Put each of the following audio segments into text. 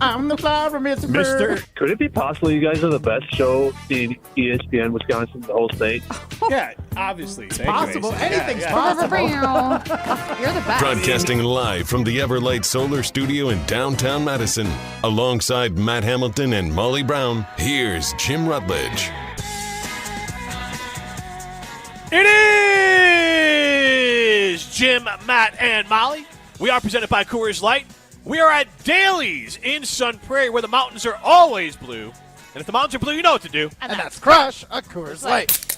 I'm the flower, Mr. Mister. Could it be possible you guys are the best show in ESPN Wisconsin, the whole state? Yeah, obviously. It's possible. Anything's possible. You're the best. Broadcasting live from the Everlight Solar Studio in downtown Madison. Alongside Matt Hamilton and Molly Brown, here's Jim Rutledge. It is Jim, Matt, and Molly. We are presented by Coors Light. We are at Daly's in Sun Prairie, where the mountains are always blue. And if the mountains are blue, you know what to do. And that's crush a Coors Light.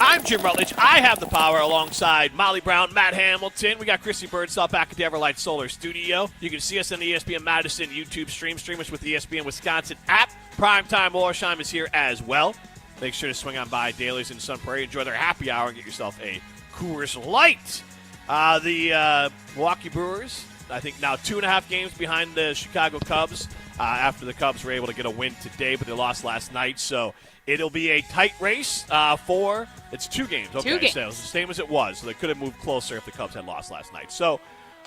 I'm Jim Rutledge. I have the power alongside Molly Brown, Matt Hamilton. We got Chrissy Birdsall back at the Everlight Solar Studio. You can see us on the ESPN Madison YouTube stream. Stream us with the ESPN Wisconsin app. Primetime Wollersheim is here as well. Make sure to swing on by Daly's in Sun Prairie. Enjoy their happy hour and get yourself a Coors Light. The Milwaukee Brewers, I think now 2.5 games behind the Chicago Cubs after the Cubs were able to get a win today, but they lost last night. So it'll be a tight race it's 2 games. Okay, 2 games. So it's the same as it was. So they could have moved closer if the Cubs had lost last night. So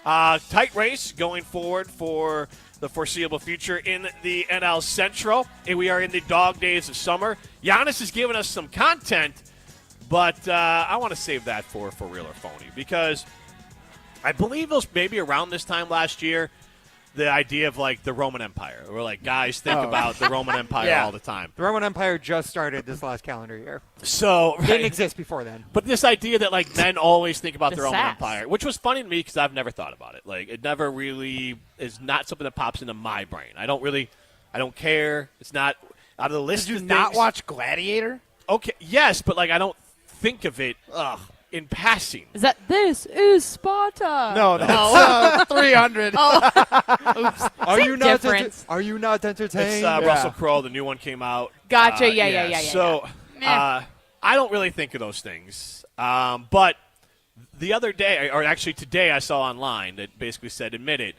tight race going forward for the foreseeable future in the NL Central. And we are in the dog days of summer. Giannis has given us some content, but I want to save that for real or phony, because I believe it was maybe around this time last year, the idea of like the Roman Empire. Where like guys think about the Roman Empire all the time. The Roman Empire just started this last calendar year. So Didn't exist before then. But this idea that like men always think about the Roman sass. Empire, which was funny to me because I've never thought about it. Like it never really is not something that pops into my brain. I don't care. It's not out of the list. Did you of not things. watch Gladiator? Okay, yes, but like I don't think of it in passing. Is that this is Sparta? No, that's 300. Oops. Are you not difference. Are you not entertained? It's Russell Crowe. The new one came out. Gotcha. Yeah. So I don't really think of those things. But the other day, or actually today, I saw online that basically said, admit it,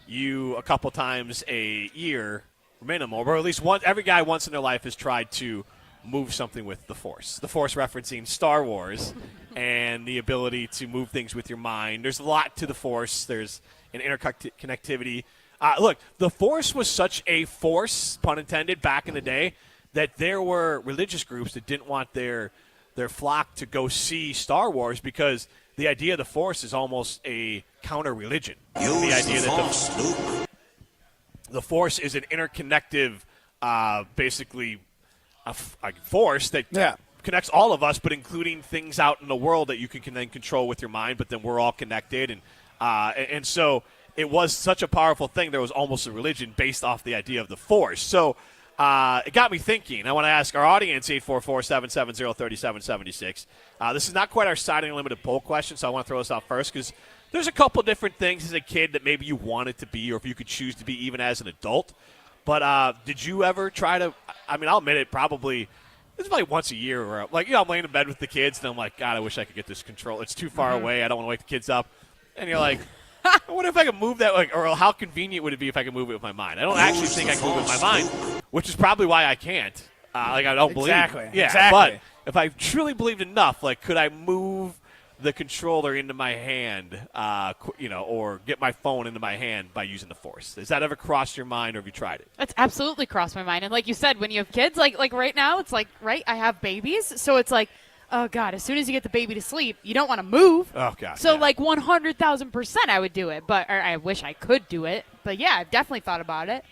you a couple times a year minimum, or at least every guy once in their life has tried to move something with the Force. The Force referencing Star Wars and the ability to move things with your mind. There's a lot to the Force. There's an interconnectivity. Look, the Force was such a force, pun intended, back in the day, that there were religious groups that didn't want their flock to go see Star Wars because the idea of the Force is almost a counter-religion. The idea that the Force is an interconnective, basically, a force that connects all of us, but including things out in the world that you can then control with your mind, but then we're all connected. And so it was such a powerful thing. There was almost a religion based off the idea of the Force. So it got me thinking. I want to ask our audience, 844-770-3776. This is not quite our Siding Unlimited poll question, so I want to throw this out first because there's a couple different things as a kid that maybe you wanted to be or if you could choose to be even as an adult. But did you ever try to – I mean, I'll admit it, it's probably once a year where, I'm laying in bed with the kids, and I'm like, God, I wish I could get this control. It's too far away. I don't want to wake the kids up. And you're like, I wonder if I could move that, or how convenient would it be if I could move it with my mind? I don't actually think I can move it with my mind, which is probably why I can't. I don't believe. Exactly. Yeah, exactly. But if I truly believed enough, could I move the controller into my hand, or get my phone into my hand by using the Force? Has that ever crossed your mind, or have you tried it? That's absolutely crossed my mind. And like you said, when you have kids, like right now, it's like, right, I have babies. So it's like, oh, God, as soon as you get the baby to sleep, you don't want to move. Oh, God. So, 100,000% I would do it. Or I wish I could do it. But, yeah, I've definitely thought about it.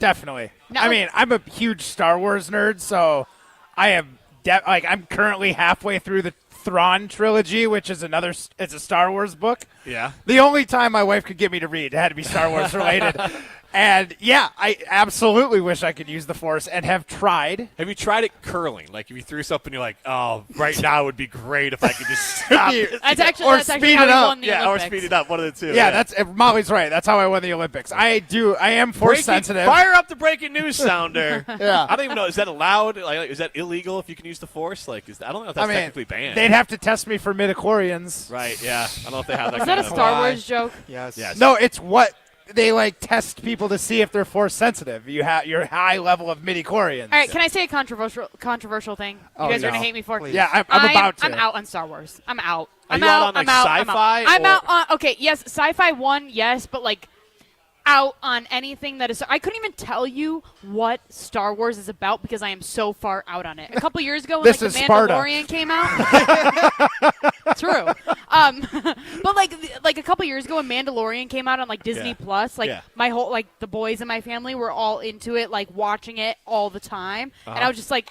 Definitely. No. I mean, I'm a huge Star Wars nerd, so I am I'm currently halfway through the Thrawn trilogy, which is it's a Star Wars book. Yeah. The only time my wife could get me to read, it had to be Star Wars related. And, yeah, I absolutely wish I could use the Force and have tried. Have you tried it curling? Like, if you threw something, you're like, oh, right now would be great if I could just stop it. That's actually speed how it we up. won the Yeah, Olympics. or speed it up, one of the two. Yeah, Molly's right. That's how I won the Olympics. I am Force sensitive. Fire up the breaking news sounder. Yeah. I don't even know. Is that allowed? Is that illegal if you can use the Force? I don't know if that's technically banned. They'd have to test me for midichlorians. Right, yeah. I don't know if they have that Is that kind a of Star Wars joke? Yes. No, it's what they test people to see if they're Force sensitive. You have your high level of midichlorians. All right, can I say a controversial thing? You guys are going to hate me for it? Please. Yeah, I'm about to. I'm out on Star Wars. I'm out. Are you out on, sci-fi? I'm out on, okay, yes, sci-fi one, yes, but out on anything that is. I couldn't even tell you what Star Wars is about because I am so far out on it. A couple years ago, when This The is Sparta. Mandalorian came out. True. But like a couple years ago, when Mandalorian came out on like Disney Yeah. Plus, like Yeah. my whole the boys in my family were all into it, like watching it all the time, and I was just like,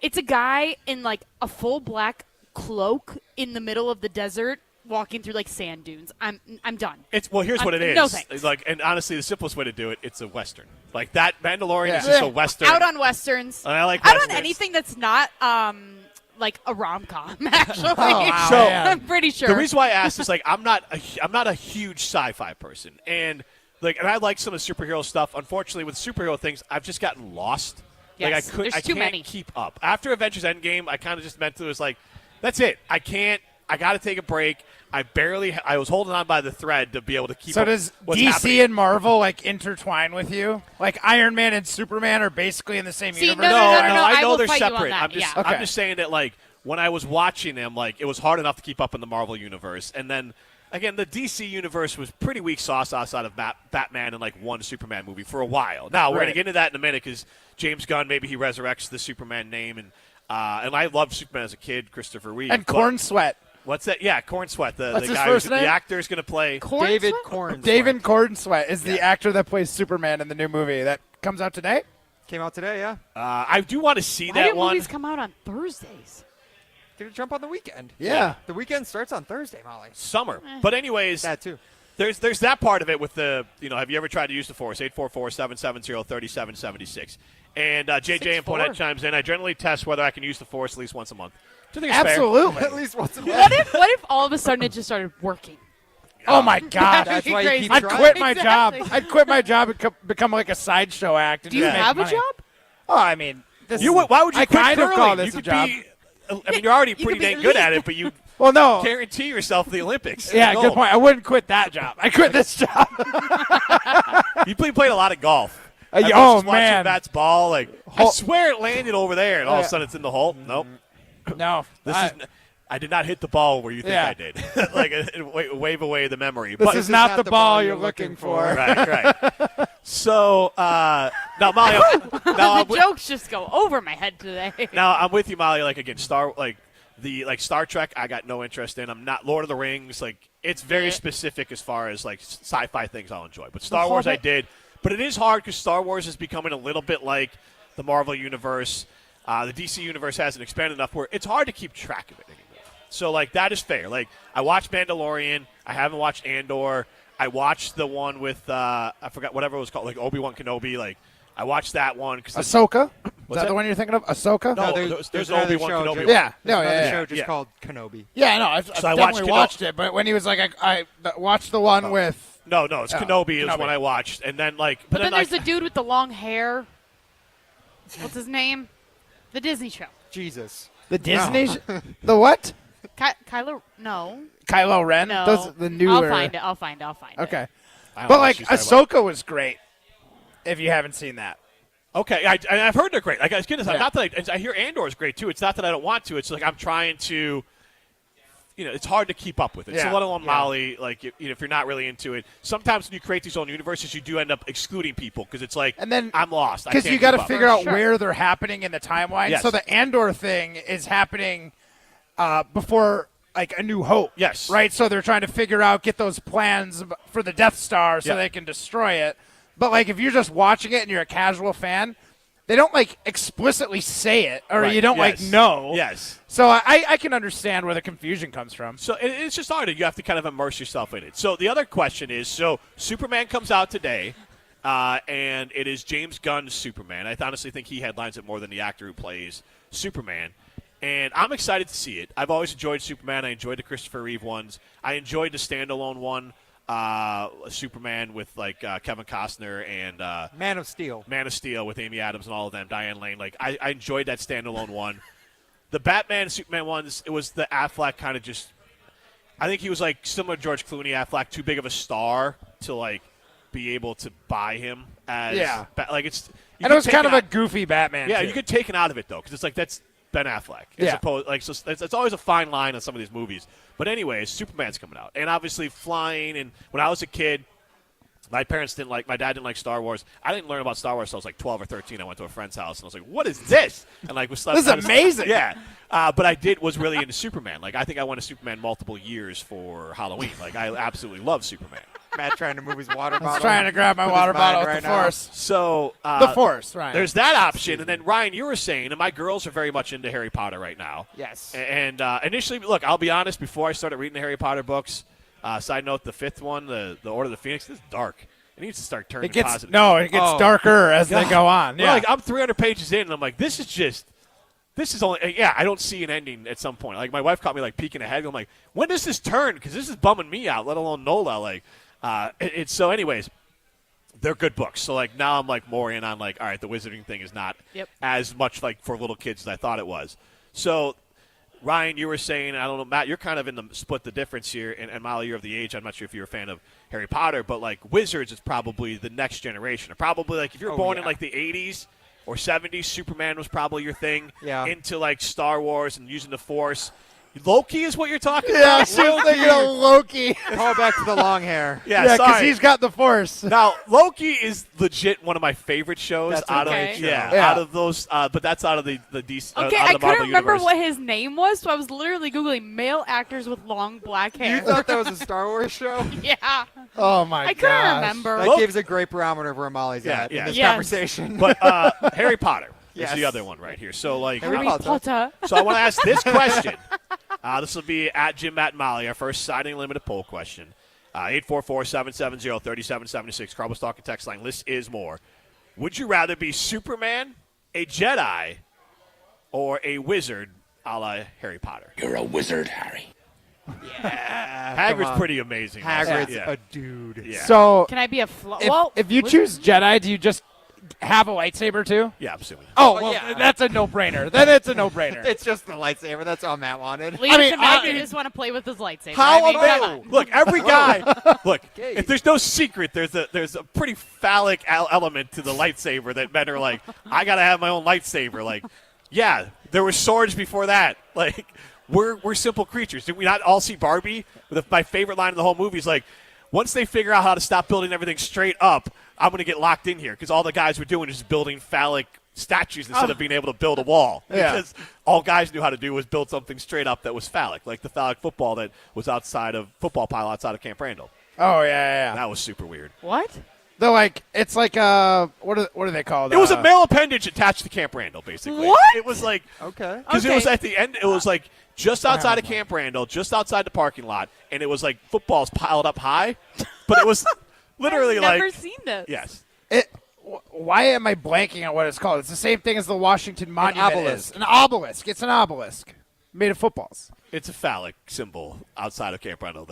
it's a guy in like a full black cloak in the middle of the desert walking through like sand dunes. I'm done. Here's what it is. No thanks. It's like, and honestly, the simplest way to do it, it's a Western. Like that Mandalorian is Yeah. just a Western. Out on westerns. And I like out on Westerns. anything that's not like a rom-com. Actually, wow. So- I'm pretty sure. The reason why I asked is like I'm not a huge sci-fi person, and I like some of the superhero stuff. Unfortunately, with superhero things, I've just gotten lost. Yes, Like there's I too can't many. keep up. After Avengers Endgame, I kind of just mentally was like, that's it. I can't. I got to take a break. I was holding on by the thread to be able to keep So up does what's DC happening. and Marvel like intertwine with you? Like Iron Man and Superman are basically in the same See, universe. no, I I know will they're fight you on separate. that, I'm just yeah. Okay. I'm just saying that like when I was watching them, like it was hard enough to keep up in the Marvel universe, and then again the DC universe was pretty weak sauce outside of Batman and like one Superman movie for a while. Now we're Right. gonna get into that in a minute because James Gunn maybe he resurrects the Superman name, and I loved Superman as a kid, Christopher Reeve. And but- Corn Sweat. What's that? Yeah, Corn Sweat. The What's his guy first who's name? the actor is going to play. Corn David Sweat? Corn. David Corn Sweat is the actor that plays Superman in the new movie that comes out today. Came out today, yeah. I do want to see Why that do one. movies come out on Thursdays? Gonna jump on the weekend. Yeah. The weekend starts on Thursday, Molly. Summer. But anyways, That too. there's that part of it with the, have you ever tried to use the Force? 844-770-3776. And JJ and 6'4". Poinette chimes in. I generally test whether I can use the Force at least once a month. Do you think it's fair? Absolutely. At least once a month. What if all of a sudden it just started working? Oh my God. That's be why you crazy. keep I'd trying. quit my job. Exactly. I'd quit my job and become like a sideshow act. And Do you just make have a money. job? Oh, I mean, this Why would you I quit kind of curling? call this You a could job. be. I mean, you're already You pretty could be dang good at elite. it, but you Well, no. guarantee yourself the Olympics. Yeah, Gold. good point. I wouldn't quit that job. I quit this job. You played a lot of golf. Oh, I was just watching man. Matt's ball. Like I swear it landed over there, and all of a Yeah. sudden it's in the hole. Nope. No. I did not hit the ball where you think Yeah. I did. Like wave away the memory. This But is not the ball you're looking for. right. So now, Molly, now The jokes just go over my head today. I'm with you, Molly. Like again, Star Trek, I got no interest in. I'm not Lord of the Rings. Like it's very Yeah. specific as far as like sci-fi things I'll enjoy. But Star Wars, I did. But it is hard because Star Wars is becoming a little bit like the Marvel universe. The DC universe hasn't expanded enough where it's hard to keep track of it anymore. So, like, that is fair. Like, I watched Mandalorian. I haven't watched Andor. I watched the one with, I forgot whatever it was called, like Obi-Wan Kenobi. Like, I watched that one. Ahsoka? Is What's that that? the one you're thinking of? Ahsoka? No, there's another Obi-Wan show Kenobi. just- Yeah. There's No, another yeah, show yeah. just Yeah. called Kenobi. Yeah, no, I've I watched definitely Kenobi. watched it. But when he was like, I watched the one with. No, it's Oh, Kenobi is Kenobi. one I watched. And then, like, But then there's like, the dude with the long hair. What's his name? The Disney show. Jesus. The Disney? The what? Kylo? No. Kylo Ren? No. Those the newer. I'll find it. Okay. I don't But know like what she's talking about. Ahsoka was great. If you haven't seen that. Okay, I've heard they're great. Like, goodness, Yeah. not that I hear Andor is great too. It's not that I don't want to. It's like I'm trying to. It's hard to keep up with it. So Yeah. let alone Yeah. Molly, like if you're not really into it, sometimes when you create these own universes, you do end up excluding people because it's like, And then I'm lost. Because you got got to figure out Sure. where they're happening in the timeline. Yes. So the Andor thing is happening before like A New Hope. Yes. Right. So they're trying to figure out, get those plans for the Death Star so Yeah. they can destroy it. But like if you're just watching it and you're a casual fan, they don't like explicitly say it, or Right. you don't like Yes. know. Yes. So I can understand where the confusion comes from. So it's just hard. You have to kind of immerse yourself in it. So the other question is, so Superman comes out today, and it is James Gunn's Superman. I honestly think he headlines it more than the actor who plays Superman. And I'm excited to see it. I've always enjoyed Superman. I enjoyed the Christopher Reeve ones. I enjoyed the standalone one, Superman with like Kevin Costner and Man of Steel. Man of Steel with Amy Adams and all of them, Diane Lane. Like I enjoyed that standalone one. The Batman and Superman ones, it was the Affleck kind of just. I think he was like similar to George Clooney, Affleck, too big of a star to like be able to buy him as. Yeah. Like it's. you And it get was kind of taken a out- goofy Batman. Yeah, too. you get taken out of it though, because it's like that's Ben Affleck. As Yeah. opposed, like so, it's always a fine line on some of these movies. But anyways, Superman's coming out, and obviously flying. And when I was a kid, My dad didn't like Star Wars. I didn't learn about Star Wars until I was like 12 or 13. I went to a friend's house, and I was like, what is this? And like, was This is amazing. Yeah. But I was really into Superman. Like, I think I went to Superman multiple years for Halloween. Like, I absolutely love Superman. Matt trying to move his water bottle. I was trying to grab my with water his mind bottle with right the now. Force. So The Force, Ryan. there's that option. And then, Ryan, you were saying, and my girls are very much into Harry Potter right now. Yes. And initially, look, I'll be honest, before I started reading the Harry Potter books, side note, the 5th one, the Order of the Phoenix, this is dark. It needs to start turning It gets positive. darker as they go on. Well, Yeah. like, I'm 300 pages in, and I'm like, this is only, I don't see an ending at some point. Like, my wife caught me, like, peeking ahead. I'm like, when does this turn? Because this is bumming me out, let alone Nola. Like, so anyways, they're good books. So, like, now I'm, like, more in on, like, all right, the wizarding thing is not as much, like, for little kids as I thought it was. So, Ryan, you were saying, I don't know, Matt, you're kind of in the split the difference here, and Molly, you're of the age. I'm not sure if you're a fan of Harry Potter, but, like, Wizards is probably the next generation. Or probably, like, if you're born in, like, the 80s or 70s, Superman was probably your thing. Yeah. Into, like, Star Wars and using the Force. Loki is what you're talking Yeah, about? she was thinking of Loki. Call back to the long hair. Yeah, Yeah, because sorry. he's got the Force. Now, Loki is legit one of my favorite shows That's a out of great show. out of those, but that's out of the DC. Okay, out I of the couldn't Marvel remember universe. what his name was, so I was literally Googling male actors with long black hair. You thought that was a Star Wars show? Yeah. Oh, my I couldn't gosh. remember. That Well- gives a great barometer of where Molly's at in this Yes. conversation. But Harry Potter Yes. is the other one right here. So, like, Harry Harry Potter. Potter. so I want to ask this question. This will be at Jim, Matt, and Molly, our first Siding Limited poll question. 844-770-3776. Carbos Talking text line. List is more. Would you rather be Superman, a Jedi, or a wizard a la Harry Potter? You're a wizard, Harry. Hagrid's on. pretty amazing. Hagrid's Yeah. a dude. Yeah. So, Can I be a well, if you choose Jedi, do you just have a lightsaber too? Yeah, I'm assuming. Oh, well, yeah. that's a no-brainer. Then it's a no-brainer. It's just the lightsaber. That's all Matt wanted. Leave it to Matt I- to just want to play with his lightsaber. How I mean, come about on. look? Every guy, look. Okay. If there's no secret, there's a pretty phallic element to the lightsaber that men are like, I gotta have my own lightsaber. Like, yeah, there were swords before that. Like, we're simple creatures. Did we not all see Barbie? My favorite line in the whole movie is like, once they figure out how to stop building everything straight up, I'm gonna get locked in here because all the guys were doing is just building phallic statues instead of being able to build a wall. Yeah. Because all guys knew how to do was build something straight up that was phallic, like the phallic football that was outside of football pile outside of Camp Randall. Oh, yeah. That was super weird. What? They're like, it's like, what are they called? It was a male appendage attached to Camp Randall, basically. What? It was like, Okay. because it Okay. was at the end, it was like just outside of Camp Randall, just outside the parking lot, and it was like footballs piled up high, but it was literally I've like, never seen this. yes. Why am I blanking on what it's called? It's the same thing as the Washington Monument obelisk. is. An obelisk. It's an obelisk made of footballs. It's a phallic symbol outside of Camp Randall.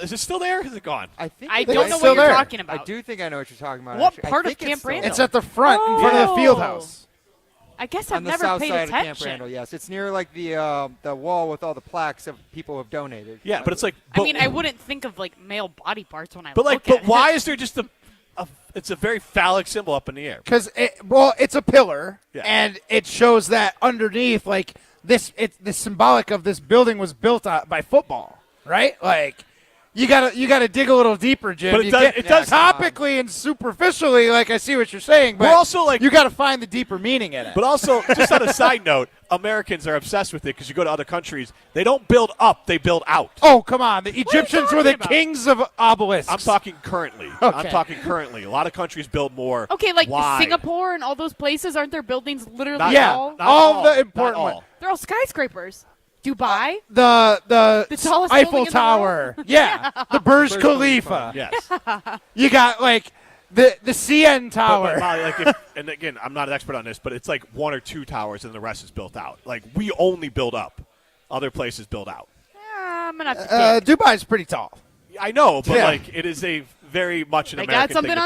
Is it still there? Or is it gone? I think I it don't is. know still what you're there. talking about. I do think I know what you're talking about. What actually. I part of think Camp it's still Randall? It's at the front, in front of the field house. I guess on I've the never south paid side attention. of Camp Randall. Yes, it's near like the wall with all the plaques of people who have donated. Yeah, but it's like, I mean, I wouldn't think of like male body parts when I but look like, at but why it. is there just it's a very phallic symbol up in the air? Because it's a pillar, Yeah. and it shows that underneath, like this, the symbolic of this building was built by football, right? Like you gotta dig a little deeper, Jim. But it You does- get- it does- topically and superficially. Like I see what you're saying, but We're also, like- you gotta find the deeper meaning in it. But also, just on a side note, Americans are obsessed with it because you go to other countries, they don't build up, they build out. oh come on, the Egyptians were the talking about? kings of obelisks. I'm talking currently. Okay. I'm talking currently. A lot of countries build more. Okay, like wide. Singapore and all those places, aren't their buildings literally Not- Yeah. all? not all the not important all. ones. They're all skyscrapers. Dubai. The The tallest Eiffel building in the Tower, yeah, the Burj Khalifa. Yes. You got like the CN Tower. But Molly, like and again, I'm not an expert on this, but it's like one or two towers and the rest is built out. Like, we only build up. Other places build out. I'm gonna have to dig. Dubai's pretty tall. I know, but Yeah. like, it is a very much an They American got something thing on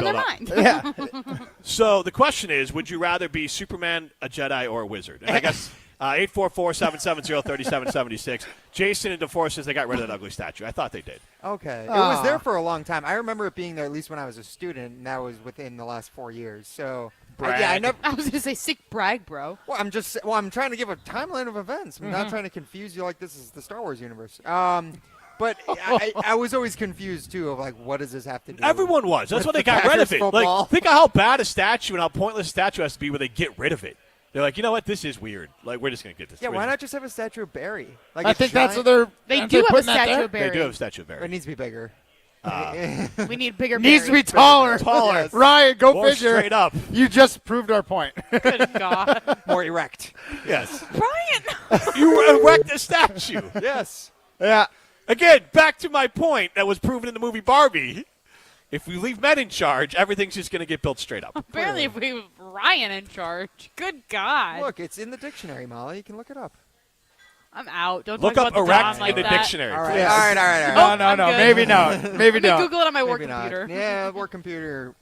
to their build up. mind. Yeah. So the question is, would you rather be Superman, a Jedi, or a wizard? And I guess 844-770-3776. Jason and DeForest says they got rid of that ugly statue. I thought they did. Okay. It was there for a long time. I remember it being there at least when I was a student, and that was within the last 4 years. So, yeah, I never. I was gonna say sick brag, bro. Well, I'm trying to give a timeline of events. I'm not trying to confuse you like this is the Star Wars universe. But But I was always confused, too, of, like, what does this have to do? Everyone was. That's why with they the got rid of Packers it. football? Like, think of how bad a statue and how pointless a statue has to be where they get rid of it. They're like, you know what? This is weird. Like, we're just going to get this. Yeah, why not just have a statue of Barry? Like I think that's what they're. They aren't do have a putting that statue there? of Barry. They do have a statue of Barry. It needs to be bigger. We need bigger Needs to Barry. be taller. Taller. Ryan, go More figure. straight up. You just proved our point. Good God. More erect. Yes. Brian! You erect a statue. Yes. Yeah. Again, back to my point that was proven in the movie Barbie. If we leave men in charge, everything's just going to get built straight up. Apparently, if we have Ryan in charge. Good God. Look, it's in the dictionary, Molly. You can look it up. I'm out. Don't Look talk up about the erect Dom in like the that. dictionary. All right, please. all right. No, I'm no. good. Maybe no. Maybe Let me no. Google it on my work Maybe not. computer. Yeah, work computer.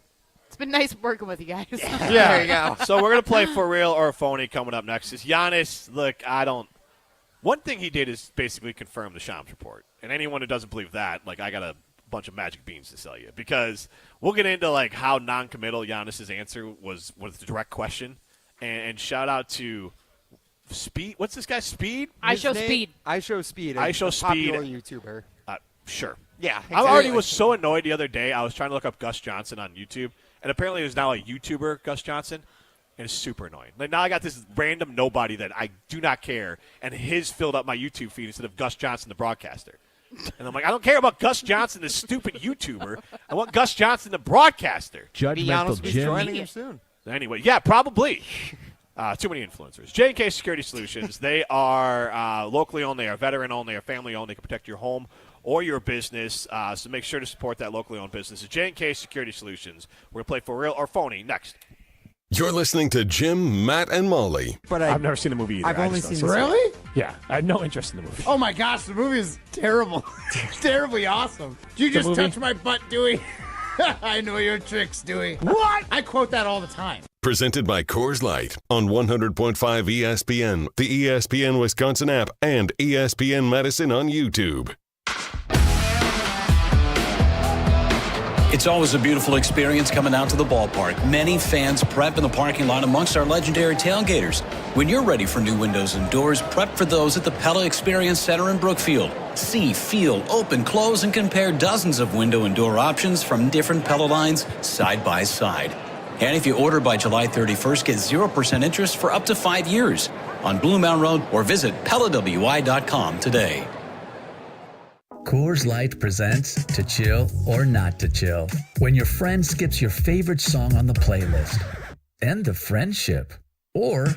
It's been nice working with you guys. There you go. So we're going to play For Real or Phony coming up next. Is Giannis, look, one thing he did is basically confirm the Shams report. And anyone who doesn't believe that, like, I got a bunch of magic beans to sell you. Because we'll get into, like, how non-committal Giannis's answer was the direct question. And shout out to Speed. What's this guy, Speed? I His show name- speed. I show speed. I a Show Speed. Popular YouTuber. Sure. Yeah, I already exactly. was so annoyed the other day. I was trying to look up Gus Johnson on YouTube, and apparently there's now a YouTuber, Gus Johnson, and it's super annoying. Like, now I got this random nobody that I do not care, and his filled up my YouTube feed instead of Gus Johnson, the broadcaster. And I'm like, I don't care about Gus Johnson, this stupid YouTuber. I want Gus Johnson, the broadcaster. Be Judgmental honest, he's Jim. joining him soon. Anyway, yeah, probably. Too many influencers. J&K Security Solutions. They are locally owned. They are veteran owned. They are family owned. They can protect your home or your business. So make sure to support that locally owned business. J&K Security Solutions. We're going to play For Real or Phony next. You're listening to Jim, Matt, and Molly. But I've never seen the movie either. I've I only just know seen it's- this. Really? Yeah, I had no interest in the movie. Oh my gosh, the movie is terrible. Terribly awesome. Did you just movie? touch my butt, Dewey? I know your tricks, Dewey. What? I quote that all the time. Presented by Coors Light on 100.5 ESPN, the ESPN Wisconsin app, and ESPN Madison on YouTube. It's always a beautiful experience coming out to the ballpark. Many fans prep in the parking lot amongst our legendary tailgaters. When you're ready for new windows and doors, prep for those at the Pella Experience Center in Brookfield. See, feel, open, close, and compare dozens of window and door options from different Pella lines side by side. And if you order by July 31st, get 0% interest for up to 5 years on Blue Mountain Road or visit PellaWI.com today. Coors Light presents To Chill or Not to Chill. When your friend skips your favorite song on the playlist. End the friendship. Or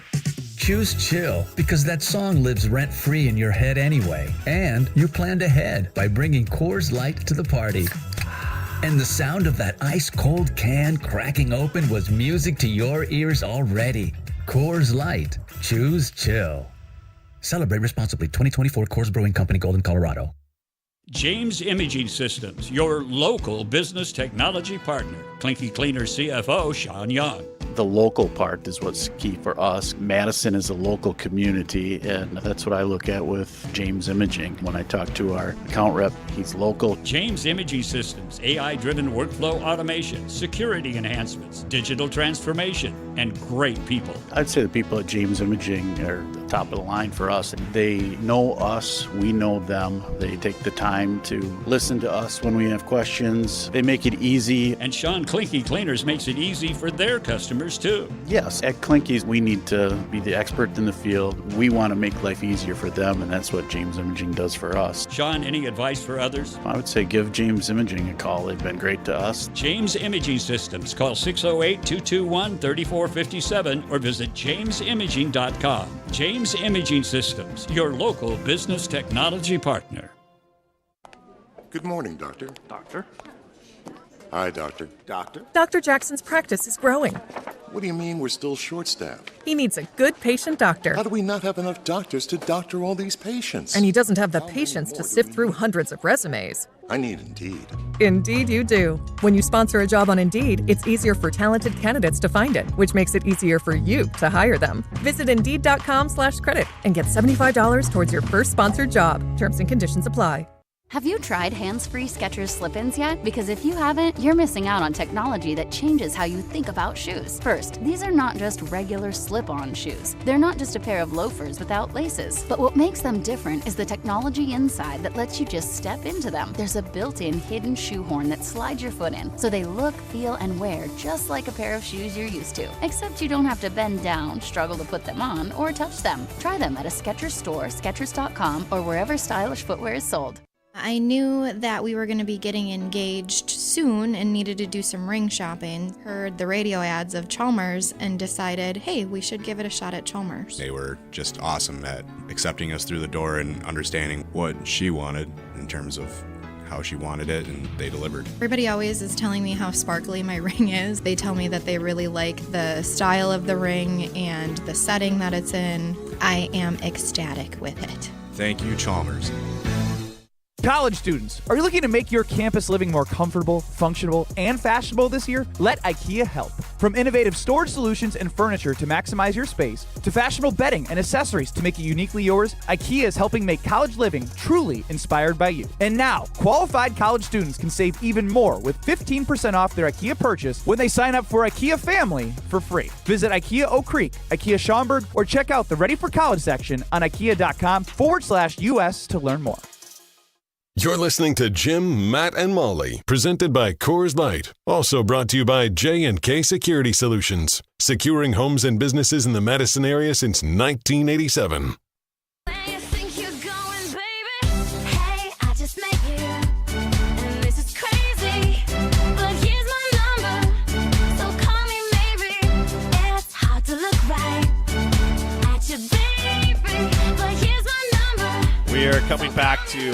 choose chill because that song lives rent-free in your head anyway. And you planned ahead by bringing Coors Light to the party. And the sound of that ice-cold can cracking open was music to your ears already. Coors Light. Choose chill. Celebrate responsibly. 2024 Coors Brewing Company, Golden, Colorado. James Imaging Systems, your local business technology partner. Clinky Cleaner CFO, Sean Young. The local part is what's key for us. Madison is a local community, and that's what I look at with James Imaging. When I talk to our account rep, he's local. James Imaging Systems, AI-driven workflow automation, security enhancements, digital transformation, and great people. I'd say the people at James Imaging are the top of the line for us. They know us, we know them. They take the time to listen to us when we have questions. They make it easy. And Sean Clinky Cleaners makes it easy for their customers too. Yes, at Clinky's, we need to be the expert in the field. We want to make life easier for them, and that's what James Imaging does for us. Sean, any advice for others? I would say give James Imaging a call. They've been great to us. James Imaging Systems. Call 608-221-3457 or visit jamesimaging.com. James Imaging Systems, your local business technology partner. Good morning, Doctor. Doctor? Hi, Doctor. Doctor? Dr. Jackson's practice is growing. What do you mean we're still short-staffed? He needs a good patient doctor. How do we not have enough doctors to doctor all these patients? And he doesn't have the patience to sift through hundreds of resumes. I need Indeed. Indeed you do. When you sponsor a job on Indeed, it's easier for talented candidates to find it, which makes it easier for you to hire them. Visit Indeed.com/credit and get $75 towards your first sponsored job. Terms and conditions apply. Have you tried hands-free Skechers slip-ins yet? Because if you haven't, you're missing out on technology that changes how you think about shoes. First, these are not just regular slip-on shoes. They're not just a pair of loafers without laces. But what makes them different is the technology inside that lets you just step into them. There's a built-in hidden shoehorn that slides your foot in, so they look, feel, and wear just like a pair of shoes you're used to. Except you don't have to bend down, struggle to put them on, or touch them. Try them at a Skechers store, Skechers.com, or wherever stylish footwear is sold. I knew that we were going to be getting engaged soon and needed to do some ring shopping. Heard the radio ads of Chalmers and decided, hey, we should give it a shot at Chalmers. They were just awesome at accepting us through the door and understanding what she wanted in terms of how she wanted it, and they delivered. Everybody always is telling me how sparkly my ring is. They tell me that they really like the style of the ring and the setting that it's in. I am ecstatic with it. Thank you, Chalmers. College students, are you looking to make your campus living more comfortable, functional, and fashionable this year? Let IKEA help. From innovative storage solutions and furniture to maximize your space, to fashionable bedding and accessories to make it uniquely yours, IKEA is helping make college living truly inspired by you. And now, qualified college students can save even more with 15% off their IKEA purchase when they sign up for IKEA Family for free. Visit IKEA Oak Creek, IKEA Schaumburg, or check out the Ready for College section on IKEA.com/US to learn more. You're listening to Jim, Matt, and Molly, presented by Coors Light. Also brought to you by J&K Security Solutions, securing homes and businesses in the Madison area since 1987. We are coming back to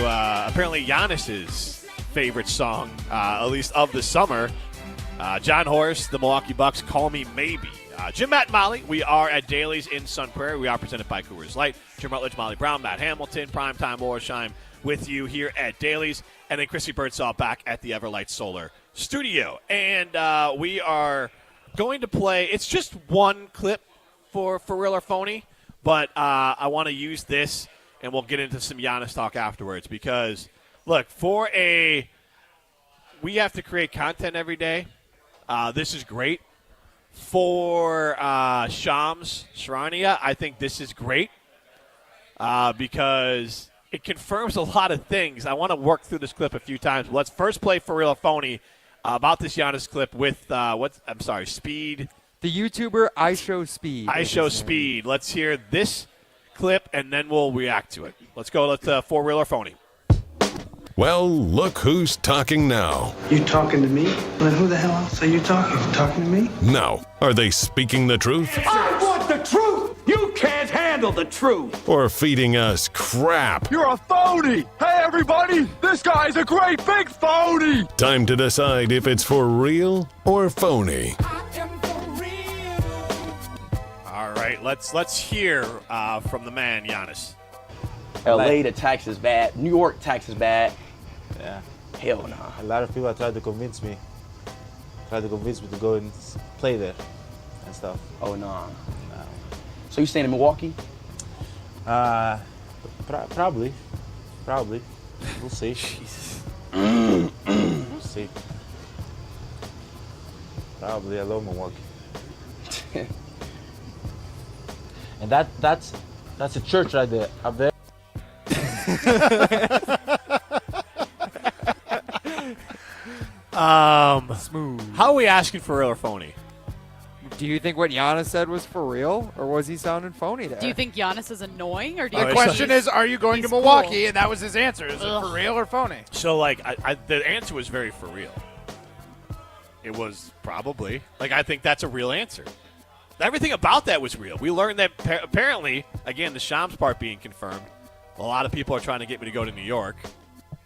apparently Giannis's favorite song, at least of the summer. John Horst, the Milwaukee Bucks, Call Me Maybe. Jim, Matt, and Molly, we are at Daly's in Sun Prairie. We are presented by Coors Light. Jim Rutledge, Molly Brown, Matt Hamilton, Primetime Orsheim with you here at Daly's. And then Chrissy Birdsall back at the Everlight Solar Studio. And we are going to play, it's just one clip for Real or Phony, but I want to use this. And we'll get into some Giannis talk afterwards because, look, we have to create content every day. This is great. For Shams Charania, I think this is great because it confirms a lot of things. I want to work through this clip a few times. But let's first play For Real or Phony about this Giannis clip with, Speed. The YouTuber I Show Speed. I Show Speed. Let's hear this clip, and then we'll react to it. Let's go. Let's For Real or Phony. Well, look who's talking now. You talking to me? Then who the hell else are you talking? Talking to me? Now, are they speaking the truth? I want the truth! You can't handle the truth! Or feeding us crap? You're a phony! Hey, everybody! This guy's a great big phony! Time to decide if it's for real or phony. All right, let's hear from the man, Giannis. LA, the tax is bad. New York, tax is bad. Yeah. Hell no. A lot of people have tried to convince me. To go and play there and stuff. Oh, no. So you staying in Milwaukee? Probably. We'll see. Jesus. We'll see. Probably. I love Milwaukee. And that's a church right there, up there. Smooth. How are we asking for real or phony? Do you think what Giannis said was for real, or was he sounding phony there? Do you think Giannis is annoying, or do you The think question is, are you going to cool? Milwaukee? And that was his answer. Is it Ugh. for real or phony? So, the answer was very for real. It was probably. I think that's a real answer. Everything about that was real. We learned that apparently, again, the Shams part being confirmed, a lot of people are trying to get me to go to New York.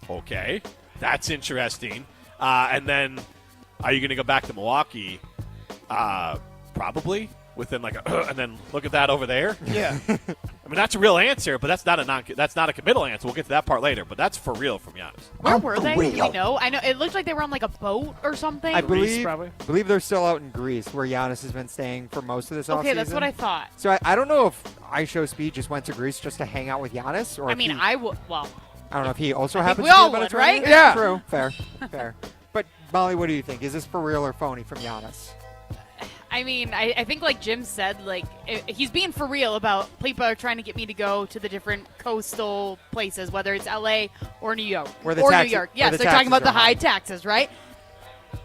Okay. That's interesting. And then, are you going to go back to Milwaukee? Probably. Within and then look at that over there. Yeah. I mean, that's a real answer, but that's not a committal answer. We'll get to that part later, but that's for real from Giannis. Where were they? Do we know? I know it looked like they were on a boat or something. I believe they're still out in Greece, where Giannis has been staying for most of this offseason. Okay, that's what I thought. So I don't know if I Show Speed just went to Greece just to hang out with Giannis, or I mean, I don't know if he also I think happens we to be all a better would, trainer. right? Yeah. True. Fair. But Molly, what do you think? Is this for real or phony from Giannis? I mean, I think like Jim said, like he's being for real about people are trying to get me to go to the different coastal places, whether it's L.A. or New York. Where the or taxes- New York. where Yes, the they're talking taxes about the are high. high taxes, right?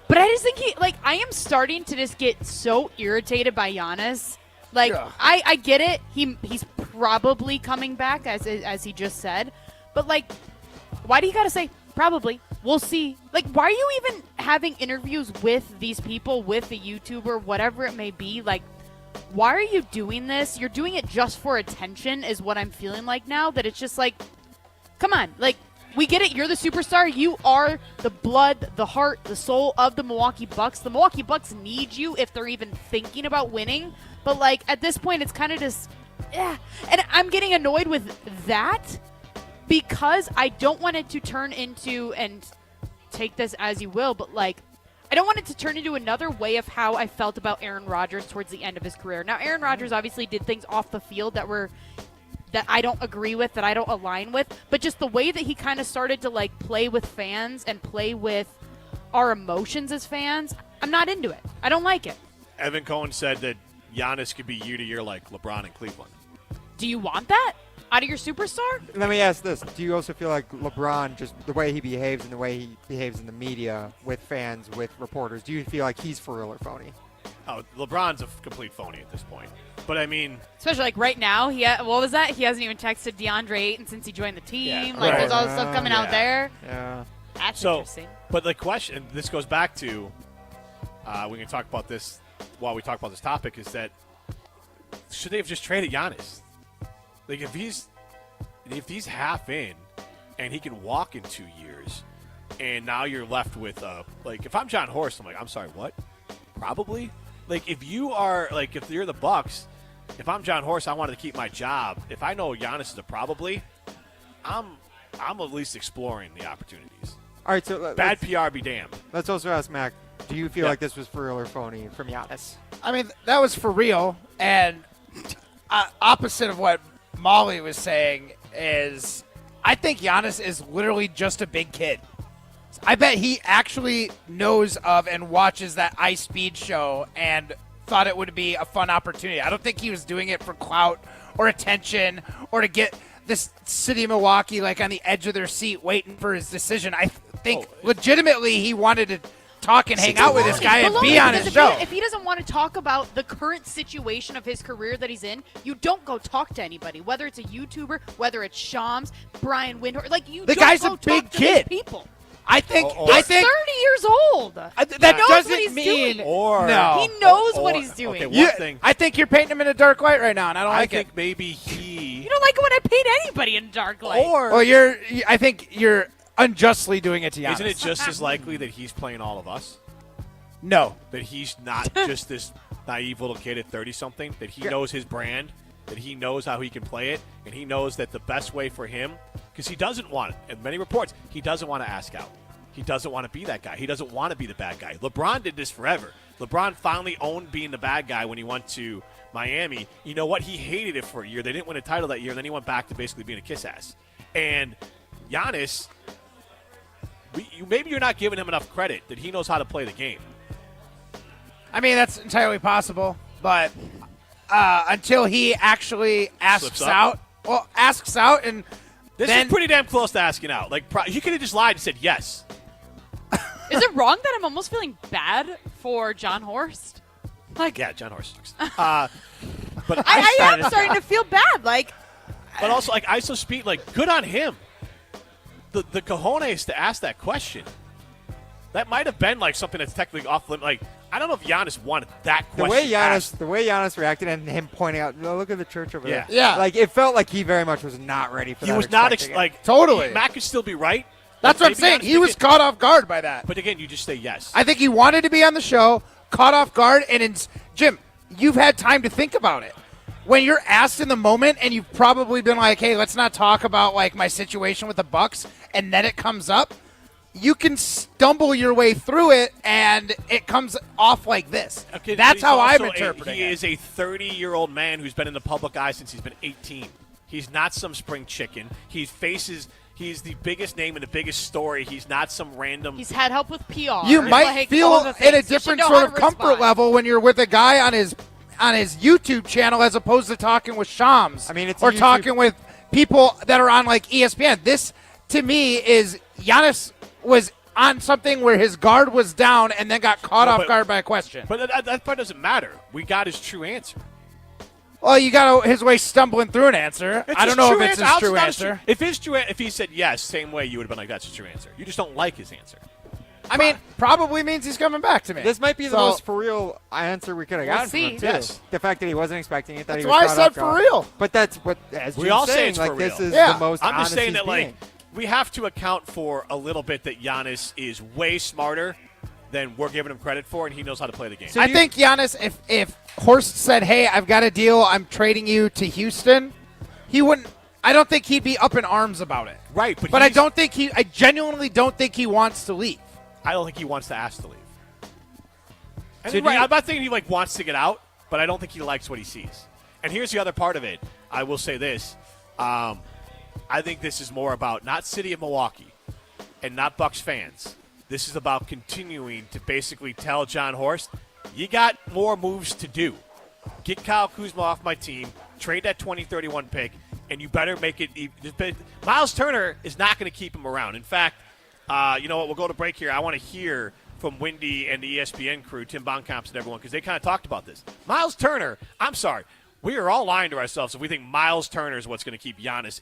But I just think I am starting to just get so irritated by Giannis. Like, Yeah. I get it. He's probably coming back, as he just said. But, like, why do you got to say probably? We'll see. Like, why are you even having interviews with these people, with the YouTuber, whatever it may be? Like, why are you doing this? You're doing it just for attention is what I'm feeling like now. That it's just like, come on. Like, we get it. You're the superstar. You are the blood, the heart, the soul of the Milwaukee Bucks. The Milwaukee Bucks need you if they're even thinking about winning. But, like, at this point, it's kind of just, yeah. And I'm getting annoyed with that because I don't want it to turn into, and take this as you will, but, like, I don't want it to turn into another way of how I felt about Aaron Rodgers towards the end of his career. Now, Aaron Rodgers obviously did things off the field that I don't agree with, that I don't align with, but just the way that he kind of started to, like, play with fans and play with our emotions as fans, I'm not into it. I don't like it. Evan Cohen said that Giannis could be year to year like LeBron in Cleveland. Do you want that out of your superstar? Let me ask this. Do you also feel like LeBron, just the way he behaves and the way he behaves in the media with fans, with reporters, do you feel like he's for real or phony? Oh, LeBron's a complete phony at this point. But, I mean, Especially, like, right now, what was that? He hasn't even texted DeAndre Ayton since he joined the team. Yeah, like, right. there's all this stuff coming out there. Yeah. That's so, interesting. but the question, this goes back to, we can talk about this while we talk about this topic, is that should they have just traded Giannis? Like, if he's half in and he can walk in 2 years, and now you're left with, like, if I'm John Horst, I'm like, I'm sorry, what? Probably? Like, if you're the Bucks, if I'm John Horst, I wanted to keep my job. If I know Giannis is a probably, I'm at least exploring the opportunities. All right, so bad PR be damned. Let's also ask Mac, do you feel like this was for real or phony from Giannis? I mean, that was for real. And opposite of what Molly was saying is I think Giannis is literally just a big kid. I bet he actually knows of and watches that Ice Speed show and thought it would be a fun opportunity. I don't think he was doing it for clout or attention or to get this city of Milwaukee like on the edge of their seat waiting for his decision. I think legitimately he wanted to talk and hang out with this guy and be on his show. If he doesn't want to talk about the current situation of his career that he's in, you don't go talk to anybody, whether it's a YouTuber, whether it's Shams, Brian Windhorst. Like, you The don't guy's go a big talk to these kid. people. I think He's 30 years old. that he knows doesn't what he's mean doing. no. He knows what he's doing. Okay, one thing. I think you're painting him in a dark light right now, and I don't like it. I think maybe he. You don't like it when I paint anybody in dark light. I think you're unjustly doing it to Giannis. Isn't it just as likely that he's playing all of us? No. That he's not just this naive little kid at 30-something, that he knows his brand, that he knows how he can play it, and he knows that the best way for him, because he doesn't want it, in many reports, he doesn't want to ask out. He doesn't want to be that guy. He doesn't want to be the bad guy. LeBron did this forever. LeBron finally owned being the bad guy when he went to Miami. You know what? He hated it for a year. They didn't win a title that year, and then he went back to basically being a kiss ass. And Giannis, maybe you're not giving him enough credit that he knows how to play the game. I mean, that's entirely possible, but until he actually asks out, and this is pretty damn close to asking out. Like, he could have just lied and said yes. Is it wrong that I'm almost feeling bad for John Horst? Like, yeah, John Horst sucks. But I am starting to feel bad. Like, but also, like, ISO Speed, like, good on him. The cojones to ask that question. That might have been like something that's technically off limit. Like, I don't know if Giannis wanted that question. The way Giannis reacted and him pointing out, no, look at the church over there. Yeah. Like, it felt like he very much was not ready for that. He was not totally. Matt could still be right. That's what I'm saying. He was caught off guard by that. But again, you just say yes. I think he wanted to be on the show, caught off guard, and Jim, you've had time to think about it. When you're asked in the moment and you've probably been like, hey, let's not talk about like my situation with the Bucks, and then it comes up, you can stumble your way through it, and it comes off like this. Okay, that's how I'm also interpreting He it. is a 30-year-old man who's been in the public eye since he's been 18. He's not some spring chicken. He He's the biggest name and the biggest story. He's not some random. He's had help with PR. You might like, feel all the in a things. You different should know sort how of to comfort respond. level when you're with a guy on his YouTube channel as opposed to talking with Shams. I mean, it's or a YouTube- talking with people that are on like ESPN. This to me is Giannis was on something where his guard was down and then got caught off guard by a question. But that part doesn't matter. We got his true answer. Well, you got his way stumbling through an answer. I don't know if it's his true answer. If he said yes, same way, you would have been like, that's his true answer. You just don't like his answer. I mean, probably means he's coming back to me. This might be the most for real answer we could have gotten from him, too. Yes. The fact that he wasn't expecting it. That's why I said for real. But that's what, as We Jim's all say saying, it's like, for real. this is the most I'm just honest saying he's that, like, being. we have to account for a little bit that Giannis is way smarter than we're giving him credit for, and he knows how to play the game. I think Giannis, if Horst said, hey, I've got a deal, I'm trading you to Houston, he wouldn't. I don't think he'd be up in arms about it. Right, but I genuinely don't think he wants to leave. I don't think he wants to ask to leave. And So I'm not thinking he wants to get out, but I don't think he likes what he sees. And here's the other part of it. I will say this. I think this is more about not City of Milwaukee and not Bucks fans. This is about continuing to basically tell John Horst, you got more moves to do. Get Kyle Kuzma off my team, trade that 2031 pick, and you better make it. Miles Turner is not going to keep him around. In fact, you know what? We'll go to break here. I want to hear from Wendy and the ESPN crew, Tim Bonkamps and everyone, because they kind of talked about this. Miles Turner, I'm sorry. We are all lying to ourselves if we think Miles Turner is what's going to keep Giannis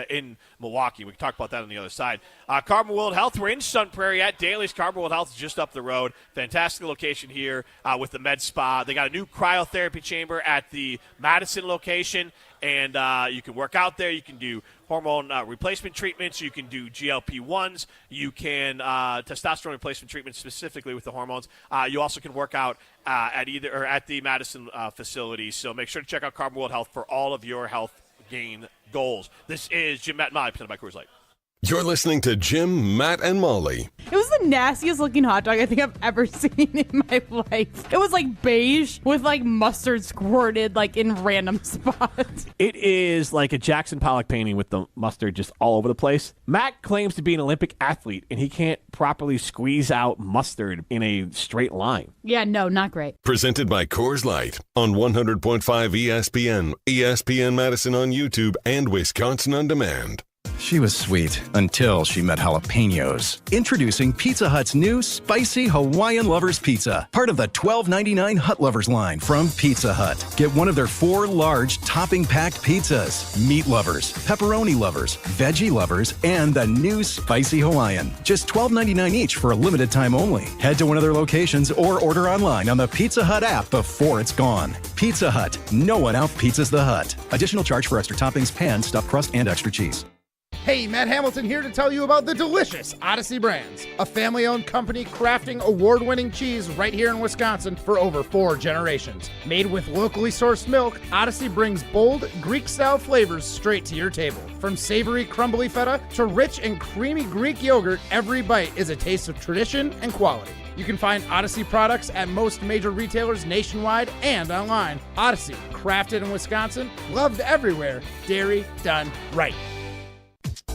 in Milwaukee. We can talk about that on the other side. Carbon World Health, we're in Sun Prairie at Daly's. Carbon World Health is just up the road. Fantastic location here with the med spa. They got a new cryotherapy chamber at the Madison location, and you can work out there. You can do hormone replacement treatments. You can do GLP-1s. You can testosterone replacement treatments specifically with the hormones. You also can work out at the Madison facility. So make sure to check out Carbon World Health for all of your health gain goals. This is Jim, Matt, and Molly, presented by Coors Light. You're listening to Jim, Matt, and Molly. It was the nastiest looking hot dog I think I've ever seen in my life. It was like beige with like mustard squirted like in random spots. It is like a Jackson Pollock painting with the mustard just all over the place. Matt claims to be an Olympic athlete, and he can't properly squeeze out mustard in a straight line. Yeah, no, not great. Presented by Coors Light on 100.5 ESPN, ESPN Madison on YouTube, and Wisconsin On Demand. She was sweet until she met jalapenos. Introducing Pizza Hut's new Spicy Hawaiian Lovers Pizza, part of the $12.99 Hut Lovers line from Pizza Hut. Get one of their 4 large topping-packed pizzas. Meat lovers, pepperoni lovers, veggie lovers, and the new Spicy Hawaiian. Just $12.99 each for a limited time only. Head to one of their locations or order online on the Pizza Hut app before it's gone. Pizza Hut. No one out-pizzas the Hut. Additional charge for extra toppings, pan, stuffed crust, and extra cheese. Hey, Matt Hamilton here to tell you about the delicious Odyssey Brands, a family-owned company crafting award-winning cheese right here in Wisconsin for over 4 generations. Made with locally sourced milk, Odyssey brings bold, Greek-style flavors straight to your table. From savory, crumbly feta to rich and creamy Greek yogurt, every bite is a taste of tradition and quality. You can find Odyssey products at most major retailers nationwide and online. Odyssey, crafted in Wisconsin, loved everywhere, dairy done right.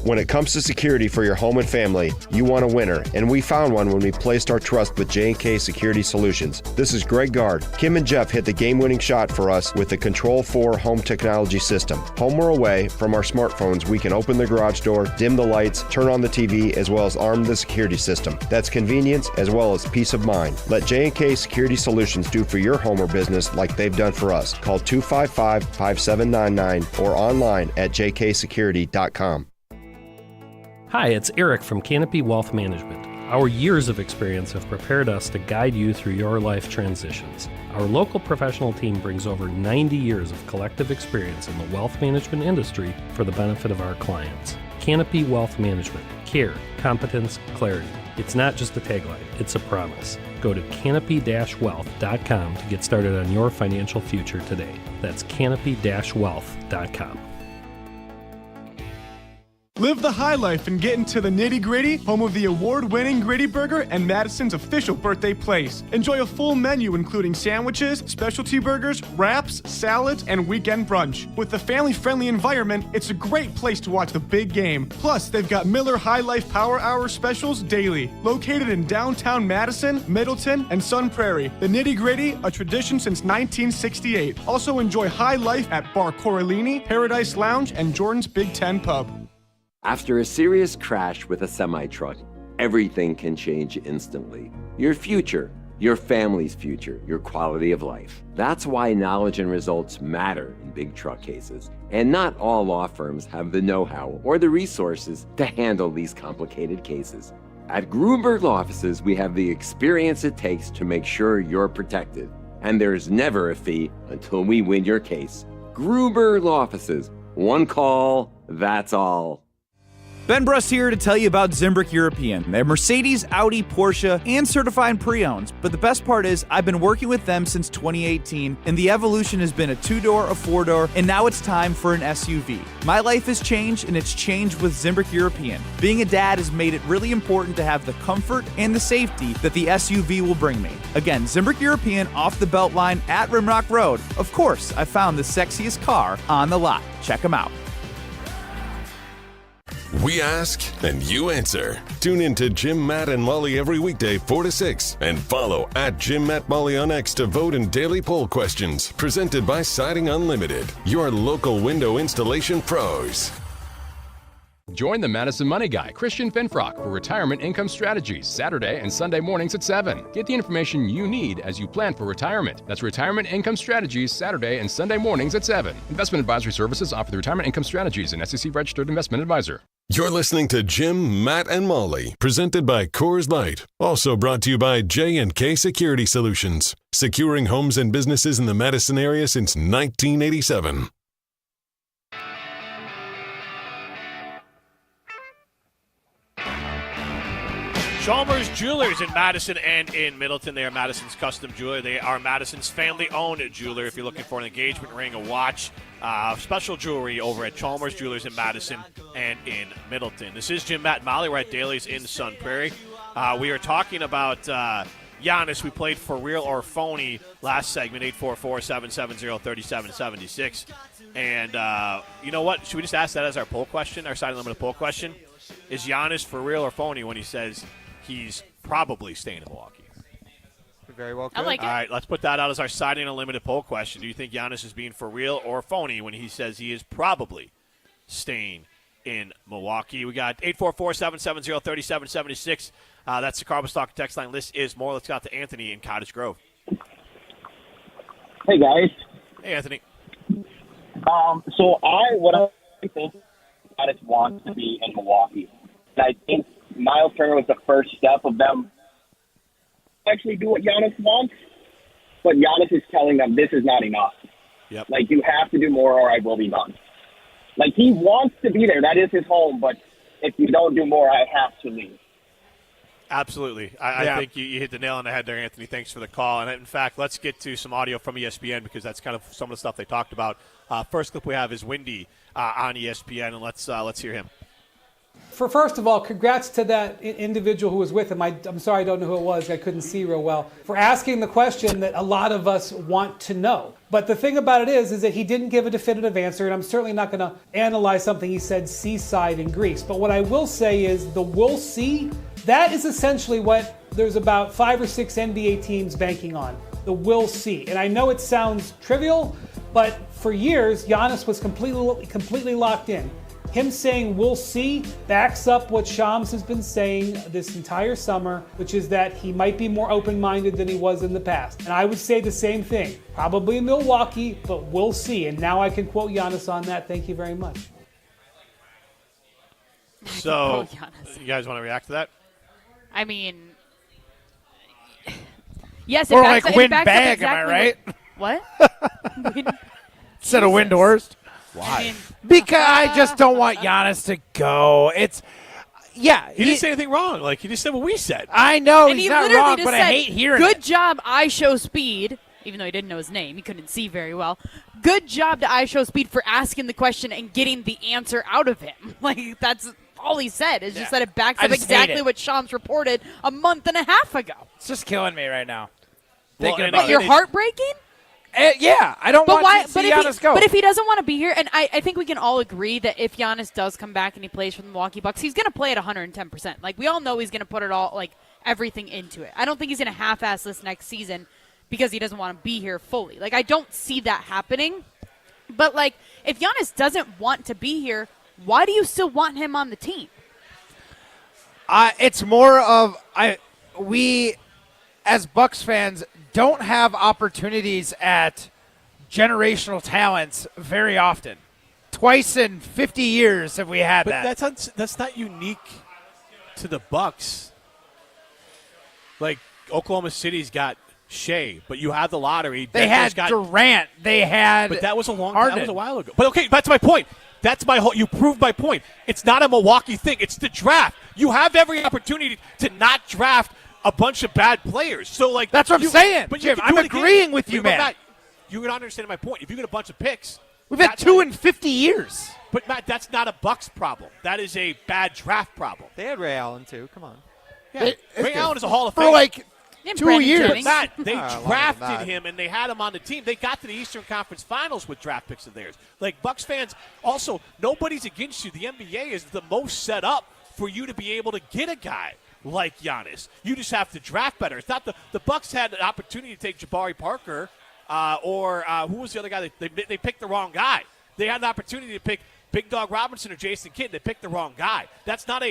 When it comes to security for your home and family, you want a winner, and we found one when we placed our trust with J&K Security Solutions. This is Greg Gard. Kim and Jeff hit the game-winning shot for us with the Control 4 home technology system. Home or away, from our smartphones, we can open the garage door, dim the lights, turn on the TV, as well as arm the security system. That's convenience as well as peace of mind. Let J&K Security Solutions do for your home or business like they've done for us. Call 255-5799 or online at jksecurity.com. Hi, it's Eric from Canopy Wealth Management. Our years of experience have prepared us to guide you through your life transitions. Our local professional team brings over 90 years of collective experience in the wealth management industry for the benefit of our clients. Canopy Wealth Management. Care, competence, clarity. It's not just a tagline, it's a promise. Go to canopy-wealth.com to get started on your financial future today. That's canopy-wealth.com. Live the high life and get into the nitty-gritty, home of the award-winning Gritty Burger and Madison's official birthday place. Enjoy a full menu including sandwiches, specialty burgers, wraps, salads, and weekend brunch. With a family-friendly environment, it's a great place to watch the big game. Plus, they've got Miller High Life Power Hour specials daily. Located in downtown Madison, Middleton, and Sun Prairie. The nitty-gritty, a tradition since 1968. Also enjoy high life at Bar Coralini, Paradise Lounge, and Jordan's Big Ten Pub. After a serious crash with a semi-truck, everything can change instantly. Your future, your family's future, your quality of life. That's why knowledge and results matter in big truck cases. And not all law firms have the know-how or the resources to handle these complicated cases. At Gruberg Law Offices, we have the experience it takes to make sure you're protected. And there's never a fee until we win your case. Gruber Law Offices. One call, that's all. Ben Brust here to tell you about Zimbrick European. They're Mercedes, Audi, Porsche, and certified pre-owns. But the best part is I've been working with them since 2018, and the evolution has been a 2-door, a 4-door, and now it's time for an SUV. My life has changed, and it's changed with Zimbrick European. Being a dad has made it really important to have the comfort and the safety that the SUV will bring me. Again, Zimbrick European off the Beltline at Rimrock Road. Of course, I found the sexiest car on the lot. Check them out. We ask and you answer. Tune in to Jim, Matt, and Molly every weekday 4 to 6. And follow at Jim, Matt, Molly on X to vote in daily poll questions. Presented by Siding Unlimited, your local window installation pros. Join the Madison Money Guy, Christian Finfrock, for Retirement Income Strategies, Saturday and Sunday mornings at 7. Get the information you need as you plan for retirement. That's Retirement Income Strategies, Saturday and Sunday mornings at 7. Investment advisory services offer the Retirement Income Strategies, an SEC-registered investment advisor. You're listening to Jim, Matt, and Molly, presented by Coors Light. Also brought to you by J&K Security Solutions, securing homes and businesses in the Madison area since 1987. Chalmers Jewelers in Madison and in Middleton. They are Madison's custom jeweler. They are Madison's family-owned jeweler. If you're looking for an engagement ring, a watch, special jewelry over at Chalmers Jewelers in Madison and in Middleton. This is Jim, Matt, and Molly. We're at Daly's in Sun Prairie. We are talking about Giannis. We played for real or phony last segment, 844-770-3776. And you know what? Should we just ask that as our poll question, our side limited poll question? Is Giannis for real or phony when he says he's probably staying in Milwaukee? Very well. I like it. All right, let's put that out as our siding unlimited poll question. Do you think Giannis is being for real or phony when he says he is probably staying in Milwaukee? We got 844-770-3776. That's the Carbon Stock text line. List is more. Let's go out to Anthony in Cottage Grove. Hey, guys. Hey, Anthony. So what I think Giannis wants to be in Milwaukee. And I think Miles Turner was the first step of them actually do what Giannis wants. But Giannis is telling them this is not enough. Yep. Like, you have to do more or I will be done. Like, he wants to be there. That is his home. But if you don't do more, I have to leave. Absolutely. I think you hit the nail on the head there, Anthony. Thanks for the call. And, in fact, let's get to some audio from ESPN because that's kind of some of the stuff they talked about. First clip we have is Windy on ESPN, and let's hear him. First of all, congrats to that individual who was with him. I'm sorry I don't know who it was. I couldn't see real well. For asking the question that a lot of us want to know. But the thing about it is that he didn't give a definitive answer, and I'm certainly not going to analyze something he said seaside in Greece. But what I will say is the we'll see, that is essentially what there's about 5 or 6 NBA teams banking on. The we'll see. And I know it sounds trivial, but for years, Giannis was completely locked in. Him saying we'll see backs up what Shams has been saying this entire summer, which is that he might be more open-minded than he was in the past. And I would say the same thing. Probably in Milwaukee, but we'll see. And now I can quote Giannis on that. Thank you very much. So, you guys want to react to that? I mean, yes, or like win bag, exactly. Am I right? What? Instead of Windhorst. Why? Because I just don't want Giannis to go. He didn't say anything wrong. Like, he just said what we said. I know and he's not wrong, but I hate hearing Good it. job, I show speed. Even though he didn't know his name, he couldn't see very well. good job to iShow Speed for asking the question and getting the answer out of him. Like, that's all he said, is just that it backs up exactly what Shams reported a month and a half ago. It's just killing me right now. But you're heartbreaking? Yeah, I don't want to see Giannis go. But if he doesn't want to be here, and I think we can all agree that if Giannis does come back and he plays for the Milwaukee Bucks, he's going to play at 110%. Like, we all know he's going to put it all, like, everything into it. I don't think he's going to half-ass this next season because he doesn't want to be here fully. Like, I don't see that happening. But, like, if Giannis doesn't want to be here, why do you still want him on the team? It's more of we, as Bucks fans, don't have opportunities at generational talents very often. Twice in 50 years have we had that. But that's not unique to the Bucks. Like, Oklahoma City's got Shea, but you have the lottery. They had Durant. They had But that was a long Harden. time. That was a while ago. But, okay, that's my point. That's my whole – you proved my point. It's not a Milwaukee thing. It's the draft. You have every opportunity to not draft a bunch of bad players. So, like, that's what I'm saying, but Jim. I'm agreeing with you, man. Matt, you're not understanding my point. If you get a bunch of picks – we've had 2 in 50 years. But, Matt, that's not a Bucks problem. That is a bad draft problem. They had Ray Allen, too. Come on. Yeah, Ray Allen is a Hall of Famer. For, like, 2 years. But Matt, they drafted him, and they had him on the team. They got to the Eastern Conference Finals with draft picks of theirs. Like, Bucks fans, also, nobody's against you. The NBA is the most set up for you to be able to get a guy like Giannis. You just have to draft better. It's not the Bucks had an opportunity to take Jabari Parker or who was the other guy? They picked the wrong guy. They had an opportunity to pick Big Dog Robinson or Jason Kidd. They picked the wrong guy. That's not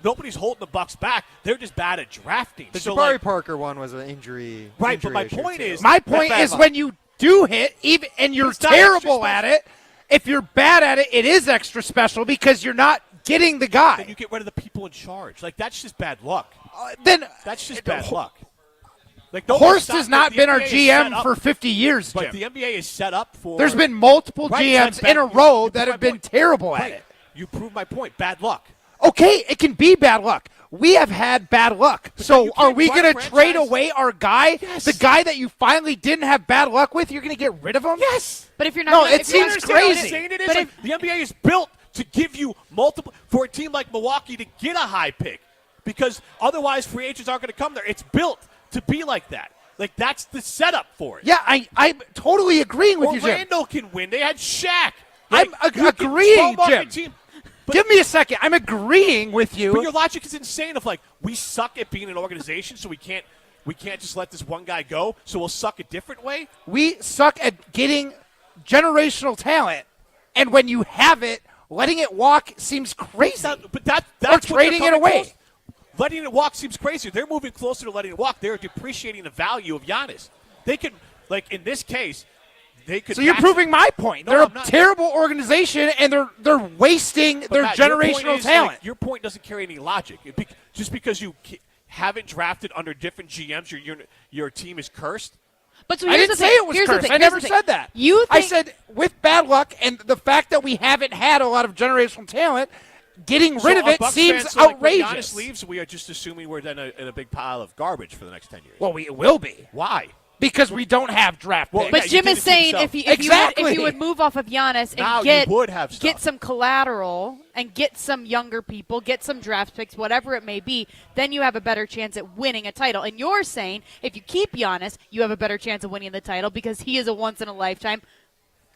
nobody's holding the Bucks back. They're just bad at drafting. The Jabari Parker one was an injury. Right, but my point is when you do hit, even and you're terrible at it, if you're bad at it, it is extra special because you're not getting the guy. Then you get rid of the people in charge. Like, that's just bad luck. That's just bad luck. Like, Horst has not been our GM for 50 years, Jim. But the NBA is set up for. There's been multiple GMs in a row that have been terrible at it. You proved my point. Bad luck. Okay, it can be bad luck. We have had bad luck. So are we going to trade away our guy? Yes. The guy that you finally didn't have bad luck with, you're going to get rid of him? Yes. But if you're not, no, it seems crazy. The NBA is built to give you multiple for a team like Milwaukee to get a high pick, because otherwise free agents aren't going to come there. It's built to be like that. Like, that's the setup for it. Yeah, I'm totally agreeing with you, Jim. Orlando can win. They had Shaq. I'm agreeing, Jim. Team. Give me a second. I'm agreeing with you. But your logic is insane. Of like, we suck at being an organization, so we can't just let this one guy go. So we'll suck a different way. We suck at getting generational talent, and when you have it, letting it walk seems crazy. That's or trading it away. Close. Letting it walk seems crazy. They're moving closer to letting it walk. They're depreciating the value of Giannis. They could, like in this case, they could. So you're proving my point. No, they're a terrible organization, and they're wasting their Matt, generational talent. Like, your point doesn't carry any logic. Just because you haven't drafted under different GMs, your team is cursed. But so I didn't say it was cursed. I never said that. I said with bad luck and the fact that we haven't had a lot of generational talent, getting rid of it seems outrageous. When Giannis leaves, we are just assuming we're then in a big pile of garbage for the next 10 years. Well, we will be. Why? Because we don't have draft picks. But Jim is saying if you would move off of Giannis and get some collateral and get some younger people, get some draft picks, whatever it may be, then you have a better chance at winning a title. And you're saying if you keep Giannis, you have a better chance of winning the title because he is a once-in-a-lifetime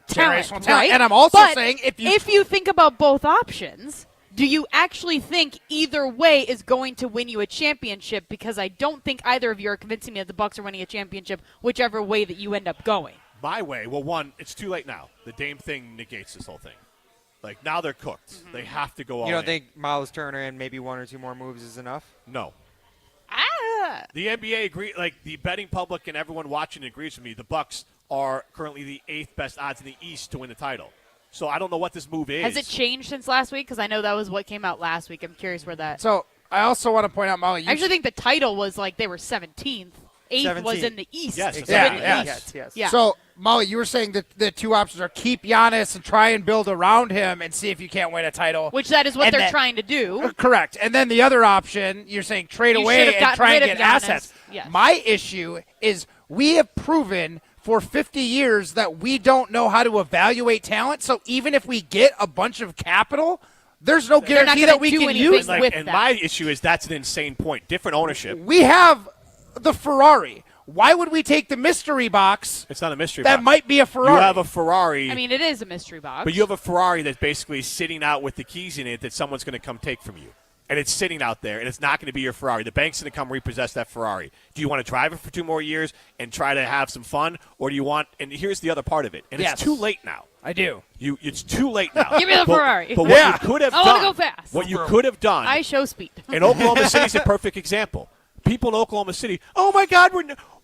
talent, generational talent. right? And I'm also saying if you think about both options, do you actually think either way is going to win you a championship? Because I don't think either of you are convincing me that the Bucks are winning a championship, whichever way that you end up going. My way? Well, one, it's too late now. The Dame thing negates this whole thing. Like, now they're cooked. Mm-hmm. They have to go all in. You don't think Miles Turner and maybe one or two more moves is enough? No. The NBA agree. Like, the betting public and everyone watching agrees with me. The Bucks are currently the 8th best odds in the East to win the title. So I don't know what this move is. Has it changed since last week? Because I know that was what came out last week. I'm curious where that. So I also want to point out, Molly. I actually think the title was like they were 17th. 8th was in the East. Yes, exactly. Yes. So Molly, you were saying that the two options are keep Giannis and try and build around him and see if you can't win a title. Which that is what they're trying to do. Correct. And then the other option, you're saying trade away and try and get assets. Yes. My issue is we have proven for 50 years that we don't know how to evaluate talent. So even if we get a bunch of capital, there's no guarantee that we can use them. And my issue is that's an insane point. Different ownership. We have the Ferrari. Why would we take the mystery box? It's not a mystery that box. might be a Ferrari. You have a Ferrari. I mean, it is a mystery box. But you have a Ferrari that's basically sitting out with the keys in it that someone's going to come take from you. And it's sitting out there, and it's not going to be your Ferrari. The bank's going to come repossess that Ferrari. Do you want to drive it for 2 more years and try to have some fun, or do you want – and here's the other part of it. And it's too late now. I do. It's too late now. Give me the Ferrari. But what you could have done – I want to go fast. What you could have done – I show speed. And Oklahoma City's a perfect example. People in Oklahoma City, oh, my God,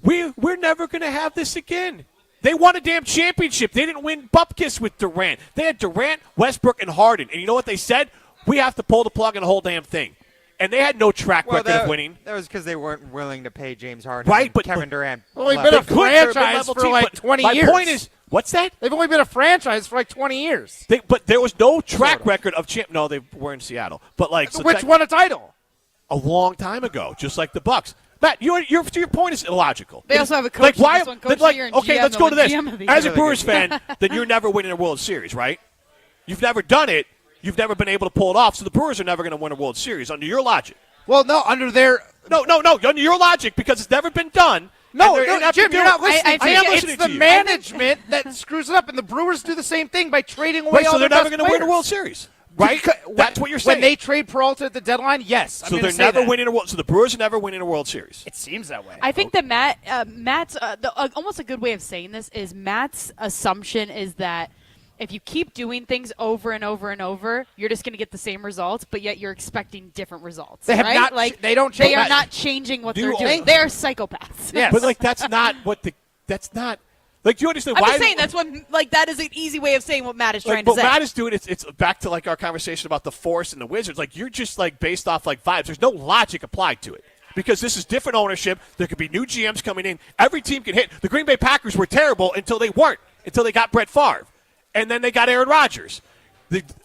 we're never going to have this again. They won a damn championship. They didn't win Bupkis with Durant. They had Durant, Westbrook, and Harden. And you know what they said? We have to pull the plug on the whole damn thing. And they had no track record of winning. That was because they weren't willing to pay James Harden. Right, but Kevin Durant. Only been a franchise for like 20 years. My point is, what's that? They've only been a franchise for like 20 years. But there was no track record of No, they were in Seattle. But like, which won a title a long time ago, just like the Bucks. Matt, your point is illogical. They also have a coach. Like, Coach of the year and okay, GM let's go to this. As a GM Brewers fan, then you're never winning a World Series, right? You've never done it. You've never been able to pull it off. So the Brewers are never going to win a World Series under your logic. Well, no, under their no, under your logic because it's never been done. No, Jim, you're not listening. I am listening to you. It's the management that screws it up, and the Brewers do the same thing by trading away all so their they're never best going to win a players. World Series, right? That's what you're saying. When they trade Peralta at the deadline, yes. So they're never winning a World. So the Brewers are never winning a World Series. It seems that way. I think that Matt's almost a good way of saying this is Matt's assumption is that if you keep doing things over and over and over, you're just going to get the same results, but yet you're expecting different results. They have right? not. Like they don't change. They are not changing what they're doing. They are psychopaths. Yes. But like that's not what the. That's not. Like, do you understand I'm why? just saying that's what. Like that is an easy way of saying what Matt is trying to say. What Matt is doing, it's back to like our conversation about the Force and the Wizards. Like you're just like based off like vibes. There's no logic applied to it. Because this is different ownership. There could be new GMs coming in. Every team can hit. The Green Bay Packers were terrible until they weren't. Until they got Brett Favre. And then they got Aaron Rodgers.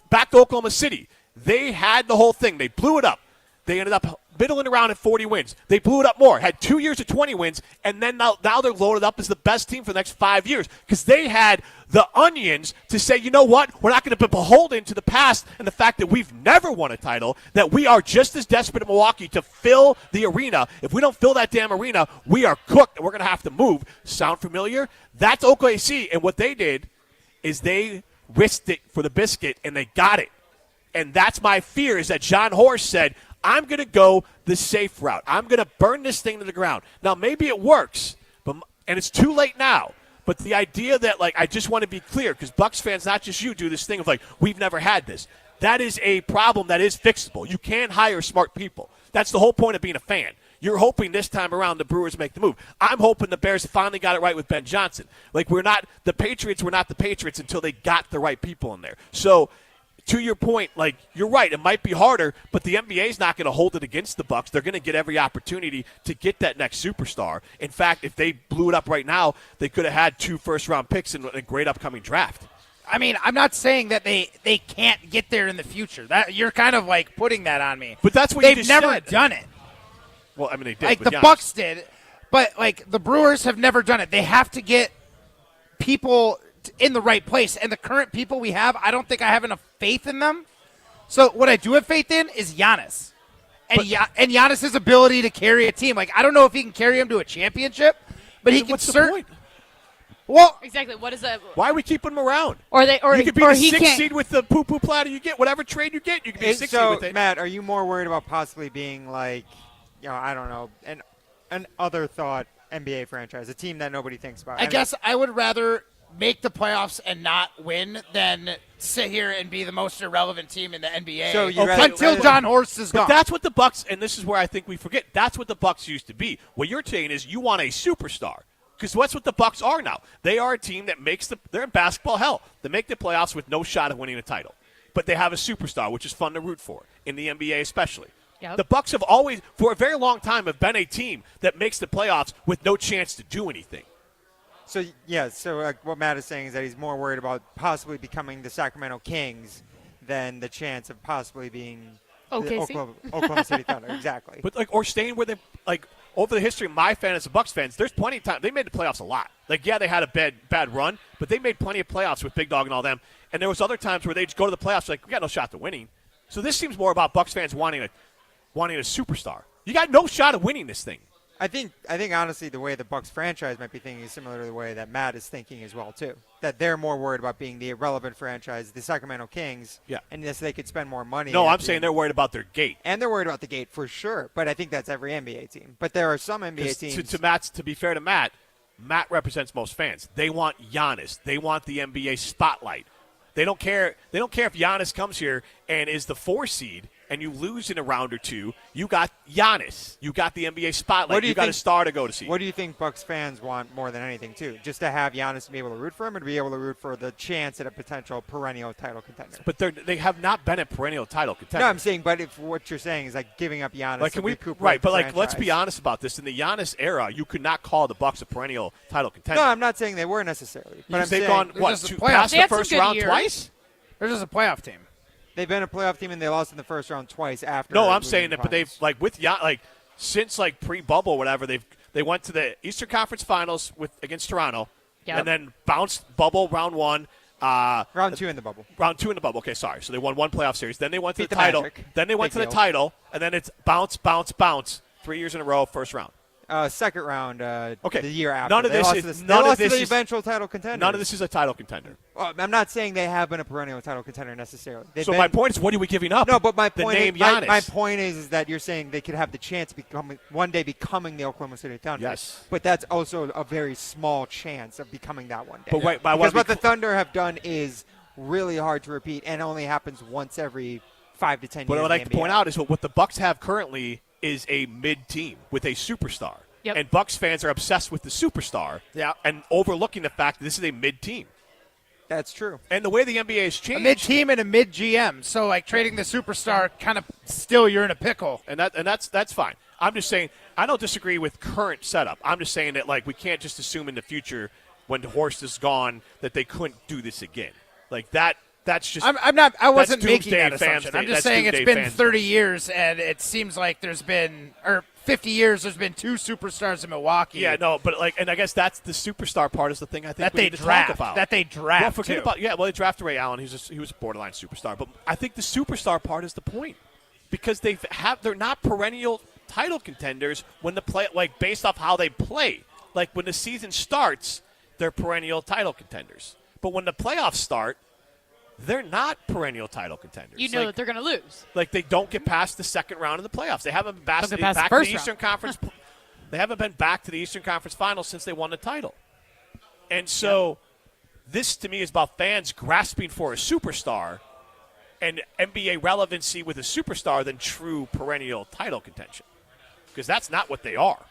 Back to Oklahoma City. They had the whole thing. They blew it up. They ended up middling around at 40 wins. They blew it up more. Had 2 years of 20 wins. And then now they're loaded up as the best team for the next 5 years. Because they had the onions to say, you know what? We're not going to be beholden to the past and the fact that we've never won a title, that we are just as desperate in Milwaukee to fill the arena. If we don't fill that damn arena, we are cooked and we're going to have to move. Sound familiar? That's OKC. And what they did is they risked it for the biscuit, and they got it. And that's my fear is that John Horst said, I'm going to go the safe route. I'm going to burn this thing to the ground. Now, maybe it works, and it's too late now. But the idea that, like, I just want to be clear, because Bucks fans, not just you, do this thing of, like, we've never had this. That is a problem that is fixable. You can hire smart people. That's the whole point of being a fan. You're hoping this time around the Brewers make the move. I'm hoping the Bears finally got it right with Ben Johnson. Like, the Patriots were not the Patriots until they got the right people in there. So, to your point, like, you're right, it might be harder, but the NBA's not going to hold it against the Bucks. They're going to get every opportunity to get that next superstar. In fact, if they blew it up right now, they could have had 2 first-round picks in a great upcoming draft. I mean, I'm not saying that they can't get there in the future. That you're kind of like putting that on me. But that's what they've you just never said. done it. Well, I mean, they did. Like with the Giannis. Bucks did, but like the Brewers have never done it. They have to get people in the right place, and the current people we have, I don't think I have enough faith in them. So what I do have faith in is Giannis, and Giannis' ability to carry a team. Like I don't know if he can carry him to a championship, but he can. What's the point? Well, exactly. What is that? Why are we keeping him around? Or you could be or the he 6th can't. seed with the poo-poo platter you get. Whatever trade you get, you can be 6th seed with it. Matt, are you more worried about possibly being like, I don't know, an other thought NBA franchise, a team that nobody thinks about? I guess I would rather make the playoffs and not win than sit here and be the most irrelevant team in the NBA So until John Horst is gone. But that's what the Bucks, and this is where I think we forget, that's what the Bucks used to be. What you're saying is you want a superstar. Because that's what the Bucks are now. They are a team that they're in basketball hell. They make the playoffs with no shot of winning a title. But they have a superstar, which is fun to root for, in the NBA especially. Yep. The Bucks have always, for a very long time, have been a team that makes the playoffs with no chance to do anything. So what Matt is saying is that he's more worried about possibly becoming the Sacramento Kings than the chance of possibly being the OKC? Oklahoma City Thunder. Exactly. But or staying where they over the history of my fan as a Bucks fans, there's plenty of time. They made the playoffs a lot. Like, yeah, they had a bad run, but they made plenty of playoffs with Big Dog and all them. And there was other times where they just go to the playoffs like, we got no shot to winning. So this seems more about Bucks fans wanting a superstar. You got no shot of winning this thing. I think honestly the way the Bucks franchise might be thinking is similar to the way that Matt is thinking as well too. That they're more worried about being the irrelevant franchise, the Sacramento Kings. Yeah. And yes, they could spend more money. No, I'm saying they're worried about their gate. And they're worried about the gate for sure. But I think that's every NBA team. But there are some NBA teams. To be fair to Matt represents most fans. They want Giannis. They want the NBA spotlight. They don't care. They don't care if Giannis comes here and is the 4 seed and you lose in a round or two. You got Giannis. You got the NBA spotlight. You got a star to go to see. What do you think Bucks fans want more than anything, too? Just to have Giannis to be able to root for him, or to be able to root for the chance at a potential perennial title contender? But they have not been a perennial title contender. No, I'm saying, but if what you're saying is like giving up Giannis, to recuperate right? But the like, franchise. let's be honest about this. In the Giannis era, you could not call the Bucks a perennial title contender. No, I'm not saying they were necessarily. But I'm they've saying gone past the first round twice. They're just a playoff team. They've been a playoff team and they lost in the first round twice after. No, I'm saying that, but they've since pre-bubble or whatever, they went to the Eastern Conference Finals against Toronto, and then bounced bubble round 1. Round 2 in the bubble. Round 2 in the bubble. Okay, sorry. So they won one playoff series. Then they went to Beat the the title. Magic. Then they went to the title, and then it's bounce, 3 years in a row, first round. Second round. Okay. The year after. None of they this lost is to none of lost this to the is eventual title contender. None of this is a title contender. Well, I'm not saying they have been a perennial title contender necessarily. My point is, what are we giving up? No, but my point name is, Giannis. my point is that you're saying they could have the chance of one day becoming the Oklahoma City Thunder. Yes. But that's also a very small chance of becoming that one day. But wait, but because what the Thunder have done is really hard to repeat and only happens once every 5 to 10 years. What I'd like in to the point NBA. out is what the Bucks have currently is a mid-team with a superstar. Yep. And Bucks fans are obsessed with the superstar and overlooking the fact that this is a mid-team. That's true. And the way the NBA has changed. A mid-team and a mid-GM. So, trading the superstar kind of still you're in a pickle. And that's fine. I'm just saying, I don't disagree with current setup. I'm just saying that, we can't just assume in the future when the horse is gone that they couldn't do this again. That's just. I wasn't making that doomsday assumption. fans I'm just day. saying That's it's been doomsday 30 years, and it seems like there's been, 50 years, there's been 2 superstars in Milwaukee. Yeah, no, but and I guess that's the superstar part is the thing I think that we they need to draft. talk about. That they draft. Well, forget too. about they drafted Ray Allen. He was a borderline superstar, but I think the superstar part is the point because they're not perennial title contenders when the play based off how they play. When the season starts, they're perennial title contenders, but when the playoffs start, they're not perennial title contenders. You know that they're going to lose. They don't get past the second round of the playoffs. They haven't been back to the Eastern Conference. They haven't been back to the Eastern Conference Finals since they won the title. And so this, to me, is about fans grasping for a superstar and NBA relevancy with a superstar than true perennial title contention. Because that's not what they are.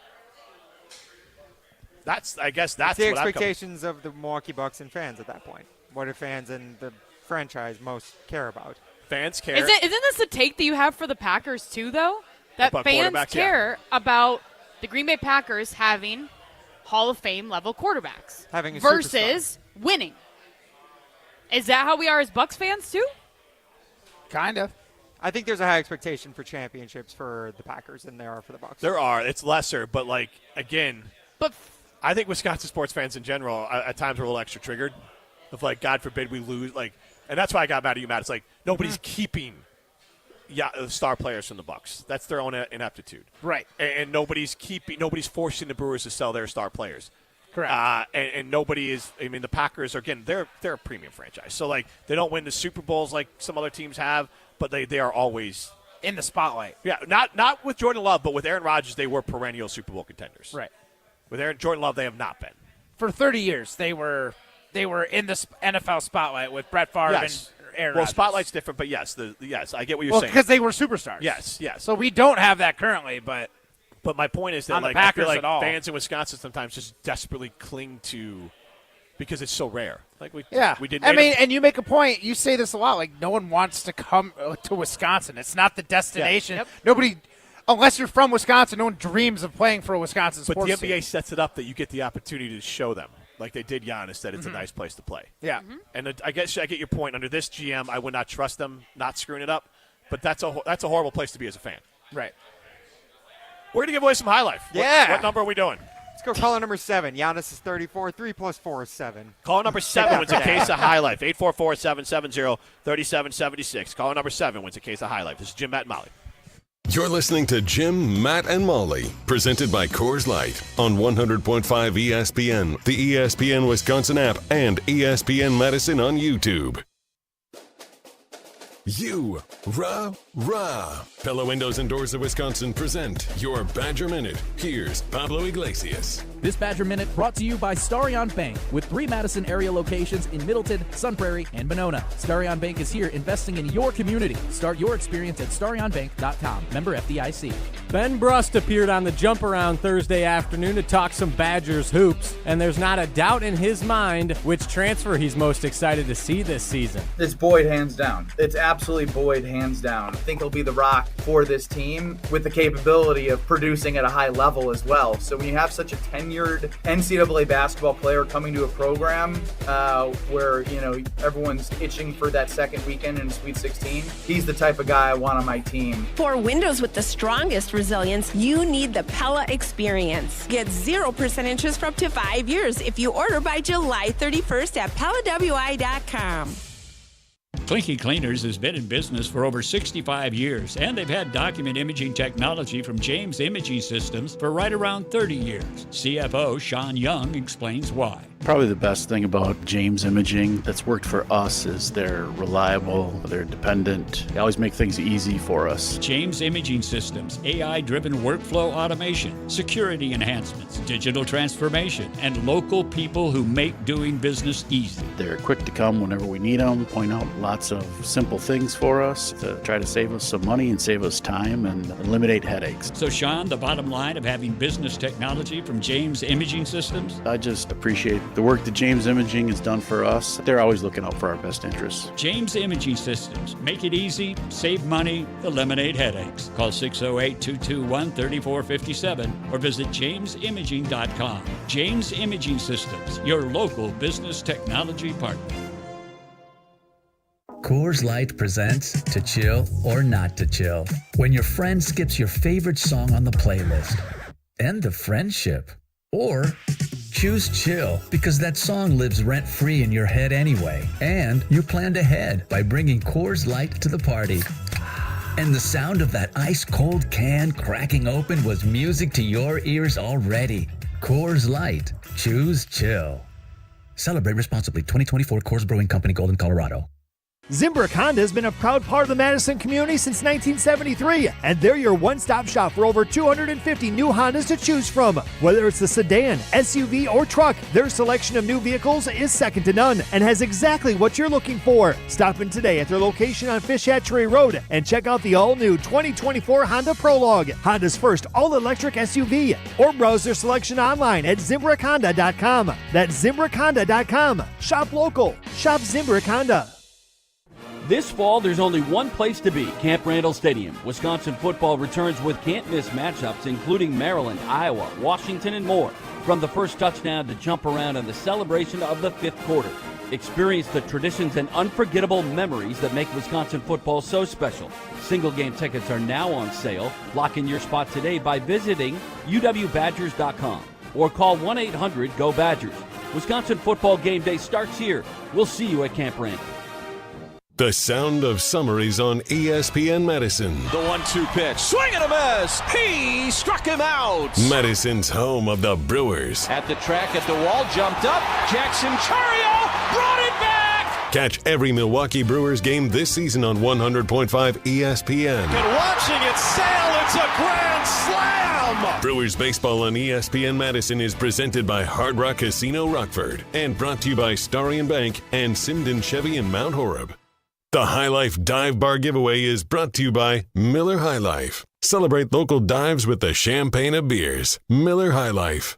I guess that's the what expectations of the Milwaukee Bucks and fans at that point. What do fans and the franchise most care about? Fans care. Isn't this a take that you have for the Packers too, though? That About fans quarterbacks, care about the Green Bay Packers having Hall of Fame level quarterbacks having a versus winning. Is that how we are as Bucks fans too? Kind of. I think there's a high expectation for championships for the Packers than there are for the Bucks. There are. It's lesser, but again. But I think Wisconsin sports fans in general at times are a little extra triggered. Of God forbid we lose, and that's why I got mad at you, Matt. It's nobody's keeping star players from the Bucks. That's their own ineptitude, right? And nobody's forcing the Brewers to sell their star players, correct? And nobody is. I mean, the Packers they're a premium franchise, so they don't win the Super Bowls like some other teams have, but they are always in the spotlight. Yeah, not with Jordan Love, but with Aaron Rodgers, they were perennial Super Bowl contenders. Right. With Jordan Love, they have not been. For 30 years, they were in the NFL spotlight with Brett Favre and Aaron Rodgers. Spotlight's different, but yes, I get what you're saying. Because they were superstars. Yes. So we don't have that currently, but my point is that on the I Packers feel like at all. fans in Wisconsin sometimes just desperately cling to because it's so rare. We didn't. And you make a point. You say this a lot. No one wants to come to Wisconsin. It's not the destination. Yeah. Yep. Nobody. Unless you're from Wisconsin, no one dreams of playing for a Wisconsin sports But the NBA team. sets it up that you get the opportunity to show them, like they did Giannis, that it's a nice place to play. Yeah. And I guess I get your point. Under this GM, I would not trust them not screwing it up. But that's a horrible place to be as a fan. Right. We're going to give away some High Life. Yeah. What number are we doing? Let's go caller number 7. Giannis is 34. 3 plus 4 is 7. Caller number 7 wins a case of High Life. 844-770-3776. Caller number 7 wins a case of High Life. This is Jim, Matt, and Molly. You're listening to Jim, Matt, and Molly, presented by Coors Light on 100.5 ESPN, the ESPN Wisconsin app, and ESPN Madison on YouTube. Rah. Pella Windows and Doors of Wisconsin present your Badger Minute. Here's Pablo Iglesias. This Badger Minute brought to you by Starion Bank with 3 Madison area locations in Middleton, Sun Prairie, and Monona. Starion Bank is here investing in your community. Start your experience at starionbank.com. Member FDIC. Ben Brust appeared on the Jump Around Thursday afternoon to talk some Badgers hoops, and there's not a doubt in his mind which transfer he's most excited to see this season. It's Boyd, hands down. It's absolutely Boyd, hands down. I think he'll be the rock for this team with the capability of producing at a high level as well. So when you have such a tenured NCAA basketball player coming to a program where, everyone's itching for that second weekend in Sweet 16, he's the type of guy I want on my team. For windows with the strongest resilience, you need the Pella Experience. Get 0% interest for up to 5 years if you order by July 31st at PellaWI.com. Clinky Cleaners has been in business for over 65 years, and they've had document imaging technology from James Imaging Systems for right around 30 years. CFO Sean Young explains why. Probably the best thing about James Imaging that's worked for us is they're reliable, they're dependent, they always make things easy for us. James Imaging Systems, AI-driven workflow automation, security enhancements, digital transformation, and local people who make doing business easy. They're quick to come whenever we need them, point out lots of simple things for us to try to save us some money and save us time and eliminate headaches. So Sean, the bottom line of having business technology from James Imaging Systems? I just appreciate the work that James Imaging has done for us. They're always looking out for our best interests. James Imaging Systems. Make it easy, save money, eliminate headaches. Call 608-221-3457 or visit jamesimaging.com. James Imaging Systems, your local business technology partner. Coors Light presents To Chill or Not to Chill. When your friend skips your favorite song on the playlist. End the friendship. Or choose chill because that song lives rent-free in your head anyway. And you planned ahead by bringing Coors Light to the party. And the sound of that ice-cold can cracking open was music to your ears already. Coors Light. Choose chill. Celebrate responsibly. 2024 Coors Brewing Company, Golden, Colorado. Zimbrick Honda has been a proud part of the Madison community since 1973, and they're your one-stop shop for over 250 new Hondas to choose from. Whether it's the sedan, SUV, or truck, their selection of new vehicles is second to none and has exactly what you're looking for. Stop in today at their location on Fish Hatchery Road and check out the all-new 2024 Honda Prologue, Honda's first all-electric SUV, or browse their selection online at ZimbrickHonda.com. That's ZimbrickHonda.com. Shop local. Shop Zimbrick Honda. This fall, there's only one place to be, Camp Randall Stadium. Wisconsin football returns with can't-miss matchups, including Maryland, Iowa, Washington, and more. From the first touchdown to jump around and the celebration of the fifth quarter. Experience the traditions and unforgettable memories that make Wisconsin football so special. Single-game tickets are now on sale. Lock in your spot today by visiting uwbadgers.com or call 1-800-GO-BADGERS. Wisconsin football game day starts here. We'll see you at Camp Randall. The sound of summaries on ESPN Madison. The 1-2 pitch. Swing and a miss. He struck him out. Madison's home of the Brewers. At the track, at the wall, jumped up. Jackson Chario brought it back. Catch every Milwaukee Brewers game this season on 100.5 ESPN. And watching it sail, it's a grand slam. Brewers baseball on ESPN Madison is presented by Hard Rock Casino Rockford and brought to you by Starion Bank and Simden Chevy in Mount Horeb. The High Life Dive Bar giveaway is brought to you by Miller High Life. Celebrate local dives with the champagne of beers. Miller High Life.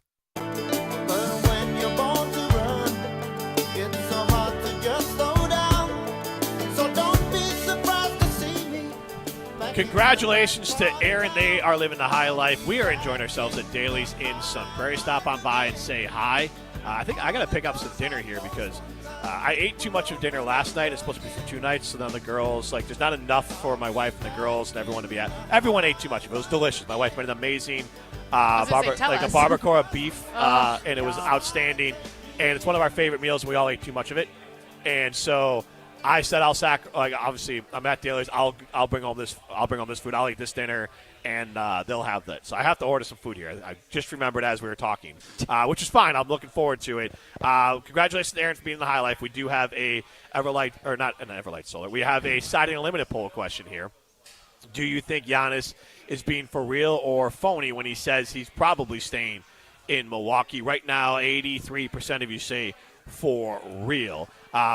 Congratulations to Aaron. They are living the high life. We are enjoying ourselves at Daly's in Sun Prairie. Stop on by and say hi. I think I got to pick up some dinner here because I ate too much of dinner last night. It's supposed to be for 2 nights, so then the girls, there's not enough for my wife and the girls and everyone to be at. Everyone ate too much of it. It was delicious. My wife made an amazing a barbacoa beef, and it was outstanding. And it's one of our favorite meals, and we all ate too much of it. And so I said obviously I'm at Daly's. I'll bring home this food. I'll eat this dinner, and they'll have that. So I have to order some food here. I just remembered as we were talking, which is fine. I'm looking forward to it. Congratulations to Aaron for being in the high life. We do have a not an Everlight Solar. We have a Siding Unlimited poll question here. Do you think Giannis is being for real or phony when he says he's probably staying in Milwaukee? Right now, 83% of you say for real.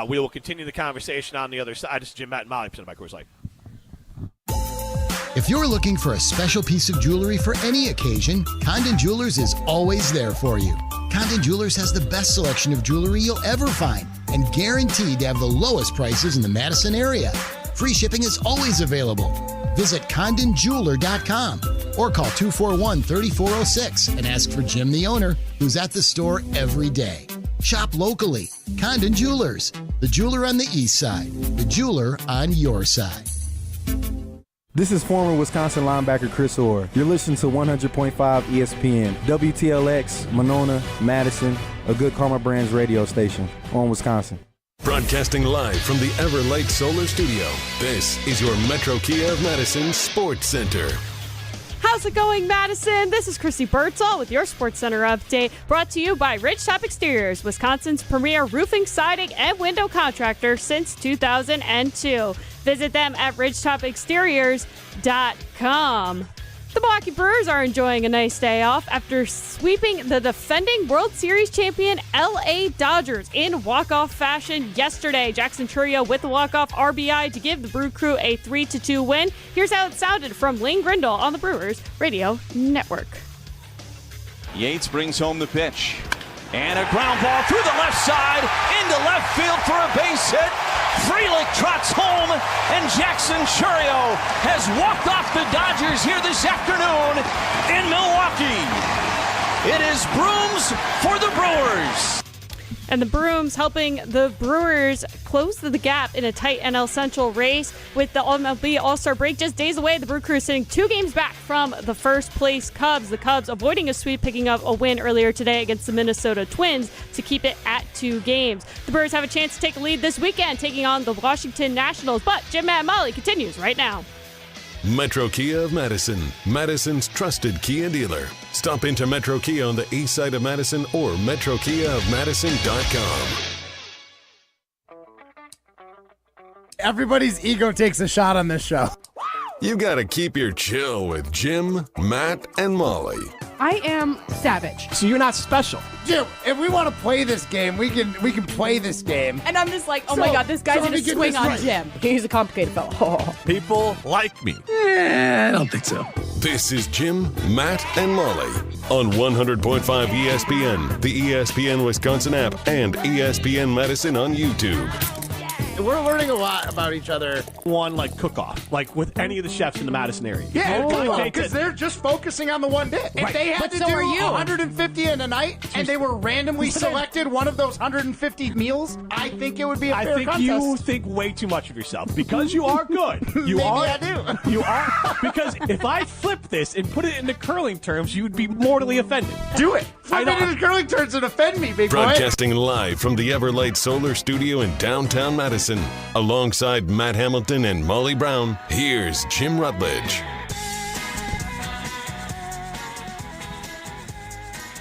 We will continue the conversation on the other side. This is Jim, Matt, and Molly, presented by Coors Light. If you're looking for a special piece of jewelry for any occasion, Condon Jewelers is always there for you. Condon Jewelers has the best selection of jewelry you'll ever find and guaranteed to have the lowest prices in the Madison area. Free shipping is always available. Visit CondonJeweler.com or call 241-3406 and ask for Jim, the owner, who's at the store every day. Shop locally. Condon Jewelers, the jeweler on the east side, the jeweler on your side. This is former Wisconsin linebacker Chris Orr. You're listening to 100.5 ESPN, WTLX, Monona, Madison, a Good Karma Brands radio station on Wisconsin. Broadcasting live from the Everlight Solar Studio, this is your Metro Kia of Madison Sports Center. How's it going, Madison? This is Chrissy Birdsall with your Sports Center update, brought to you by Ridgetop Exteriors, Wisconsin's premier roofing, siding, and window contractor since 2002. Visit them at ridgetopexteriors.com. The Milwaukee Brewers are enjoying a nice day off after sweeping the defending World Series champion LA Dodgers in walk-off fashion yesterday. Jackson Chourio with the walk-off RBI to give the Brew Crew a 3-2 win. Here's how it sounded from Lane Grindle on the Brewers Radio Network. Yates brings home the pitch. And a ground ball through the left side into left field for a base hit. Frelick trots home, and Jackson Chourio has walked off the Dodgers here this afternoon in Milwaukee. It is brooms for the Brewers. And the Brooms helping the Brewers close the gap in a tight NL Central race with the MLB All-Star break just days away. The Brew Crew is sitting 2 games back from the first-place Cubs. The Cubs avoiding a sweep, picking up a win earlier today against the Minnesota Twins to keep it at 2 games. The Brewers have a chance to take a lead this weekend, taking on the Washington Nationals. But Jim, Matt, and Molly continues right now. Metro Kia of Madison, Madison's trusted Kia dealer. Stop into Metro Kia on the east side of Madison or metrokiaofmadison.com. Everybody's ego takes a shot on this show. You gotta keep your chill with Jim, Matt, and Molly. I am savage. So you're not special. Jim, if we want to play this game, we can play this game. And I'm just like, oh my God, this guy's gonna swing on Jim. He's a complicated fellow. People like me. I don't think so. This is Jim, Matt, and Molly on 100.5 ESPN, the ESPN Wisconsin app, and ESPN Madison on YouTube. We're learning a lot about each other. One cook-off, with any of the chefs in the Madison area. Yeah, because they're just focusing on the one dish. If they had to do 150 in a night and they were randomly selected one of those 150 meals, I think it would be a fair contest. I think you think way too much of yourself because you are good. Maybe I do. You are, because if I flip this and put it into curling terms, you would be mortally offended. Do it. Flip it into curling terms and offend me, big boy. Broadcasting live from the Everlight Solar Studio in downtown Madison. Alongside Matt Hamilton and Molly Brown, here's Jim Rutledge.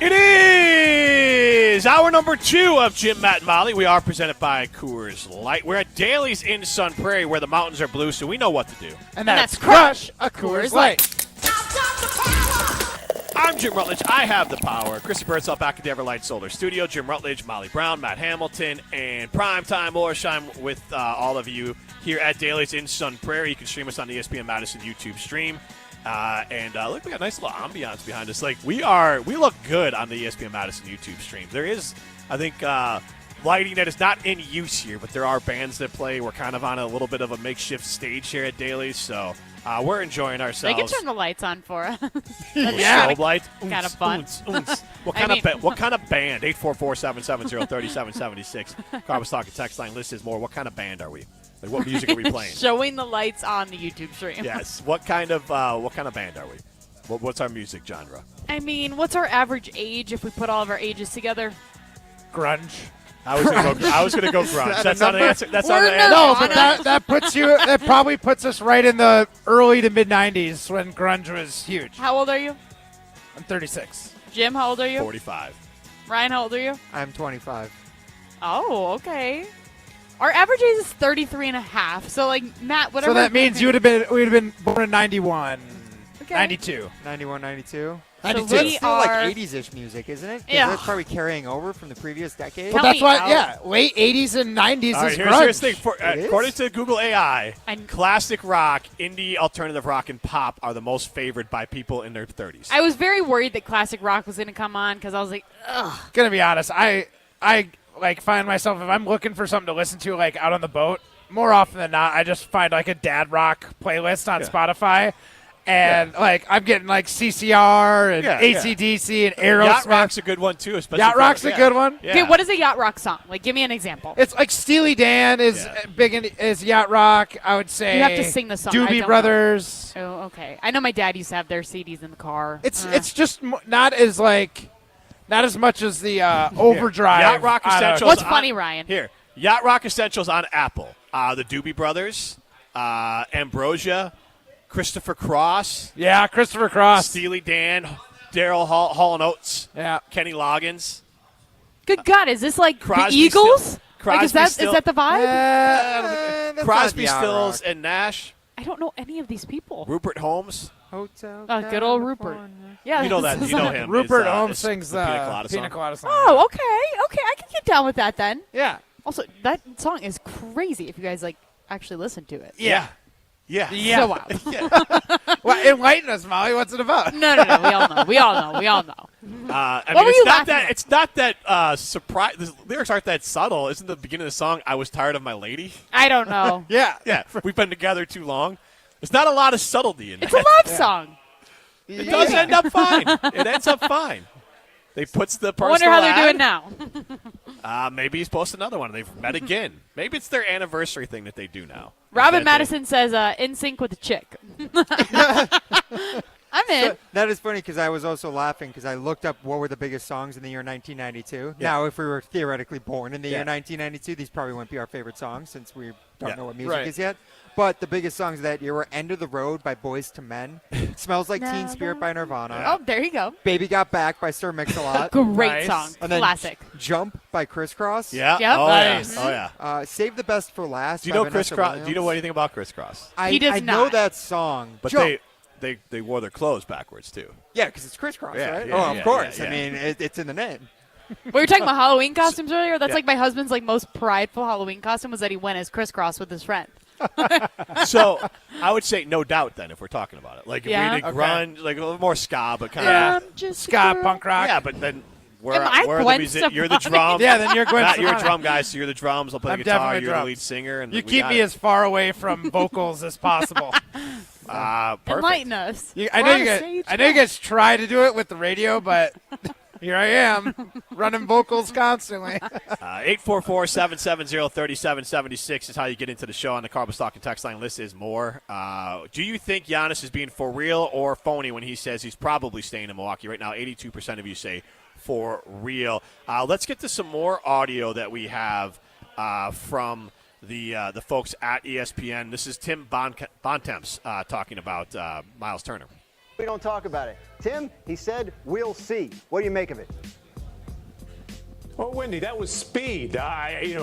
It is hour number 2 of Jim, Matt, and Molly. We are presented by Coors Light. We're at Daly's in Sun Prairie where the mountains are blue, so we know what to do. And that's crush a Coors Light. I'm Jim Rutledge. I have the power. Chrissy Birdsall back at the Everlight Solar Studio. Jim Rutledge, Molly Brown, Matt Hamilton, and Primetime Morishheim with all of you here at Daly's in Sun Prairie. You can stream us on the ESPN Madison YouTube stream. Look, we got a nice little ambiance behind us. We look good on the ESPN Madison YouTube stream. There is, I think, lighting that is not in use here, but there are bands that play. We're kind of on a little bit of a makeshift stage here at Daly's, so we're enjoying ourselves. They can turn the lights on for us. Strobe light. Kind of fun. What kind of band? 844-770-3776. Carlos talking text line. List is more. What kind of band are we? Like, what music are we playing? Showing the lights on the YouTube stream. Yes. What kind of band are we? What's our music genre? I mean, what's our average age if we put all of our ages together? Grunge. I was gonna go grunge. That's not an answer. That's not an answer. No, but that probably puts us right in the early to mid '90s when grunge was huge. How old are you? I'm 36. Jim, how old are you? 45. Ryan, how old are you? I'm 25. Oh, okay. Our average age is 33 and a half. So, like, Matt, whatever. So that means we'd have been born in 91, Okay. 92. 91, 92. So It's we still are like 80s-ish music, isn't it? 'Cause Yeah. that's probably carrying over from the previous decade. Well, that's why, late 80s and 90s All right, is here's grunge. the thing. According to Google AI, classic rock, indie, alternative rock, and pop are the most favored by people in their 30s. I was very worried that classic rock was going to come on because I was like, ugh. Gonna be honest, I like find myself, if I'm looking for something to listen to like out on the boat, more often than not, I just find like a dad rock playlist on Spotify. And, like, I'm getting, like, CCR and AC/DC and Aerosmith. Yacht Rock's a good one, too. Especially Yacht Rock's a good one. Yeah. Okay, what is a yacht rock song? Like, give me an example. It's like Steely Dan is big is yacht rock. I would say You have to sing the song. I Doobie don't Brothers. know. Oh, okay. I know my dad used to have their CDs in the car. It's just not as much as the Overdrive. Yacht Rock Essentials. What's funny, Ryan? Here, Yacht Rock Essentials on Apple. The Doobie Brothers, Ambrosia, Christopher Cross. Yeah, Christopher Cross. Steely Dan, Daryl Hall & Oates. Yeah. Kenny Loggins. Good God, is this like Crosby, the Eagles? Crosby, Like, is that the vibe? Crosby, Stills, and Nash. I don't know any of these people. Rupert Holmes. Hotel. Good old Rupert. Yeah, You know that. You know him. Rupert It's, Holmes it's sings the Pina Colada song. Oh, okay. I can get down with that then. Yeah. Also, that song is crazy if you guys like actually listen to it. Yeah. So wild. Well, enlighten us, Molly. What's it about? No. We all know. I What mean, were you laughing at? it's not that surprise. The lyrics aren't that subtle. Isn't the beginning of the song, I was tired of my lady? I don't know. Yeah. We've been together too long. There's not a lot of subtlety in that. It's a love song. It does end up fine. It ends up fine. They puts the I personal wonder how they're ad. doing now. Maybe he's posted another one. They've met again. Maybe it's their anniversary thing that they do now. Robin Madison says, "In sync with the chick." I'm in. So, that is funny because I was also laughing because I looked up what were the biggest songs in the year 1992. Yeah. Now, if we were theoretically born in the year 1992, these probably wouldn't be our favorite songs since we don't know what music is yet. But the biggest songs of that year were End of the Road by Boyz II Men, Smells Like Teen Spirit by Nirvana. Oh, there you go. Baby Got Back by Sir Mix-a-Lot. Great song. And then Classic. Jump by Criss Cross. Yeah. Yep. Oh, Nice. yeah. Oh, yeah. Save the Best for Last. Do you by know Vanessa Criss Cross? Williams. Do you know anything about Criss Cross? I does know not. that song. But Jump. they wore their clothes backwards, too. Yeah, because it's crisscross, Yeah, right? yeah, Of yeah, course. yeah, yeah. I mean, it's in the name. We were talking about Halloween costumes earlier. That's Yeah. like my husband's like most prideful Halloween costume was that he went as crisscross with his friend. So I would say no doubt then if we're talking about it. Like if Yeah. we did Okay. grunge, like a little more ska, but kind of Just Ska, punk rock. yeah. But then we're Am I the Gwen music. You're the Stefani? drum. Yeah, then you're Gwen Matt, you're a Stefani. drum guy, so you're the drums. I'll play I'm the guitar. definitely You're the drums. lead singer, and You we keep got me it. as far away from vocals as possible. Perfect. Enlighten us. I We're know on you a guys. stage I know you now. guys try to do it with the radio, but here I am, running vocals constantly. 844-770-3776 is how you get into the show on the Carbon Stock and Text line. List is more. Do you think Giannis is being for real or phony when he says he's probably staying in Milwaukee? Right now, 82% of you say for real. Let's get to some more audio that we have from the folks at ESPN. This is Tim Bontemps talking about Miles Turner. We don't talk about it. Tim, he said, we'll see. What do you make of it? Well, Wendy, that was speed.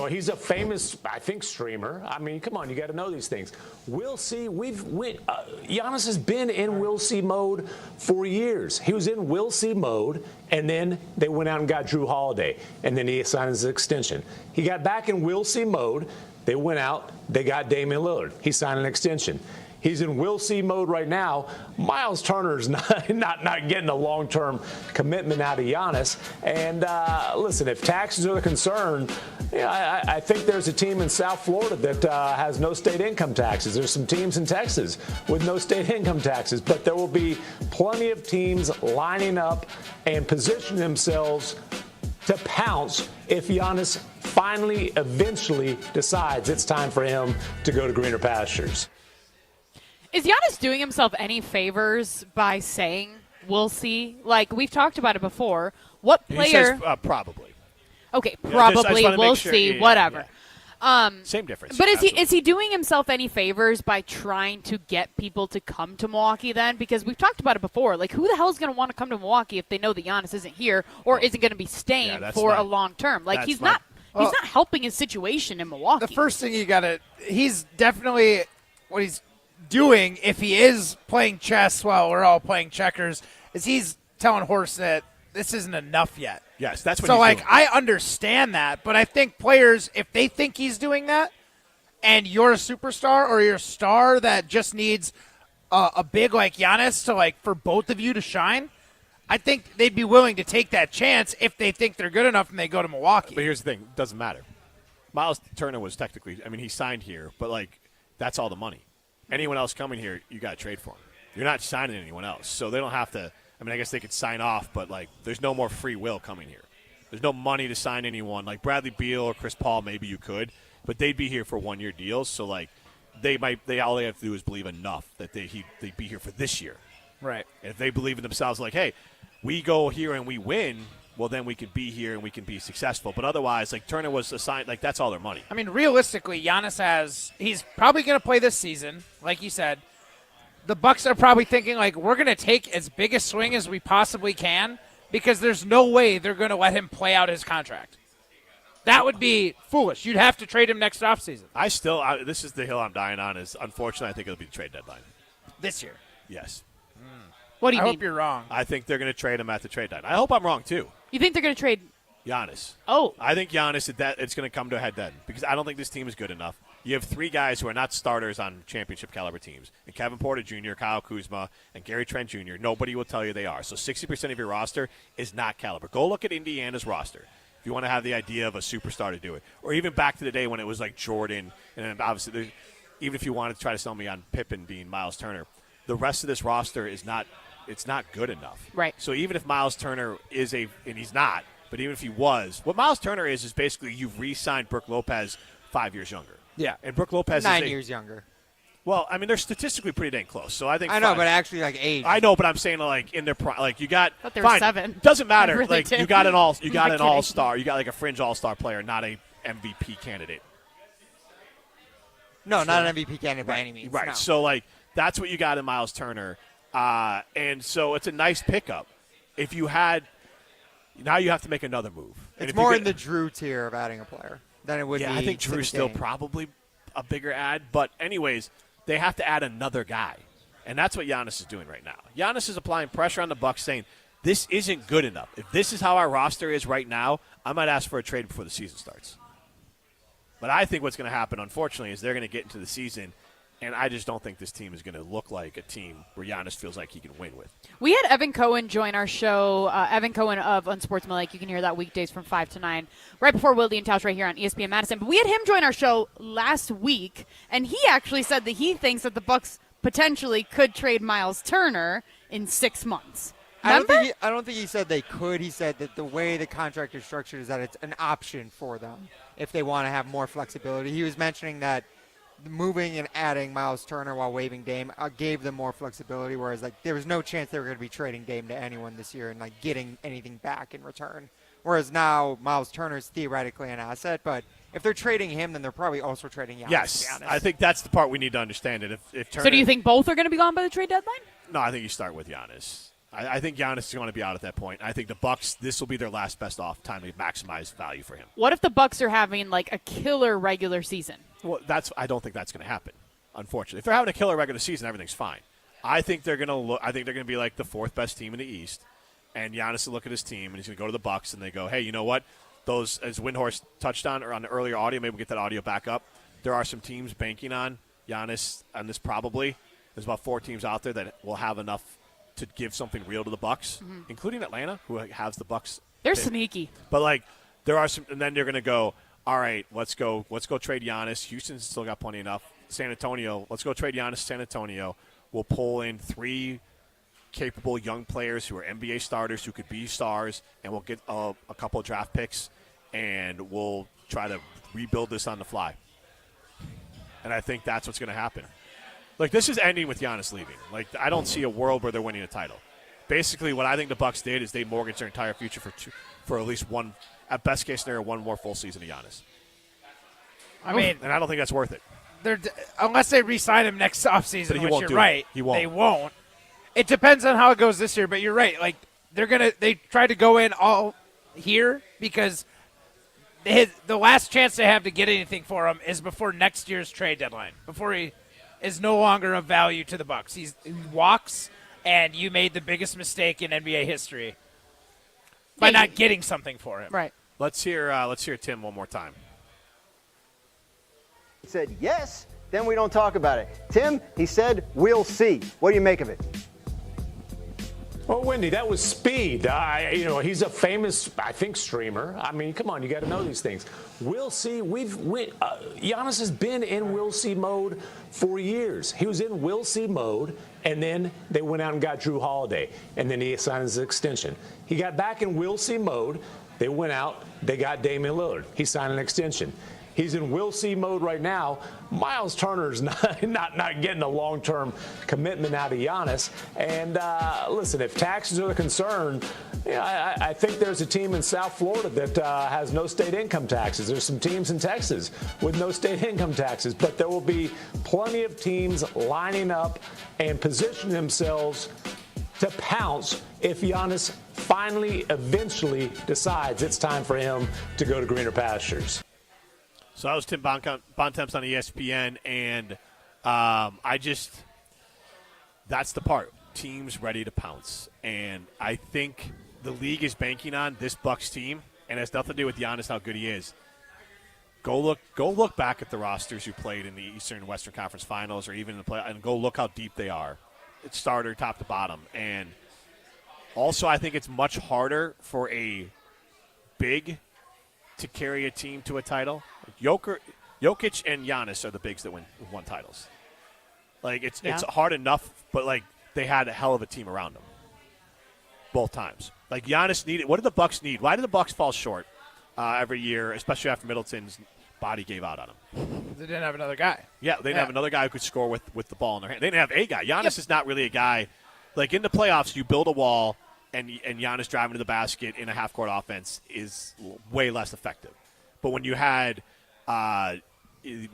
He's a famous, I think, streamer. I mean, come on, you got to know these things. We'll see. Giannis has been in we'll see mode for years. He was in we'll see mode, and then they went out and got Drew Holiday, and then he signed his extension. He got back in we'll see mode. They went out. They got Damian Lillard. He signed an extension. He's in we'll see mode right now. Miles Turner's not getting a long-term commitment out of Giannis. And listen, if taxes are the concern, I think there's a team in South Florida that has no state income taxes. There's some teams in Texas with no state income taxes. But there will be plenty of teams lining up and positioning themselves to pounce if Giannis finally, eventually decides it's time for him to go to greener pastures. Is Giannis doing himself any favors by saying, we'll see? Like, we've talked about it before. What player? He says, probably. Okay, Yeah, probably, we'll see, whatever. Same difference. But is he doing himself any favors by trying to get people to come to Milwaukee then? Because we've talked about it before. Like, who the hell is going to want to come to Milwaukee if they know that Giannis isn't here or isn't going to be staying for a long term? Like, he's not helping his situation in Milwaukee. The first thing he's definitely what he's doing, if he is playing chess while we're all playing checkers, is he's telling Horst that this isn't enough yet. Yes, that's what he's doing. I understand that, but I think players, if they think he's doing that and you're a superstar or you're a star that just needs a big like Giannis to for both of you to shine, I think they'd be willing to take that chance if they think they're good enough and they go to Milwaukee. But here's the thing. It doesn't matter. Miles Turner was technically, he signed here, but that's all the money. Anyone else coming here, you got to trade for him. You're not signing anyone else, so they don't have to. I guess they could sign off, but there's no more free will coming here. There's no money to sign anyone. Like Bradley Beal or Chris Paul, maybe you could, but they'd be here for 1-year deals. So all they have to do is believe enough that they'd be here for this year. Right. And if they believe in themselves, hey, we go here and we win, well then we can be here and we can be successful. But otherwise, Turner was assigned, that's all their money. Realistically, Giannis he's probably going to play this season, like you said. The Bucks are probably thinking, we're going to take as big a swing as we possibly can because there's no way they're going to let him play out his contract. That would be foolish. You'd have to trade him next offseason. This is the hill I'm dying on is, unfortunately, I think it'll be the trade deadline. This year? Yes. What do you I mean? hope you're wrong. I think they're going to trade him at the trade deadline. I hope I'm wrong, too. You think they're going to trade Giannis? Oh. I think Giannis, it's going to come to a head then because I don't think this team is good enough. You have 3 guys who are not starters on championship caliber teams. And Kevin Porter Jr., Kyle Kuzma, and Gary Trent Jr. Nobody will tell you they are. So 60% of your roster is not caliber. Go look at Indiana's roster if you want to have the idea of a superstar to do it. Or even back to the day when it was Jordan. And then obviously, even if you wanted to try to sell me on Pippen being Miles Turner, the rest of this roster is not good enough. Right. So even if Miles Turner is and he's not, but even if he was, what Miles Turner is basically you've re-signed Brook Lopez 5 years younger. Yeah. And Brook Lopez 9 is years younger. Well, they're statistically pretty dang close. So I think I know, but actually age. I know, but I'm saying in their prime, you got I thought they were 7. Doesn't matter. I really did. You got an kidding. all-star. You got a fringe all-star player, not a MVP candidate. No, not an MVP candidate by any means. Right. No. So that's what you got in Miles Turner. And so it's a nice pickup. If you had now you have to make another move. It's more in the Drew tier of adding a player than it would be. I think Drew's still probably a bigger add. But anyways, they have to add another guy. And that's what Giannis is doing right now. Giannis is applying pressure on the Bucks saying, this isn't good enough. If this is how our roster is right now, I might ask for a trade before the season starts. But I think what's going to happen, unfortunately, is they're going to get into the season, and I just don't think this team is going to look like a team where Giannis feels like he can win with. We had Evan Cohen join our show, Evan Cohen of Unsportsmanlike. You can hear that weekdays from 5 to 9, right before Wilde and Tausch right here on ESPN Madison. But we had him join our show last week, and he actually said that he thinks that the Bucks potentially could trade Miles Turner in 6 months. Remember? I don't think he said they could. He said that the way the contract is structured is that it's an option for them if they want to have more flexibility. He was mentioning that moving and adding Miles Turner while waiving Dame gave them more flexibility, whereas there was no chance they were going to be trading Dame to anyone this year and getting anything back in return. Whereas now Miles Turner is theoretically an asset, but if they're trading him, then they're probably also trading Giannis. Yes, I think that's the part we need to understand. It. If Turner, so do you think both are going to be gone by the trade deadline? No, I think you start with Giannis. I think Giannis is going to be out at that point. I think the Bucks, this will be their last best off time to maximize value for him. What if the Bucks are having a killer regular season? Well, I don't think that's going to happen. Unfortunately, if they're having a killer regular season, everything's fine. I think they're going to look. I think they're going to be like the 4th best team in the East, and Giannis will look at his team and he's going to go to the Bucks and they go, hey, you know what? Those, as Windhorst touched on or on the earlier audio, maybe we'll get that audio back up. There are some teams banking on Giannis on this probably. there's about 4 teams out there that will have enough to give something real to the Bucks, including Atlanta, who has the Bucks. They're sneaky. But like there are some, and then they're going to go, all right, let's go trade Giannis. Houston's still got plenty enough. San Antonio, let's go trade Giannis. San Antonio. We'll pull in 3 capable young players who are NBA starters who could be stars, and we'll get a couple of draft picks, and we'll try to rebuild this on the fly. And I think that's what's going to happen. Like, this is ending with Giannis leaving. Like, I don't see a world where they're winning a title. Basically, what I think the Bucks did is they mortgaged their entire future for at least one, at best case scenario, one more full season of Giannis. I mean, and I don't think that's worth it. Unless they re-sign him next offseason, which you're right, he won't. They won't. It depends on how it goes this year, but you're right. Like they tried to go in all here because the last chance they have to get anything for him is before next year's trade deadline. Before he is no longer of value to the Bucks. He walks, and you made the biggest mistake in NBA history by not getting something for him. Right. Let's hear Tim one more time. He said yes, then we don't talk about it. Tim, he said we'll see. What do you make of it? Well, Wendy, that was speed. He's a famous, I think, streamer. I mean, come on, you got to know these things. We'll see. Giannis has been in we'll see mode for years. He was in we'll see mode, and then they went out and got Drew Holiday, and then he signed his extension. He got back in we'll see mode. They went out. They got Damian Lillard. He signed an extension. He's in we'll see mode right now. Miles Turner's not getting a long-term commitment out of Giannis. And listen, if taxes are a concern, I think there's a team in South Florida that has no state income taxes. There's some teams in Texas with no state income taxes. But there will be plenty of teams lining up and positioning themselves to pounce if Giannis finally, eventually decides it's time for him to go to greener pastures. So that was Tim Bontemps on ESPN, and that's the part. Teams ready to pounce. And I think the league is banking on this Bucks team, and it has nothing to do with Giannis, how good he is. Go look back at the rosters who played in the Eastern and Western Conference Finals or even in the play, and go look how deep they are. It's starter top to bottom. And also I think it's much harder for a big to carry a team to a title. Jokic and Giannis are the bigs that won titles. Like it's hard enough, but like they had a hell of a team around them both times. Like Giannis needed. What did the Bucks need? Why did the Bucks fall short every year, especially after Middleton's body gave out on him? They didn't have another guy. Yeah, they didn't have another guy who could score with the ball in their hand. They didn't have a guy. Giannis is not really a guy. Like in the playoffs, you build a wall, and Giannis driving to the basket in a half-court offense is way less effective. But when you had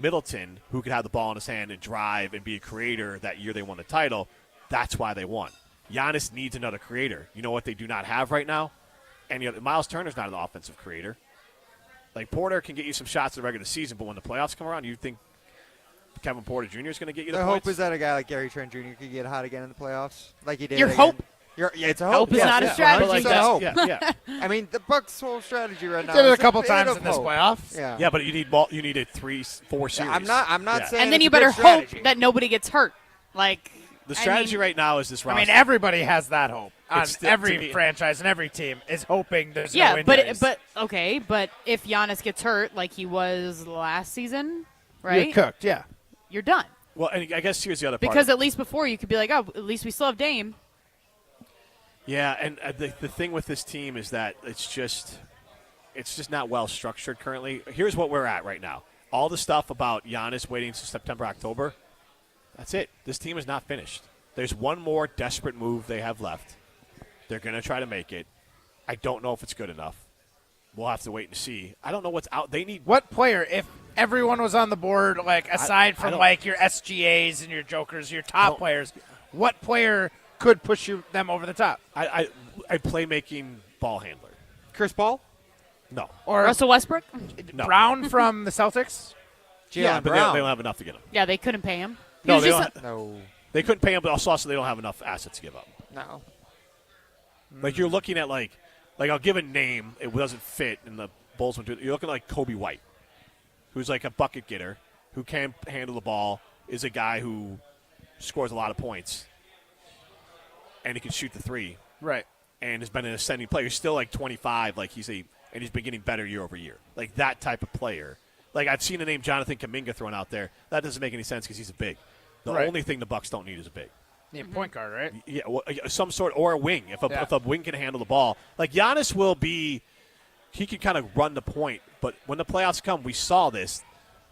Middleton, who could have the ball in his hand and drive and be a creator that year they won the title, that's why they won. Giannis needs another creator. You know what they do not have right now? And Miles Turner's not an offensive creator. Like Porter can get you some shots in the regular season, but when the playoffs come around, you think Kevin Porter Jr. is going to get you the points? hope is that a guy like Gary Trent Jr. could get hot again in the playoffs, like he did. Your hope. It's a hope. Hope is not a strategy. It's a hope. Yeah. I mean, the Bucks' whole strategy right now. Did it is a couple bit times of in this hope. playoffs. Yeah. But you need a 3-4 series. I'm not saying. And then it's you a better good strategy. hope that nobody gets hurt. Like the strategy right now is this roster. I mean, everybody has that hope. On It's every franchise and every team is hoping there's no injuries. but if Giannis gets hurt like he was last season, right? You're cooked. Yeah. You're done. Well, and I guess here's the other part. Because at least before you could be like, oh, at least we still have Dame. Yeah, and the thing with this team is that it's just not well structured currently. Here's what we're at right now. All the stuff about Giannis waiting until September, October, that's it. This team is not finished. There's one more desperate move they have left. They're going to try to make it. I don't know if it's good enough. We'll have to wait and see. I don't know what's out. They need what player, if everyone was on the board, like aside from like your SGAs and your Jokers, your top players, what player could push them over the top? A playmaking ball handler. Chris Paul? No. Or Russell Westbrook? No. Brown from the Celtics? Yeah, but they don't have enough to get him. Yeah, they couldn't pay him. No, No. They couldn't pay him, but also they don't have enough assets to give up. No. Like you're looking at like I'll give a name. It doesn't fit in the Bulls. You're looking at like Kobe White, who's like a bucket getter, who can handle the ball, is a guy who scores a lot of points, and he can shoot the three. Right. And has been an ascending player. He's still like 25, and he's been getting better year over year. Like that type of player. Like I've seen the name Jonathan Kuminga thrown out there. That doesn't make any sense because he's a big. The only thing the Bucks don't need is a big. Yeah, point guard, right? Yeah, well, some sort, or a wing. If a wing can handle the ball, like Giannis will be, he can kind of run the point. But when the playoffs come, we saw this.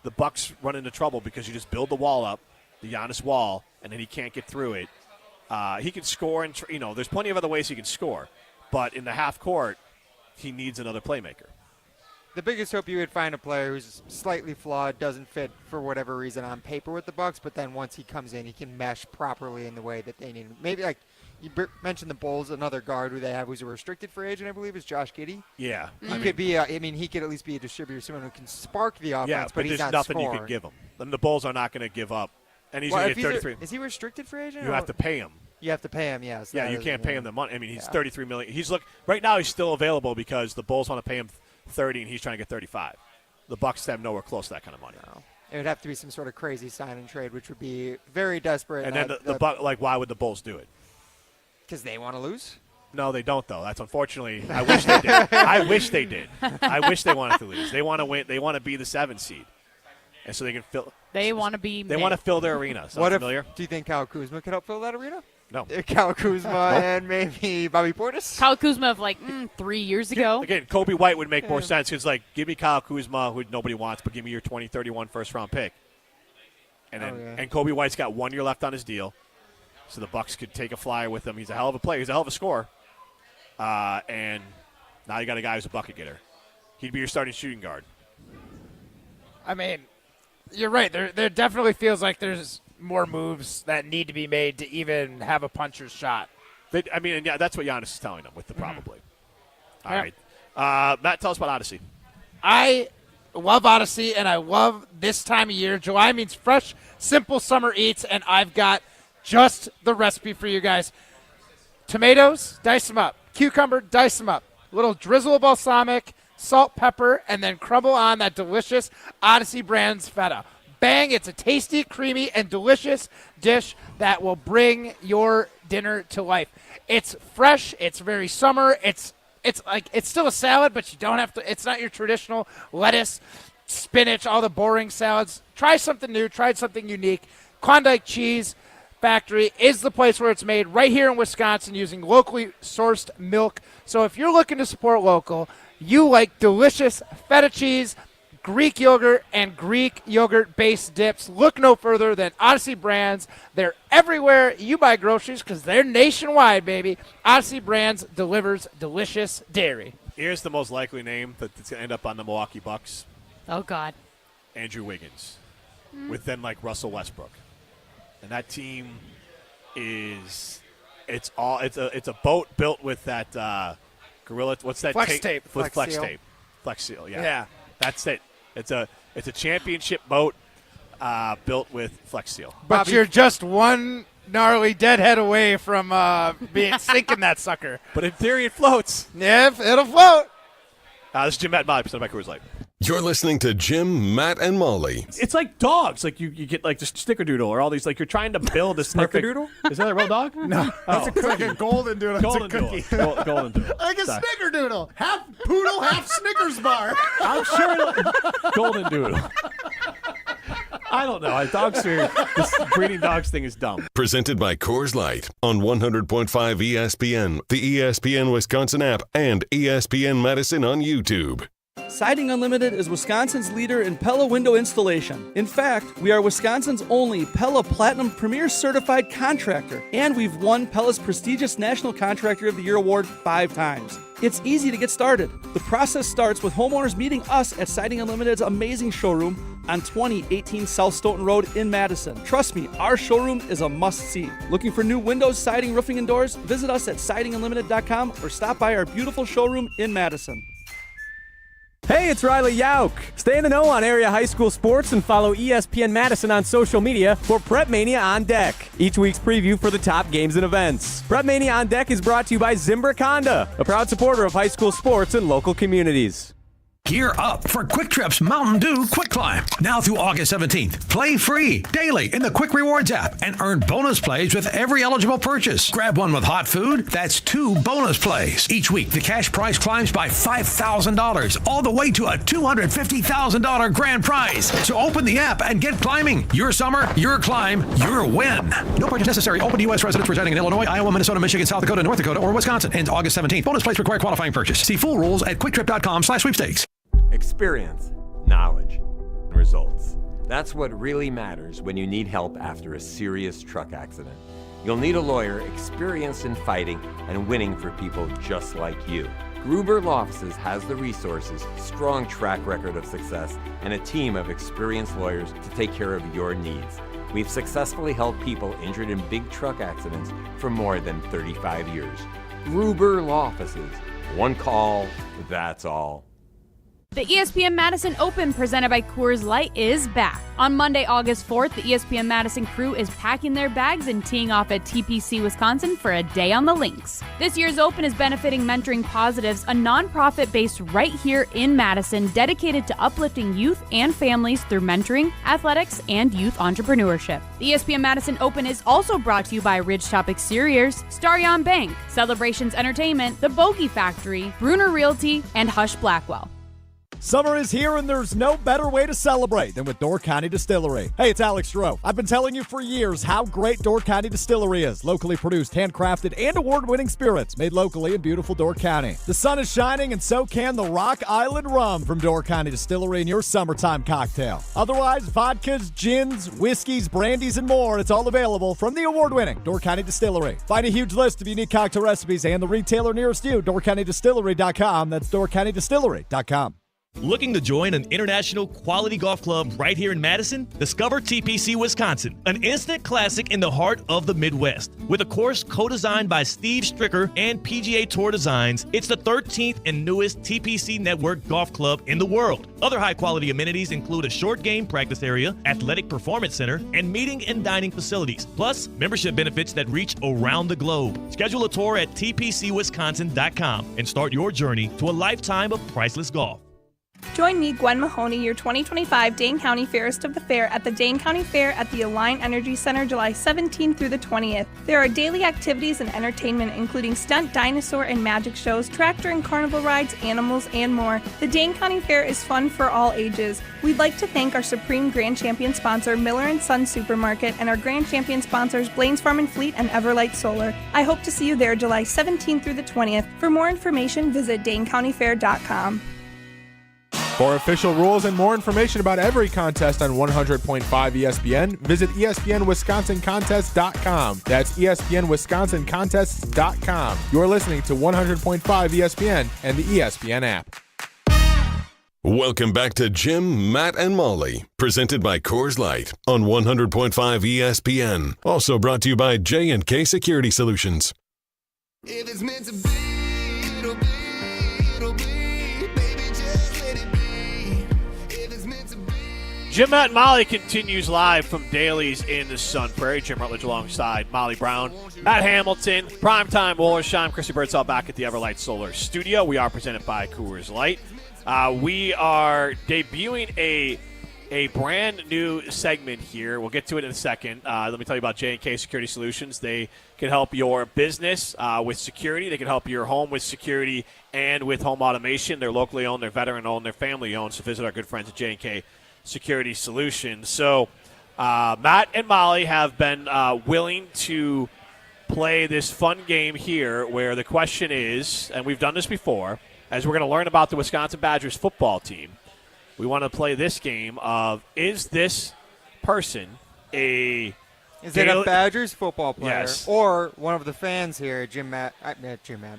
The Bucks run into trouble because you just build the wall up, the Giannis wall, and then he can't get through it. He can score, and there's plenty of other ways he can score. But in the half court, he needs another playmaker. The biggest hope you would find a player who's slightly flawed, doesn't fit for whatever reason on paper with the Bucks, but then once he comes in, he can mesh properly in the way that they need him. Maybe like you mentioned the Bulls, another guard who they have who's a restricted free agent, I believe, is Josh Giddey. Yeah. He could be. He could at least be a distributor, someone who can spark the offense, Yeah, but he's there's not nothing scoring. you can give him. And the Bulls are not going to give up. And he's going to get 33. Is he a restricted free agent? You have to pay him. You have to pay him, yes. Yeah, you can't pay him the money. I mean, he's $33 million. Right now he's still available because the Bulls want to pay him $30 and he's trying to get $35. The Bucks have nowhere close to that kind of money. No. It would have to be some sort of crazy sign and trade, which would be very desperate. And then why would the Bulls do it? Because they want to lose? No, they don't, though. That's unfortunately. I wish they did. I wish they did. I wish they wanted to lose. They want to win. They want to be the 7th seed, and so they can fill. They want to be. They want to fill their arena. What familiar? Do you think Kyle Kuzma could help fill that arena? No. Kyle Kuzma and maybe Bobby Portis? Kyle Kuzma of 3 years ago. Again, Kobe White would make more sense because, give me Kyle Kuzma, who nobody wants, but give me your 2031 first-round pick. And then, and Kobe White's got 1 year left on his deal, so the Bucks could take a flyer with him. He's a hell of a player. He's a hell of a scorer. And now you got a guy who's a bucket getter. He'd be your starting shooting guard. I mean, you're right. There definitely feels like there's more moves that need to be made to even have a puncher's shot. That's what Giannis is telling them with the probably. All right. Matt, tell us about Odyssey. I love Odyssey, and I love this time of year. July means fresh, simple summer eats, and I've got just the recipe for you guys. Tomatoes, dice them up. Cucumber, dice them up. Little drizzle of balsamic, salt, pepper, and then crumble on that delicious Odyssey brand's feta. Bang, it's a tasty, creamy, and delicious dish that will bring your dinner to life. It's fresh, it's very summer, it's still a salad, but you don't have to, it's not your traditional lettuce, spinach, all the boring salads. Try something new, try something unique. Klondike Cheese Factory is the place where it's made, right here in Wisconsin, using locally sourced milk. So if you're looking to support local, you like delicious feta cheese, Greek yogurt, and Greek yogurt-based dips, look no further than Odyssey Brands. They're everywhere you buy groceries because they're nationwide, baby. Odyssey Brands delivers delicious dairy. Here's the most likely name that's going to end up on the Milwaukee Bucks. Oh, God. Andrew Wiggins, with then Russell Westbrook. And that team it's a boat built with that gorilla. What's that Flex tape? With Flex tape. Flex Seal. Yeah. That's it. It's a championship boat built with Flex Seal. But you're just one gnarly deadhead away from sinking that sucker. But in theory, it floats. Yeah, it'll float. This is Jim, Matt, and Molly, presented by Coors Light. You're listening to Jim, Matt, and Molly. It's like dogs. Like you get the snickerdoodle or all these. Like you're trying to build a Snickerdoodle? Is that a real dog? No, it's like a golden doodle. Golden It's a cookie. doodle. Golden doodle. Like a Sorry. snickerdoodle. Half poodle, half Snickers bar. I'm sure golden doodle. I don't know. This breeding dogs thing is dumb. Presented by Coors Light on 100.5 ESPN, the ESPN Wisconsin app, and ESPN Madison on YouTube. Siding Unlimited is Wisconsin's leader in Pella window installation. In fact, we are Wisconsin's only Pella Platinum Premier Certified contractor, and we've won Pella's prestigious National Contractor of the Year award 5 times. It's easy to get started. The process starts with homeowners meeting us at Siding Unlimited's amazing showroom on 2018 South Stoughton Road in Madison. Trust me, our showroom is a must-see. Looking for new windows, siding, roofing, and doors? Visit us at sidingunlimited.com or stop by our beautiful showroom in Madison. Hey, it's Riley Yauk. Stay in the know on area high school sports and follow ESPN Madison on social media for Prep Mania on Deck, each week's preview for the top games and events. Prep Mania on Deck is brought to you by Zimbrick Honda, a proud supporter of high school sports and local communities. Gear up for Quick Trip's Mountain Dew Quick Climb. Now through August 17th. Play free daily in the Quick Rewards app and earn bonus plays with every eligible purchase. Grab one with hot food. That's 2 bonus plays. Each week, the cash prize climbs by $5,000, all the way to a $250,000 grand prize. So open the app and get climbing. Your summer, your climb, your win. No purchase necessary. Open to U.S. residents residing in Illinois, Iowa, Minnesota, Michigan, South Dakota, North Dakota, or Wisconsin. Ends August 17th. Bonus plays require qualifying purchase. See full rules at quicktrip.com/sweepstakes. Experience, knowledge, and results. That's what really matters when you need help after a serious truck accident. You'll need a lawyer experienced in fighting and winning for people just like you. Gruber Law Offices has the resources, strong track record of success, and a team of experienced lawyers to take care of your needs. We've successfully helped people injured in big truck accidents for more than 35 years. Gruber Law Offices. One call, that's all. The ESPN Madison Open presented by Coors Light is back. On Monday, August 4th, the ESPN Madison crew is packing their bags and teeing off at TPC, Wisconsin for a day on the links. This year's Open is benefiting Mentoring Positives, a nonprofit based right here in Madison dedicated to uplifting youth and families through mentoring, athletics, and youth entrepreneurship. The ESPN Madison Open is also brought to you by Ridgetop Exteriors, Starion Bank, Celebrations Entertainment, The Bogey Factory, Bruner Realty, and Hush Blackwell. Summer is here, and there's no better way to celebrate than with Door County Distillery. Hey, it's Alex Stroh. I've been telling you for years how great Door County Distillery is. Locally produced, handcrafted, and award-winning spirits made locally in beautiful Door County. The sun is shining, and so can the Rock Island Rum from Door County Distillery in your summertime cocktail. Otherwise, vodkas, gins, whiskeys, brandies, and more, it's all available from the award-winning Door County Distillery. Find a huge list of unique cocktail recipes and the retailer nearest you, DoorCountyDistillery.com. That's DoorCountyDistillery.com. Looking to join an international quality golf club right here in Madison? Discover TPC Wisconsin, an instant classic in the heart of the Midwest. With a course co-designed by Steve Stricker and PGA Tour Designs, it's the 13th and newest TPC Network golf club in the world. Other high-quality amenities include a short game practice area, athletic performance center, and meeting and dining facilities, plus membership benefits that reach around the globe. Schedule a tour at tpcwisconsin.com and start your journey to a lifetime of priceless golf. Join me, Gwen Mahoney, your 2025 Dane County Fairest of the Fair at the Dane County Fair at the Align Energy Center July 17th through the 20th. There are daily activities and entertainment including stunt, dinosaur, and magic shows, tractor and carnival rides, animals, and more. The Dane County Fair is fun for all ages. We'd like to thank our Supreme Grand Champion sponsor, Miller & Son Supermarket, and our Grand Champion sponsors, Blaine's Farm and Fleet and Everlight Solar. I hope to see you there July 17th through the 20th. For more information, visit DaneCountyFair.com. For official rules and more information about every contest on 100.5 ESPN, visit ESPNWisconsinContests.com. That's ESPNWisconsinContests.com. You're listening to 100.5 ESPN and the ESPN app. Welcome back to Jim, Matt, and Molly, presented by Coors Light on 100.5 ESPN. Also brought to you by J&K Security Solutions. If it's meant to be, it'll be, it'll be. Jim, Matt, and Molly continues live from Daly's in the Sun Prairie. Jim Rutledge alongside Molly Brown, Matt Hamilton, Primetime Wollersheim, Chrissy Birdsall back at the Everlight Solar Studio. We are presented by Coors Light. We are debuting a brand new segment here. We'll get to it in a second. Let me tell you about J&K Security Solutions. They can help your business with security. They can help your home with security and with home automation. They're locally owned, they're veteran owned, they're family owned. So visit our good friends at J&K Security Solutions. So Matt and Molly have been willing to play this fun game here where the question is, and we've done this before, as we're going to learn about the Wisconsin Badgers football team, we want to play this game of, is this person a Badgers football player? Yes. Or one of the fans here at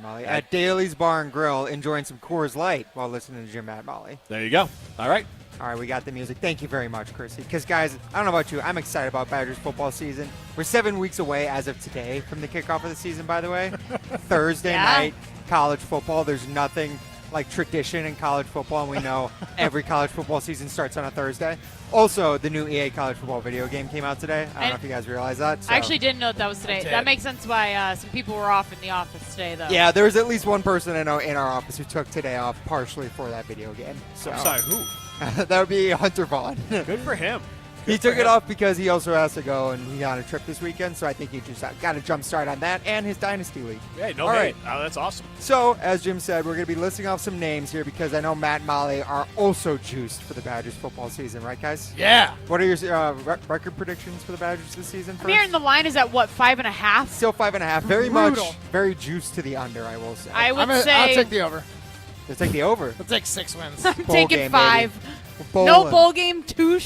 Molly, at Daly's Bar and Grill enjoying some Coors Light while listening to Jim, Matt, Molly. There you go. All right, we got the music. Thank you very much, Chrissy. Because, guys, I don't know about you, I'm excited about Badgers football season. We're 7 weeks away as of today from the kickoff of the season, by the way. Thursday night, college football. There's nothing like tradition in college football, and we know every college football season starts on a Thursday. Also, the new EA college football video game came out today. I don't know if you guys realize that. So. I actually didn't know that was today. That makes sense why some people were off in the office today, though. Yeah, there was at least one person I know in our office who took today off partially for that video game. So I'm sorry, who? That would be Hunter Vaughn. Good for him. He took it off because he also has to go and he got a trip this weekend, so I think he just got a jump start on that and his Dynasty League. Yeah, no All hate. right. Oh, that's awesome. So, as Jim said, we're going to be listing off some names here because I know Matt and Molly are also juiced for the Badgers football season, right, guys? Yeah. What are your record predictions for the Badgers this season? I'm hearing the line is at, what, 5.5? Still 5.5. Very much, very juiced to the under, I will say. I would say... I'll take the over. Let's take the over. I'll take 6 wins. I'm taking game, 5. Bowling. No bowl game, 2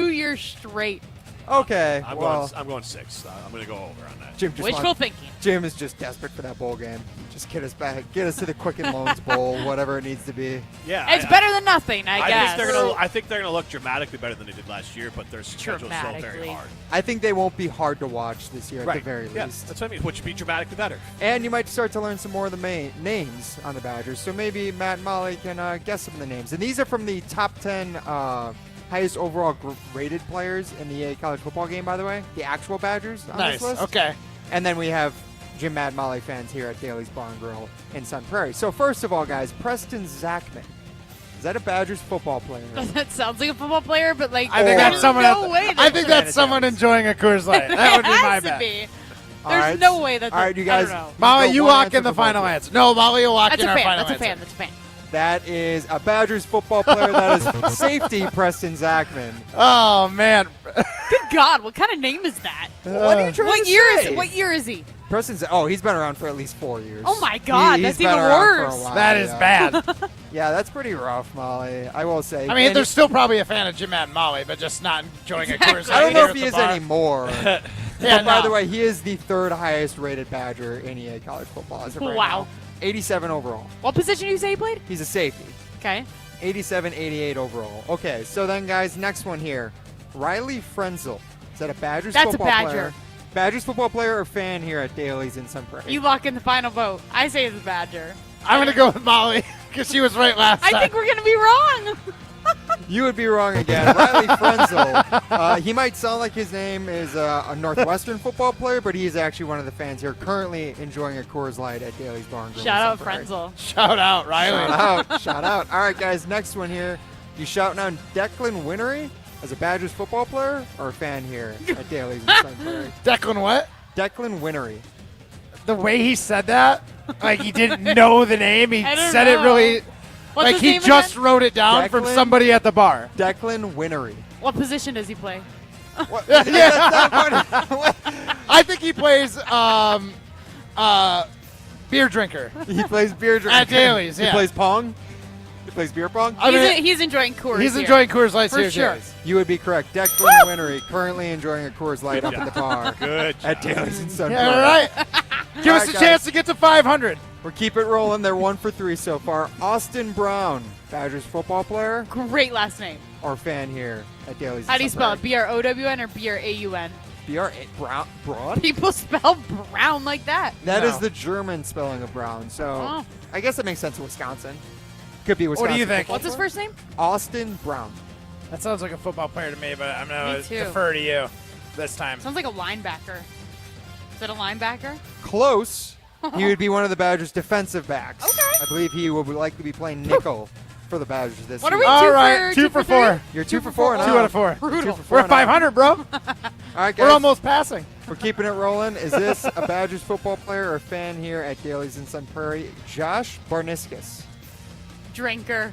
years straight. Okay, I'm going 6. I'm going to go over on that. Jim just Wishful thinking. Jim is just desperate for that bowl game. Just get us back, get us to the Quicken Loans Bowl, whatever it needs to be. Yeah, It's better than nothing, I guess. I think they're gonna look dramatically better than they did last year, but their schedule's still very hard. I think they won't be hard to watch this year at the very least. That's what I mean. Which would be dramatically better. And you might start to learn some more of the main names on the Badgers. So maybe Matt and Molly can guess some of the names. And these are from the top 10 highest overall rated players in the EA college football game, by the way. The actual Badgers on this list. Okay. And then we have Jim, Matt, Molly fans here at Daly's Bar and Grill in Sun Prairie. So first of all, guys, Preston Zachman. Is that a Badgers football player? That sounds like a football player, but like I think that's someone. I think that's a- someone enjoying a Coors Light. That would be my has to bet. be. All There's right. no way that's All right, you guys. I don't know. Molly, go you one lock answer in the for both final of you. answer. No, Molly will lock That's in a our fan. final That's a fan. answer. That's a fan. That is a Badgers football player. That is safety Preston Zachman. Oh man. Good God, what kind of name is that? What are you trying What to year say? is it? What year is he? Preston's. He's been around for at least 4 years. Oh my God, He's that's been even around for a worse. while, That is bad. Yeah, that's pretty rough, Molly. I will say. I mean, And they're still probably a fan of Jim, Matt, and Molly, but just not enjoying a Coors Light. I don't know here if at he the is bar. anymore. Yeah, But by no. the way, he is the third highest rated Badger in EA college football as of right Wow. now. 87 overall. What position do you say he played? He's a safety. Okay. 87, 88 overall. Okay, so then, guys, next one here. Riley Frenzel. Is that a Badgers That's a football Badger. player? Badgers football player or fan here at Daly's in Sun Prairie? You lock in the final vote. I say it's a Badger. I'm gonna go with Molly because she was right last time. I think we're gonna be wrong. You would be wrong again. Riley Frenzel. He might sound like his name is a Northwestern football player, but he is actually one of the fans here currently enjoying a Coors Light at Daly's Bar and Grill. Shout in out Sun Prairie. Frenzel. Shout out, Riley. Shout out. Shout out. All right, guys, next one here. You shouting out Declan Winnery as a Badgers football player or a fan here at Daly's in Sun Prairie? Declan what? Declan Winnery. The way he said that, like he didn't know the name. He I don't said it know. really, What's like his he name just again? wrote it down from Declan? somebody at the bar. Declan Winnery. What position does he play? What? Yeah. I think he plays beer drinker. He plays beer drinker. At Daly's, He yeah. plays Pong? He plays beer pong? He's enjoying Coors. He's here. enjoying Coors Light For here, sure. Daly's. You would be correct. Declan Winnery currently enjoying a Coors Light up at the bar. Good At Daly's in Sun Yeah, all Prairie. right. Give us a chance to get to 500. We're keep it rolling. They're 1 for 3 so far. Austin Brown, Badgers football player Great last name. or fan here at Daly's. How do you spell it? BROWN or BRAUN? Brown? Braun? People spell Brown like that. That is No. the German spelling of Brown. So Oh. I guess it makes sense in Wisconsin. Could be What Wisconsin. do you think? football What's his player. first name? Austin Brown. That sounds like a football player to me, but I'm going Me to too. defer to you this time. Sounds like a linebacker. Is it a linebacker? Close. He would be one of the Badgers' defensive backs. Okay. I believe he will likely be playing nickel for the Badgers this What are season. we? All right, 2 for 4. You're 2 for 4 now. 2 out of 4. Brutal. 2 for 4 We're at now. 500, bro. All right, guys. We're almost passing. We're keeping it rolling. Is this a Badgers football player or fan here at Daly's in Sun Prairie? Josh Barniscus. Drinker.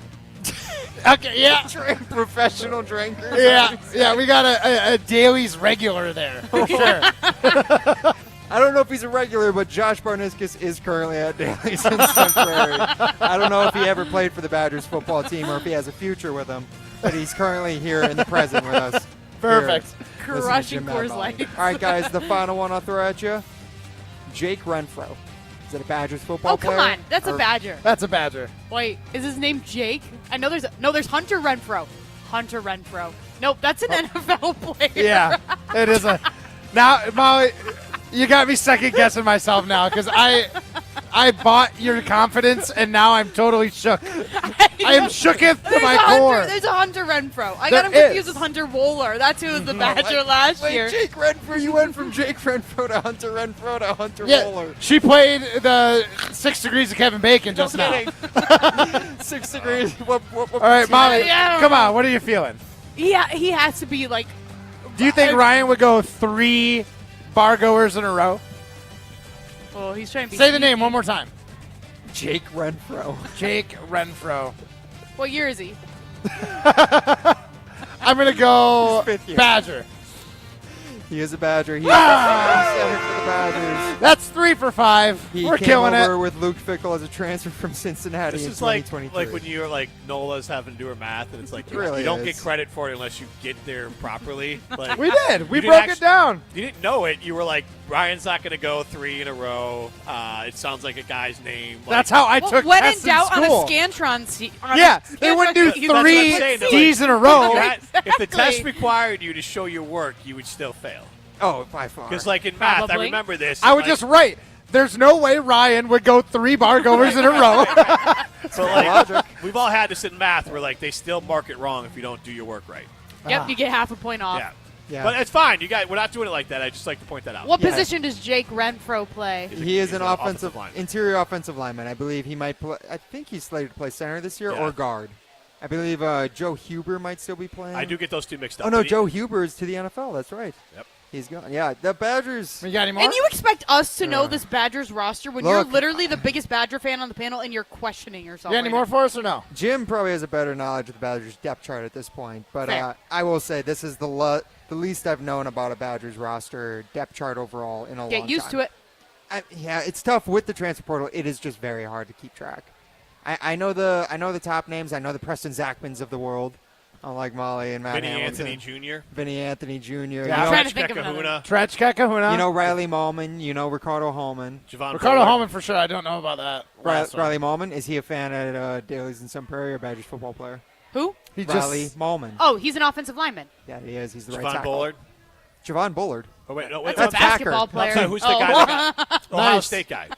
Okay, yeah. Professional drinker. Yeah, we got a Daly's regular there, for sure. I don't know if he's a regular, but Josh Barniscus is currently at Daly's in Sun Prairie. I don't know if he ever played for the Badgers football team or if he has a future with them, but he's currently here in the present with us. Perfect. Here, listening to Crushing Jim Coors Madball. Light. All right, guys, the final one I'll throw at you. Jake Renfro. Is it a Badgers football Oh, player? come on. That's a or- Badger. That's a Badger. Wait, is his name Jake? I know there's Hunter Renfro. Hunter Renfro. Nope, that's an NFL player. Yeah, it is a. Now, Molly, you got me second guessing myself now because I bought your confidence, and now I'm totally shook. I am shooketh to my core. There's a Hunter Renfro. I There got him confused is. with Hunter Wohler. That's who was the Badger last year. Jake Renfro. You went from Jake Renfro to Hunter Renfro to Hunter Yeah, Wohler. she played the 6 Degrees of Kevin Bacon just now. kidding. 6 degrees. What All right, Molly, I don't come know. on. What are you feeling? Yeah, he has to be like. Do you think Ryan would go 3 bar goers in a row? Oh, he's trying to be. Say the name one more time. Jake Renfro. Jake Renfro. What year is he? I'm going to go His 5th year. Badger. He is a Badger. He's center for the Badgers. That's 3 for 5. He We're came killing over it. with Luke Fickle as a transfer from Cincinnati This in is like 2023. when you're like Nola's having to do her math, and it's like you, really you don't is. get credit for it unless you get there properly. Like, We did. We you didn't broke it down. You didn't know it. You were like, Ryan's not going to go 3 in a row. It sounds like a guy's name. Like, That's how I took when tests in doubt in school. on a Scantron. Yeah, they wouldn't do That's what I'm 3 saying, that, D's like, in a row. If the test required you to show your work, you would still fail. Oh, by far. Because like in math, I Probably. remember this. I would like, just write. There's no way Ryan would go 3 bar goers in a row. So like, we've all had this in math where like they still mark it wrong if you don't do your work right. Yep, you get half a point off. Yeah. Yeah. But it's fine. You guys, we're not doing it like that. I just like to point that out. What Yeah. position does Jake Renfro play? He is He's an an offensive lineman. interior offensive lineman. I believe he might play. I think he's slated to play center this year Yeah. or guard. I believe Joe Huber might still be playing. I do get those two mixed up. Oh no, But he- Joe Huber is to the NFL. That's right. Yep. He's gone. Yeah, the Badgers. You got any more? And you expect us to know this Badgers roster when you're Look. literally the biggest Badger fan on the panel and you're questioning yourself. You got any right more now. for us or no? Jim probably has a better knowledge of the Badgers depth chart at this point, but Fair. I will say this is the least I've known about a Badgers roster depth chart overall in a long time. Get used to it. Yeah, it's tough with the transfer portal. It is just very hard to keep track. I know the top names. I know the Preston Zachmans of the world. Unlike Molly and Matt Vinny Hamilton. Anthony Jr. Vinny Anthony Jr. Yeah, I'm trying to think of another. Kahuna. Tretchka Kahuna. You know Riley Mallman. You know Ricardo Holman. Javon Ricardo Fuller. Holman for sure. I don't know about that. last one. Riley Mallman, is he a fan at Daly's in Sun Prairie or Badgers football player? Who? He Riley just Mallman. Oh, he's an offensive lineman. Yeah, he is. He's the right Javon tackle. Bullard. Javon Bullard. Oh wait, no, wait. That's a Packer. basketball I'm player. sorry, who's the Oh. guy? That got, Ohio Nice. State guy.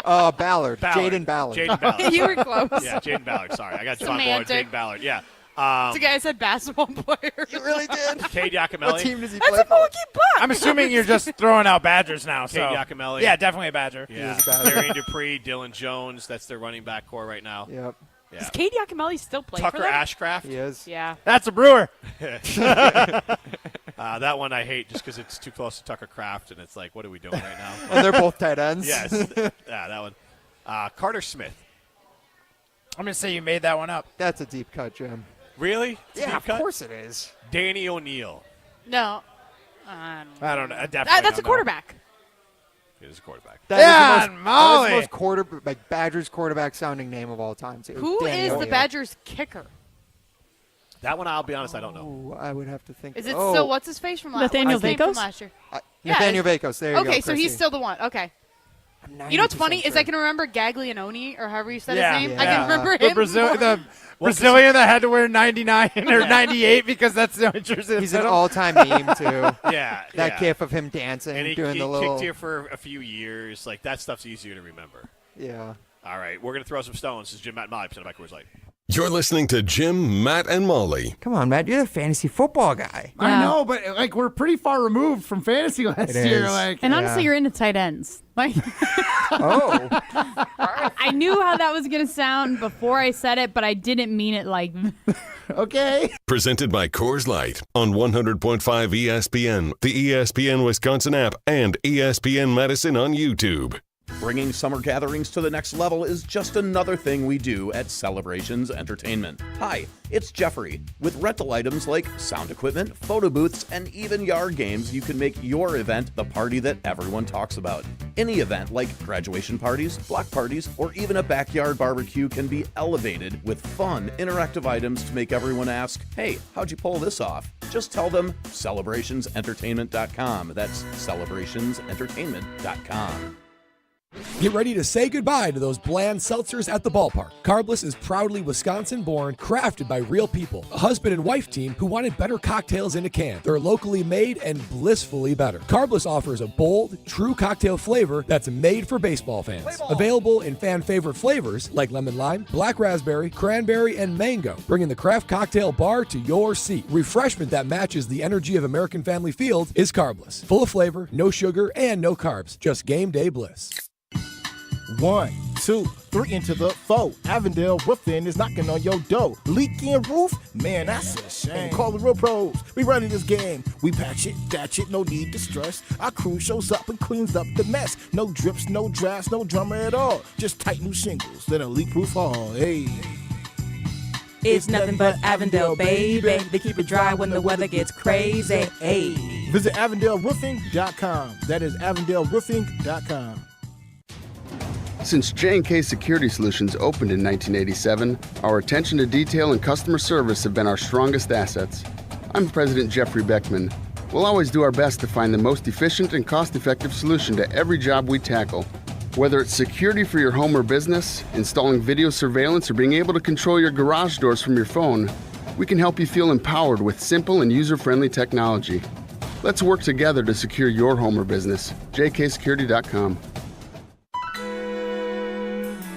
Ballard. Ballard. Jaden Ballard. Jaden Ballard. You were close. Yeah, Jaden Ballard. Sorry, I got Javon Bullard. Semantic. Jaden Ballard. Yeah. It's a guy I said basketball player. You really did. Cade What Giacomelli. team does he That's play a for? Milwaukee Buck. I'm assuming you're just throwing out Badgers now. So Cade Giacomelli. yeah, definitely a Badger. Yeah. is a Badger. Darian Dupree, Dylan Jones. That's their running back core right now. Yep. Yeah. Does Cade Giacomelli still play Tucker for them? Ashcraft. He is. Yeah. That's a Brewer. That one I hate just because it's too close to Tucker Kraft, and it's like, what are we doing right now? And they're both tight ends. Yes. Yeah, that one. Carter Smith. I'm gonna say you made that one up. That's a deep cut, Jim. Really? It's a Yeah, deep of cut? course it is. Danny O'Neal. No. I don't know. I definitely That's a don't know. quarterback. He is a quarterback. That Yeah, is the most, Molly. that is the most Badgers quarterback sounding name of all time, too. Who Danny is the O'Neal. Badgers kicker? That one, I'll be honest, I don't know. Oh, I would have to think. Is it oh, still what's his face from last Nathaniel what's his name from Vakos? last year? Yeah, Nathaniel Vakos. There you go. Okay, so he's Chrissy. still the one. Okay. I'm You know what's 90% funny is sure. I can remember Gaglianone or however you said Yeah, his name. yeah. I can remember The him. the Brazilian that had to wear 99 or 98 because that's the only jersey. He's that an fit him. all-time meme, too. Yeah. That yeah. gif of him dancing, And he doing the little... kicked here for a few years. Like, that stuff's easier to remember. Yeah. All right, we're going to throw some stones. This is Jim, Matt, and Molly, presented by Coors Light. You're listening to Jim, Matt, and Molly. Come on, Matt. You're the fantasy football guy. I know, but like we're pretty far removed from fantasy last It year. is. Like, And honestly, you're into tight ends. Like, Oh. I knew how that was going to sound before I said it, but I didn't mean it like. okay. Presented by Coors Light on 100.5 ESPN, the ESPN Wisconsin app, and ESPN Madison on YouTube. Bringing summer gatherings to the next level is just another thing we do at Celebrations Entertainment. Hi, it's Jeffrey. With rental items like sound equipment, photo booths, and even yard games, you can make your event the party that everyone talks about. Any event like graduation parties, block parties, or even a backyard barbecue can be elevated with fun, interactive items to make everyone ask, hey, how'd you pull this off? Just tell them celebrationsentertainment.com. That's celebrationsentertainment.com. Get ready to say goodbye to those bland seltzers at the ballpark. Carbless is proudly Wisconsin-born, crafted by real people. A husband and wife team who wanted better cocktails in a can. They're locally made and blissfully better. Carbless offers a bold, true cocktail flavor that's made for baseball fans. Available in fan-favorite flavors like lemon lime, black raspberry, cranberry, and mango, bringing the craft cocktail bar to your seat. Refreshment that matches the energy of American Family Field is Carbless. Full of flavor, no sugar, and no carbs. Just game day bliss. 1, 2, 3 into the 4. Avondale Roofing is knocking on your door. Leaking roof? Man, that's a shame. Call the real pros. We running this game. We patch it, thatch it, no need to stress. Our crew shows up and cleans up the mess. No drips, no drafts, no drama at all. Just tight new shingles, then a leak-proof hall. Hey. It's nothing but Avondale, baby. They keep it dry when the weather gets crazy. Hey. Visit AvondaleRoofing.com. That is AvondaleRoofing.com. Since J&K Security Solutions opened in 1987, our attention to detail and customer service have been our strongest assets. I'm President Jeffrey Beckman. We'll always do our best to find the most efficient and cost-effective solution to every job we tackle. Whether it's security for your home or business, installing video surveillance, or being able to control your garage doors from your phone, we can help you feel empowered with simple and user-friendly technology. Let's work together to secure your home or business. jksecurity.com.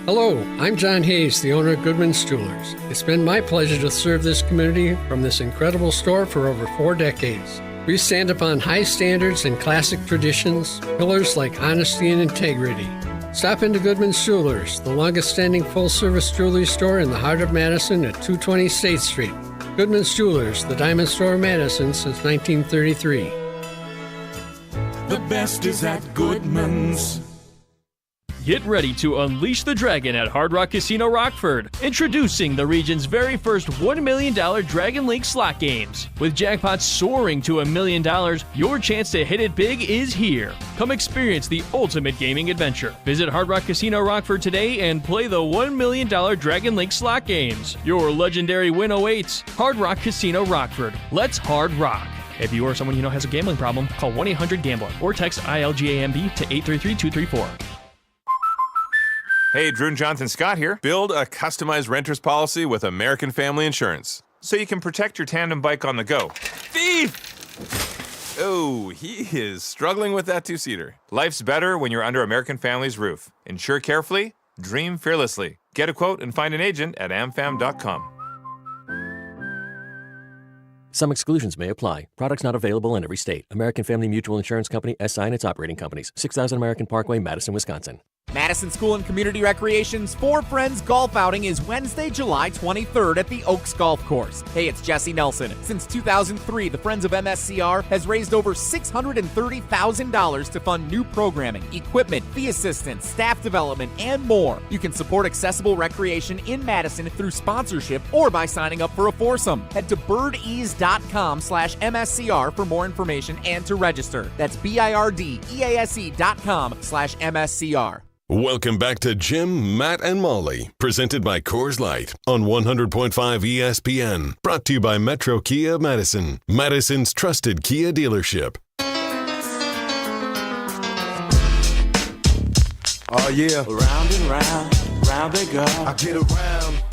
Hello, I'm John Hayes, the owner of Goodman's Jewelers. It's been my pleasure to serve this community from this incredible store for over 4 decades. We stand upon high standards and classic traditions, pillars like honesty and integrity. Stop into Goodman's Jewelers, the longest-standing full-service jewelry store in the heart of Madison at 220 State Street. Goodman's Jewelers, the diamond store of Madison since 1933. The best is at Goodman's. Get ready to unleash the dragon at Hard Rock Casino Rockford. Introducing the region's very first $1 million Dragon Link slot games. With jackpots soaring to $1 million, your chance to hit it big is here. Come experience the ultimate gaming adventure. Visit Hard Rock Casino Rockford today and play the $1 million Dragon Link slot games. Your legendary win awaits. Hard Rock Casino Rockford. Let's hard rock. If you or someone you know has a gambling problem, call 1-800-GAMBLER or text ILGAMB to 833-234. Hey, Drew and Jonathan Scott here. Build a customized renter's policy with American Family Insurance so you can protect your tandem bike on the go. Thief! Oh, he is struggling with that two-seater. Life's better when you're under American Family's roof. Insure carefully, dream fearlessly. Get a quote and find an agent at amfam.com. Some exclusions may apply. Products not available in every state. American Family Mutual Insurance Company, SI and its operating companies. 6000 American Parkway, Madison, Wisconsin. Madison School and Community Recreation's For Friends golf outing is Wednesday, July 23rd at the Oaks Golf Course. Hey, it's Jesse Nelson. Since 2003, the Friends of MSCR has raised over $630,000 to fund new programming, equipment, fee assistance, staff development, and more. You can support accessible recreation in Madison through sponsorship or by signing up for a foursome. Head to birdease.com/MSCR for more information and to register. That's BIRDEASE.com/MSCR. Welcome back to Jim, Matt, and Molly, presented by Coors Light on 100.5 ESPN. Brought to you by Metro Kia Madison, Madison's trusted Kia dealership. Oh, yeah. Round and round they go. I get around.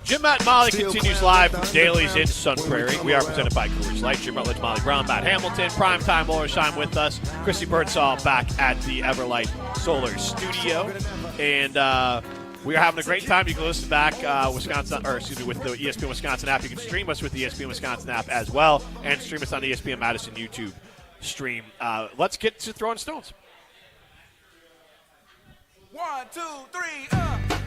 Jim, Matt, and Molly continues live from Daly's in Sun Prairie. We are presented by Coors Light. Jim Rutledge, Molly Brown, Matt Hamilton, primetime Morishheim with us. Chrissy Birdsall back at the Everlight Solar Studio. And we are having a great time. You can listen back with the ESPN Wisconsin app. You can stream us with the ESPN Wisconsin app as well, and stream us on the ESPN Madison YouTube stream. Let's get to throwing stones. 1, 2, 3,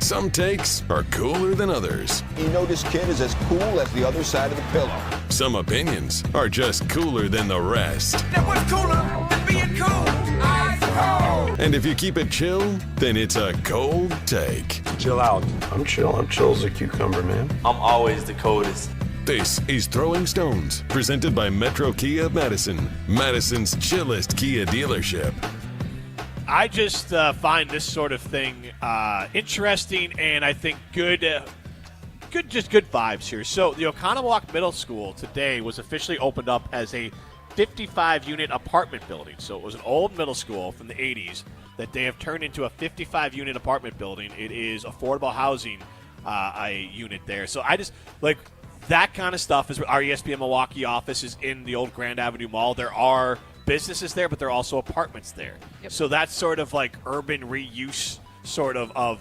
Some takes are cooler than others. You know this kid is as cool as the other side of the pillow. Some opinions are just cooler than the rest. That was cooler than being cool. Ice cold. And if you keep it chill, then it's a cold take. Chill out. I'm chill. I'm chill as a cucumber, man. I'm always the coldest. This is Throwing Stones, presented by Metro Kia Madison, Madison's chillest Kia dealership. I just find this sort of thing interesting, and I think good vibes here. So the Oconomowoc Middle School today was officially opened up as a 55-unit apartment building. So it was an old middle school from the 80s that they have turned into a 55-unit apartment building. It is affordable housing, a unit there. So I just like that kind of stuff. Is our ESPN Milwaukee office is in the old Grand Avenue Mall. There are businesses there, but there are also apartments there. Yep. So that's sort of like urban reuse, sort of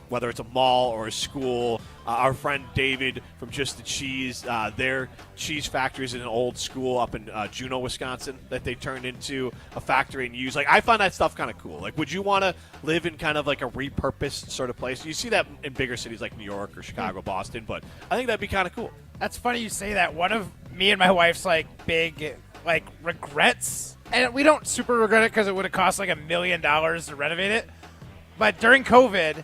whether it's a mall or a school. Our friend David from Just the Cheese, their cheese factory is in an old school up in Juneau, Wisconsin, that they turned into a factory and use. Like, I find that stuff kind of cool. Like, would you want to live in kind of like a repurposed sort of place? You see that in bigger cities like New York or Chicago, Boston, but I think that'd be kind of cool. That's funny you say that. One of me and my wife's like big like regrets, and we don't super regret it because it would have cost like $1 million to renovate it. But during COVID,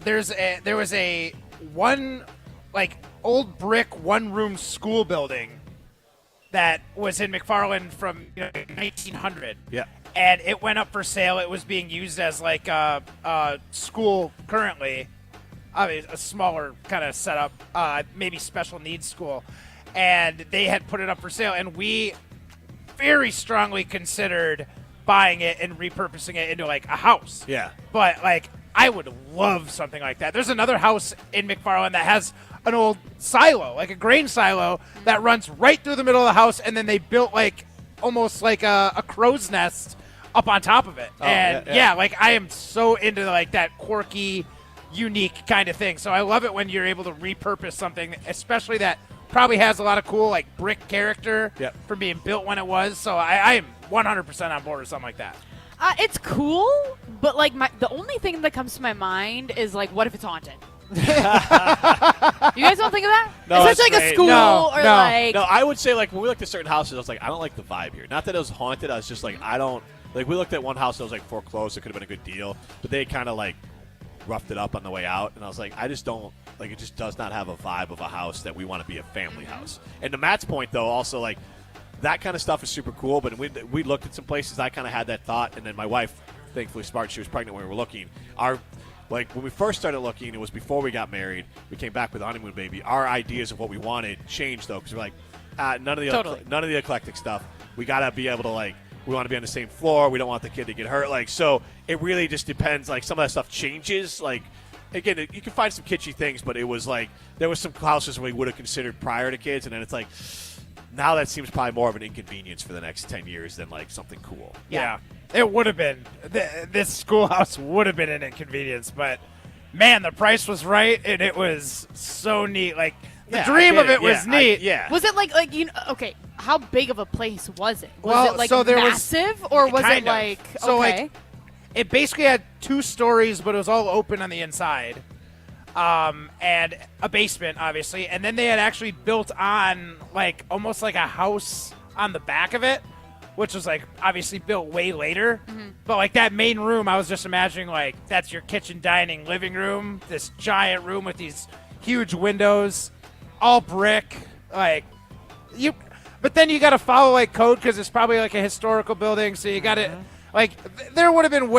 there was a one like old brick one-room school building that was in McFarland from 1900. Yeah. And it went up for sale. It was being used as like a school currently, a smaller kind of setup, maybe special needs school. And they had put it up for sale, and we very strongly considered buying it and repurposing it into like a house. Yeah. But like, I would love something like that. There's another house in McFarland that has an old silo, like a grain silo, that runs right through the middle of the house, and then they built like almost like a crow's nest up on top of it. Oh, and yeah. like I am so into like that quirky, unique kind of thing. So I love it when you're able to repurpose something, especially that probably has a lot of cool like brick character from being built when it was. So I am 100% on board with something like that. It's cool, but like the only thing that comes to my mind is like, what if it's haunted? You guys don't think of that? No, is this like a school or like? No, I would say like when we looked at certain houses, I was like, I don't like the vibe here. Not that it was haunted. I was just like, I don't like. We looked at one house that was like foreclosed. It could have been a good deal, but they kind of like roughed it up on the way out, and I was like, I just don't like. It just does not have a vibe of a house that we want to be a family house. And to Matt's point, though, also like. That kind of stuff is super cool, but we looked at some places. I kind of had that thought, and then my wife, thankfully smart, she was pregnant when we were looking. When we first started looking, it was before we got married. We came back with a honeymoon baby. Our ideas of what we wanted changed, though, because we're like, none of the eclectic stuff. We got to be able to, we want to be on the same floor. We don't want the kid to get hurt. So it really just depends. Like, some of that stuff changes. Like, again, you can find some kitschy things, but it was like there was some houses we would have considered prior to kids, and then it's like, now that seems probably more of an inconvenience for the next 10 years than like something cool. Yeah, it would have been. This schoolhouse would have been an inconvenience, but man, the price was right, and it was so neat. Like the dream of it was neat. Was it like okay? How big of a place was it? Well, it like so there massive, or was kind it like of. So okay? like it basically had 2 stories, but it was all open on the inside. And a basement, obviously, and then they had actually built on like almost like a house on the back of it, which was like obviously built way later. Mm-hmm. But like that main room, I was just imagining like that's your kitchen, dining, living room, this giant room with these huge windows, all brick. But then you got to follow like code because it's probably like a historical building, so you got to. Like there would have been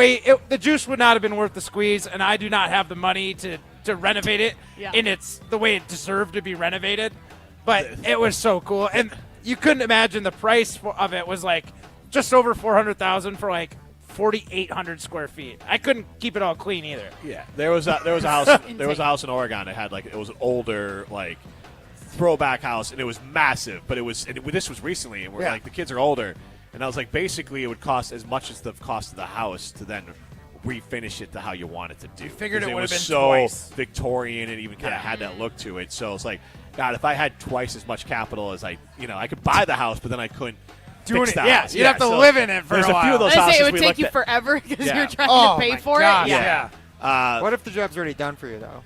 the juice would not have been worth the squeeze, and I do not have the money to renovate it in the way it deserved to be renovated. But it was so cool, and you couldn't imagine the price of it was like just over $400,000 for like 4,800 square feet. I couldn't keep it all clean either. Yeah, there was a house in Oregon that had it was an older throwback house, and it was massive, but this was recently, and we're like the kids are older. And I was like, basically, it would cost as much as the cost of the house to then refinish it to how you want it to do. You figured it would have been so twice. Victorian and even kind of had that look to it. So it's like, God, if I had twice as much capital as I could buy the house, but then I couldn't fix the house. You'd have to live in it for a while. There's a few of those houses it would take you forever because you're trying to pay for gosh, it. Yeah. What if the job's already done for you, though?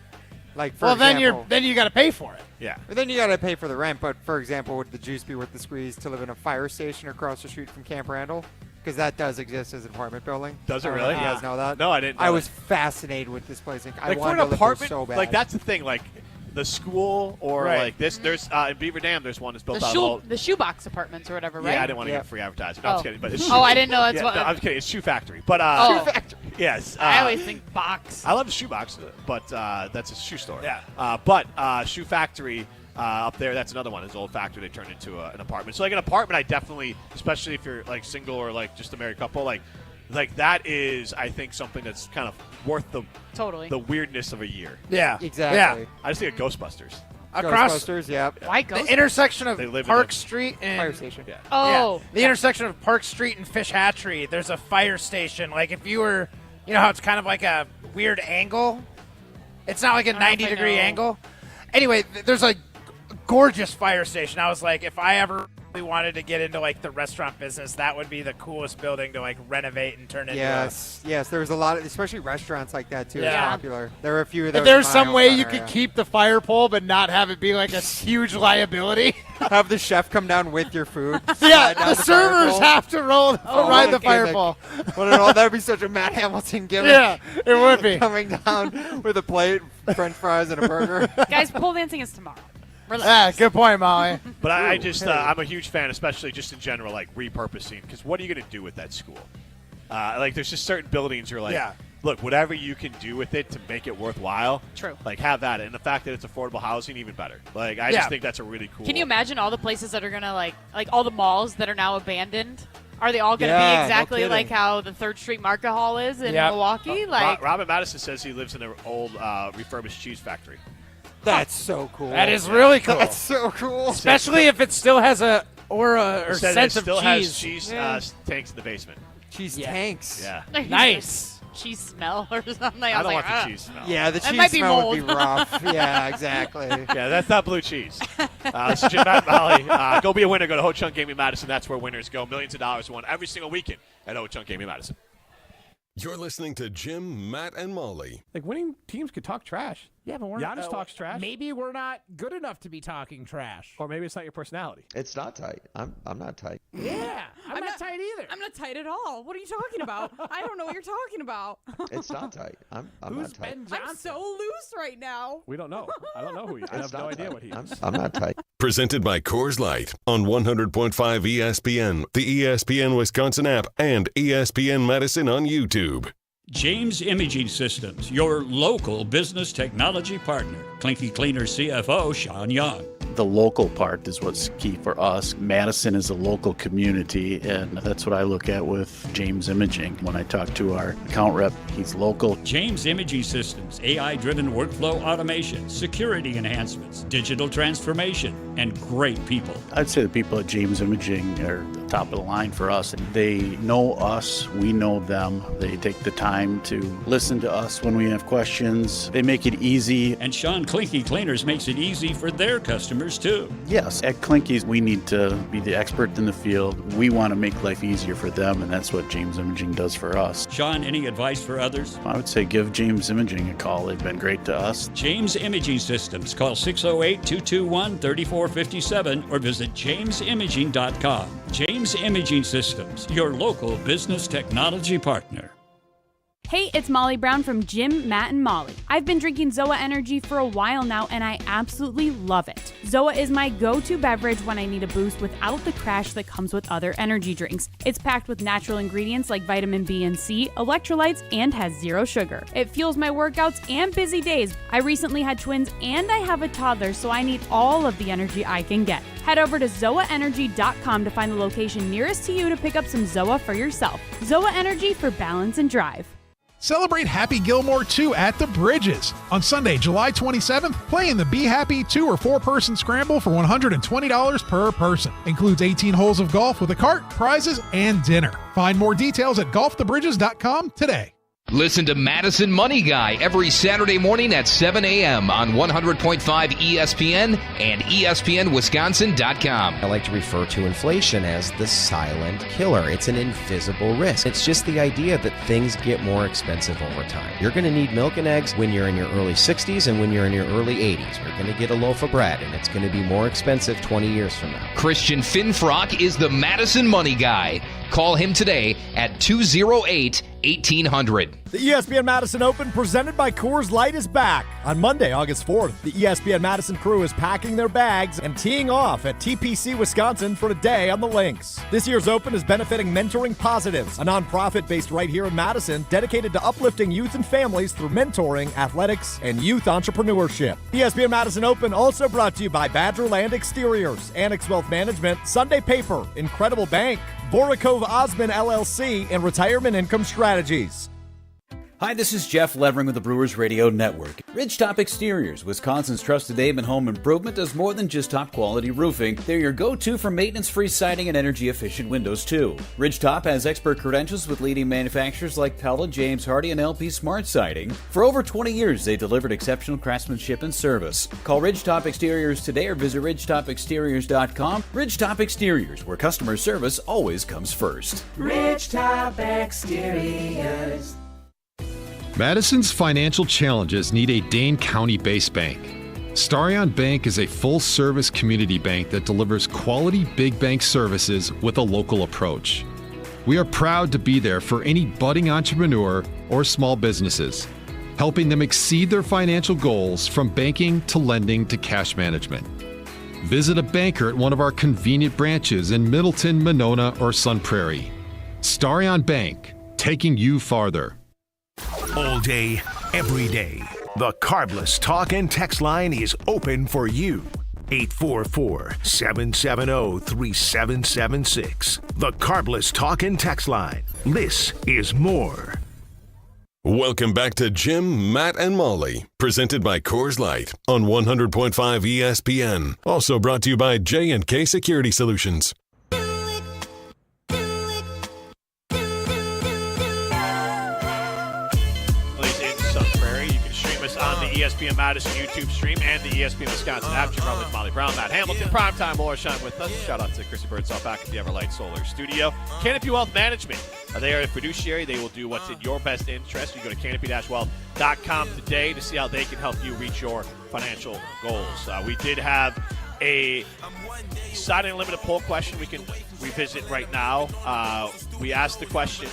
Like, for then example, you got to pay for it. Yeah. But then you got to pay for the rent. But for example, would the juice be worth the squeeze to live in a fire station across the street from Camp Randall? Because that does exist as an apartment building. Does it really? You guys know that? No, I didn't. I was fascinated with this place. I for wanted an to live apartment, there so bad. like that's the thing. Like the school or like this. There's in Beaver Dam. There's one that's built out of the shoebox apartments or whatever, right? Yeah, I didn't want to get free advertising. No, I'm just kidding. But it's I didn't know that's what. No, I'm just kidding. It's Shoe Factory. But Shoe Factory. Yes. I always think box. I love the shoebox, but that's a shoe store. Yeah. But Shoe Factory up there, that's another one. It's an old factory they turned into an apartment. So like an apartment, I definitely, especially if you're like single or like just a married couple, like Like, that is, I think, something that's kind of worth the weirdness of a year. Yeah. Exactly. Yeah. I just think of Ghostbusters. Ghostbusters, yeah. Why The intersection of They live in Park a Street and fire station. Yeah. Oh. the intersection of Park Street and Fish Hatchery. There's a fire station. Like if you were, you know how it's kind of like a weird angle. It's not like a 90-degree angle. Anyway, there's a gorgeous fire station. I was like, if I ever really wanted to get into like the restaurant business, that would be the coolest building to like renovate and turn into. Yes, there was a lot of, especially restaurants like that too. Yeah. It's popular. There were a few of those. If there's in some my way hometown you could area. keep the fire pole but not have it be like a huge liability. Have the chef come down with your food. Yeah, slide down the fire servers pole. have to ride the fire gimmick. pole. That'd be such a Matt Hamilton gimmick. Yeah, it would be. Coming down with a plate, French fries, and a burger. Guys, pole dancing is tomorrow. Relax. Yeah, good point, Molly. But I just, I'm a huge fan, especially just in general, like repurposing, because what are you going to do with that school? Like, there's just certain buildings you're like, look, whatever you can do with it to make it worthwhile. True. Like, have that. And the fact that it's affordable housing, even better. Like, I just think that's a really cool. Can you imagine all the places that are going to, like all the malls that are now abandoned? Are they all going to be Yeah, exactly no like kidding. how the 3rd Street Market Hall is in Milwaukee? Like, Robin Madison says he lives in an old refurbished cheese factory. That's so cool. That is really cool. That's so cool. Especially if it still has a aura or Says sense it of still cheese. has cheese tanks in the basement. Cheese tanks. Yeah. Nice. cheese smell or something. I was don't like, want the cheese smell. Yeah, the That cheese might be smell mold. would be rough. Yeah, exactly. Yeah, that's not blue cheese. This is Jim Matt Molly. Go be a winner. Go to Ho Chunk Gaming Madison. That's where winners go. Millions of dollars won every single weekend at Ho Chunk Gaming Madison. You're listening to Jim, Matt, and Molly. Like, winning teams could talk trash. Yeah, but Giannis talks trash. Maybe we're not good enough to be talking trash. Or maybe it's not your personality. It's not tight. I'm not tight. Yeah, I'm not tight either. I'm not tight at all. What are you talking about? I don't know what you're talking about. It's not tight. I'm not tight. Ben Johnson? I'm so loose right now. We don't know. I don't know who he is. I have no idea what he is. I'm not tight. Presented by Coors Light on 100.5 ESPN, the ESPN Wisconsin app, and ESPN Madison on YouTube. James Imaging Systems, your local business technology partner. Clinky Cleaner CFO Sean Young. The local part is what's key for us. Madison is a local community, and that's what I look at with James Imaging. When I talk to our account rep, he's local. James Imaging Systems, AI-driven workflow automation, security enhancements, digital transformation, and great people. I'd say the people at James Imaging are the top of the line for us. They know us, we know them. They take the time to listen to us when we have questions. They make it easy. And Sean Clinky Cleaners makes it easy for their customers too. Yes, at Clinky's, we need to be the expert in the field. We want to make life easier for them, and that's what James Imaging does for us. Sean, any advice for others? I would say give James Imaging a call. They've been great to us. James Imaging Systems. Call 608-221-3457 or visit jamesimaging.com. James Imaging Systems, your local business technology partner. Hey, it's Molly Brown from Jim, Matt, and Molly. I've been drinking ZOA Energy for a while now, and I absolutely love it. ZOA is my go-to beverage when I need a boost without the crash that comes with other energy drinks. It's packed with natural ingredients like vitamin B and C, electrolytes, and has zero sugar. It fuels my workouts and busy days. I recently had twins, and I have a toddler, so I need all of the energy I can get. Head over to ZOAEnergy.com to find the location nearest to you to pick up some ZOA for yourself. ZOA Energy for balance and drive. Celebrate Happy Gilmore 2 at the Bridges. On Sunday, July 27th, play in the Be Happy 2 or 4-person scramble for $120 per person. Includes 18 holes of golf with a cart, prizes, and dinner. Find more details at golfthebridges.com today. Listen to Madison Money Guy every Saturday morning at 7 a.m. on 100.5 ESPN and ESPNWisconsin.com. I like to refer to inflation as the silent killer. It's an invisible risk. It's just the idea that things get more expensive over time. You're going to need milk and eggs when you're in your early 60s and when you're in your early 80s. You're going to get a loaf of bread, and it's going to be more expensive 20 years from now. Christian Finfrock is the Madison Money Guy. Call him today at 208 1800. The ESPN Madison Open presented by Coors Light is back. On Monday, August 4th, the ESPN Madison crew is packing their bags and teeing off at TPC, Wisconsin for a day on the links. This year's Open is benefiting Mentoring Positives, a nonprofit based right here in Madison dedicated to uplifting youth and families through mentoring, athletics, and youth entrepreneurship. ESPN Madison Open also brought to you by Badgerland Exteriors, Annex Wealth Management, Sunday Paper, Incredible Bank, Borikov Osman LLC, and Retirement Income Strategies. Hi, this is Jeff Levering with the Brewers Radio Network. Ridgetop Exteriors, Wisconsin's trusted name in home improvement, does more than just top-quality roofing. They're your go-to for maintenance-free siding and energy-efficient windows, too. Ridgetop has expert credentials with leading manufacturers like Pella, James Hardie, and LP Smart Siding. For over 20 years, they delivered exceptional craftsmanship and service. Call Ridgetop Exteriors today or visit ridgetopexteriors.com. Ridgetop Exteriors, where customer service always comes first. Ridgetop Exteriors. Madison's financial challenges need a Dane County-based bank. Starion Bank is a full-service community bank that delivers quality big bank services with a local approach. We are proud to be there for any budding entrepreneur or small businesses, helping them exceed their financial goals from banking to lending to cash management. Visit a banker at one of our convenient branches in Middleton, Monona, or Sun Prairie. Starion Bank, taking you farther. All day, every day, the Carbless Talk and Text line is open for you. 844-770-3776. The Carbless Talk and Text line. This is more. Welcome back to Jim, Matt, and Molly, presented by Coors Light on 100.5 ESPN. Also brought to you by J&K Security Solutions. On the ESPN Madison YouTube stream and the ESPN Wisconsin app. Jim Rutledge, Molly Brown, Matt Hamilton, Primetime Laura Shine with us. Shout out to Chrissy Birdsall back at the Everlight Solar Studio. Canopy Wealth Management. They are a fiduciary. They will do what's in your best interest. You go to canopy-wealth.com today to see how they can help you reach your financial goals. We did have a Signing Unlimited poll question we can revisit right now. We asked the question,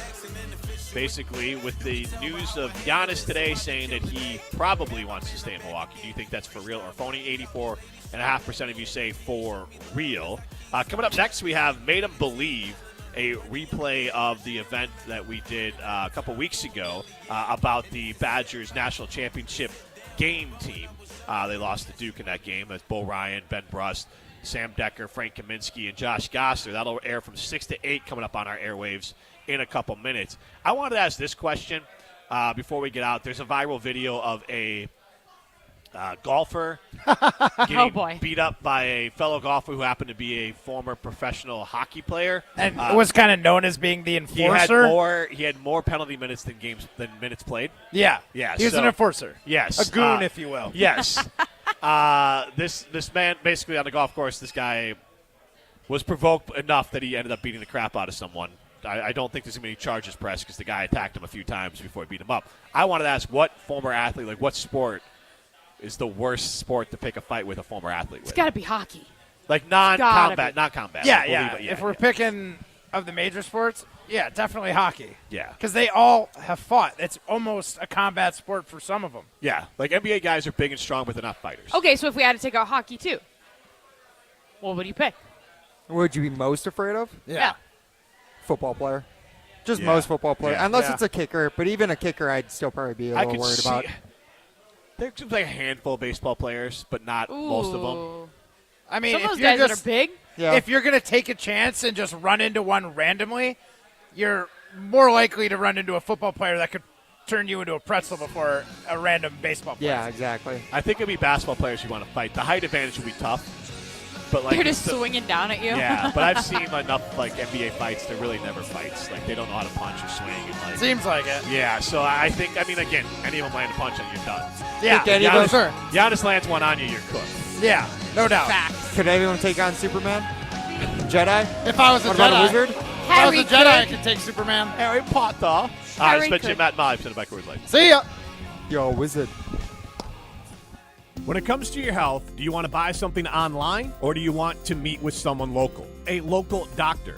basically, with the news of Giannis today saying that he probably wants to stay in Milwaukee. Do you think that's for real or phony? 84.5% of you say for real. Coming up next, we have Made 'Em Believe, a replay of the event that we did a couple weeks ago about the Badgers national championship game team. They lost to Duke in that game. That's Bo Ryan, Ben Brust, Sam Decker, Frank Kaminsky, and Josh Gosser. That'll air from 6 to 8 coming up on our airwaves in a couple minutes. I wanted to ask this question before we get out. There's a viral video of a golfer getting beat up by a fellow golfer who happened to be a former professional hockey player. And was kind of known as being the enforcer. He had more penalty minutes than minutes played. Yeah. Yeah. He was an enforcer. Yes. A goon, if you will. Yes. This man, basically on the golf course, this guy was provoked enough that he ended up beating the crap out of someone. I don't think there's going to be any charges pressed because the guy attacked him a few times before he beat him up. I wanted to ask what former athlete, like what sport is the worst sport to pick a fight with a former athlete with? It's got to be hockey. Like non-combat. Yeah. If we're picking of the major sports, yeah, definitely hockey. Yeah. Because they all have fought. It's almost a combat sport for some of them. Yeah. Like NBA guys are big and strong, but they're not fighters. Okay, so if we had to take out hockey too, what would you pick? What would you be most afraid of? Yeah. Football player. Just most football players. Yeah. Unless it's a kicker. But even a kicker, I'd still probably be a little worried about. There's like a handful of baseball players, but not most of them. I mean, some of those if you're guys just, that are big. Yeah. If you're going to take a chance and just run into one randomly, you're more likely to run into a football player that could turn you into a pretzel before a random baseball player. Yeah, exactly. I think it'd be basketball players who want to fight. The height advantage would be tough. But like they're just swinging down at you. Yeah, but I've seen enough like NBA fights. They're really never fights. Like they don't know how to punch or swing. And, like, Seems like it. Yeah, so I think again, any of them land a punch on you, you're done. Yeah, Giannis lands one on you, you're cooked. Yeah, no doubt. Facts. Could anyone take on Superman? Jedi? If I was a what about Jedi, a wizard? If I was a Jedi, I could take Superman. Harry Potter. It's been Jim, Matt, and Molly, presented by Coors Light. See ya. Yo, wizard. When it comes to your health, do you want to buy something online or do you want to meet with someone local? A local doctor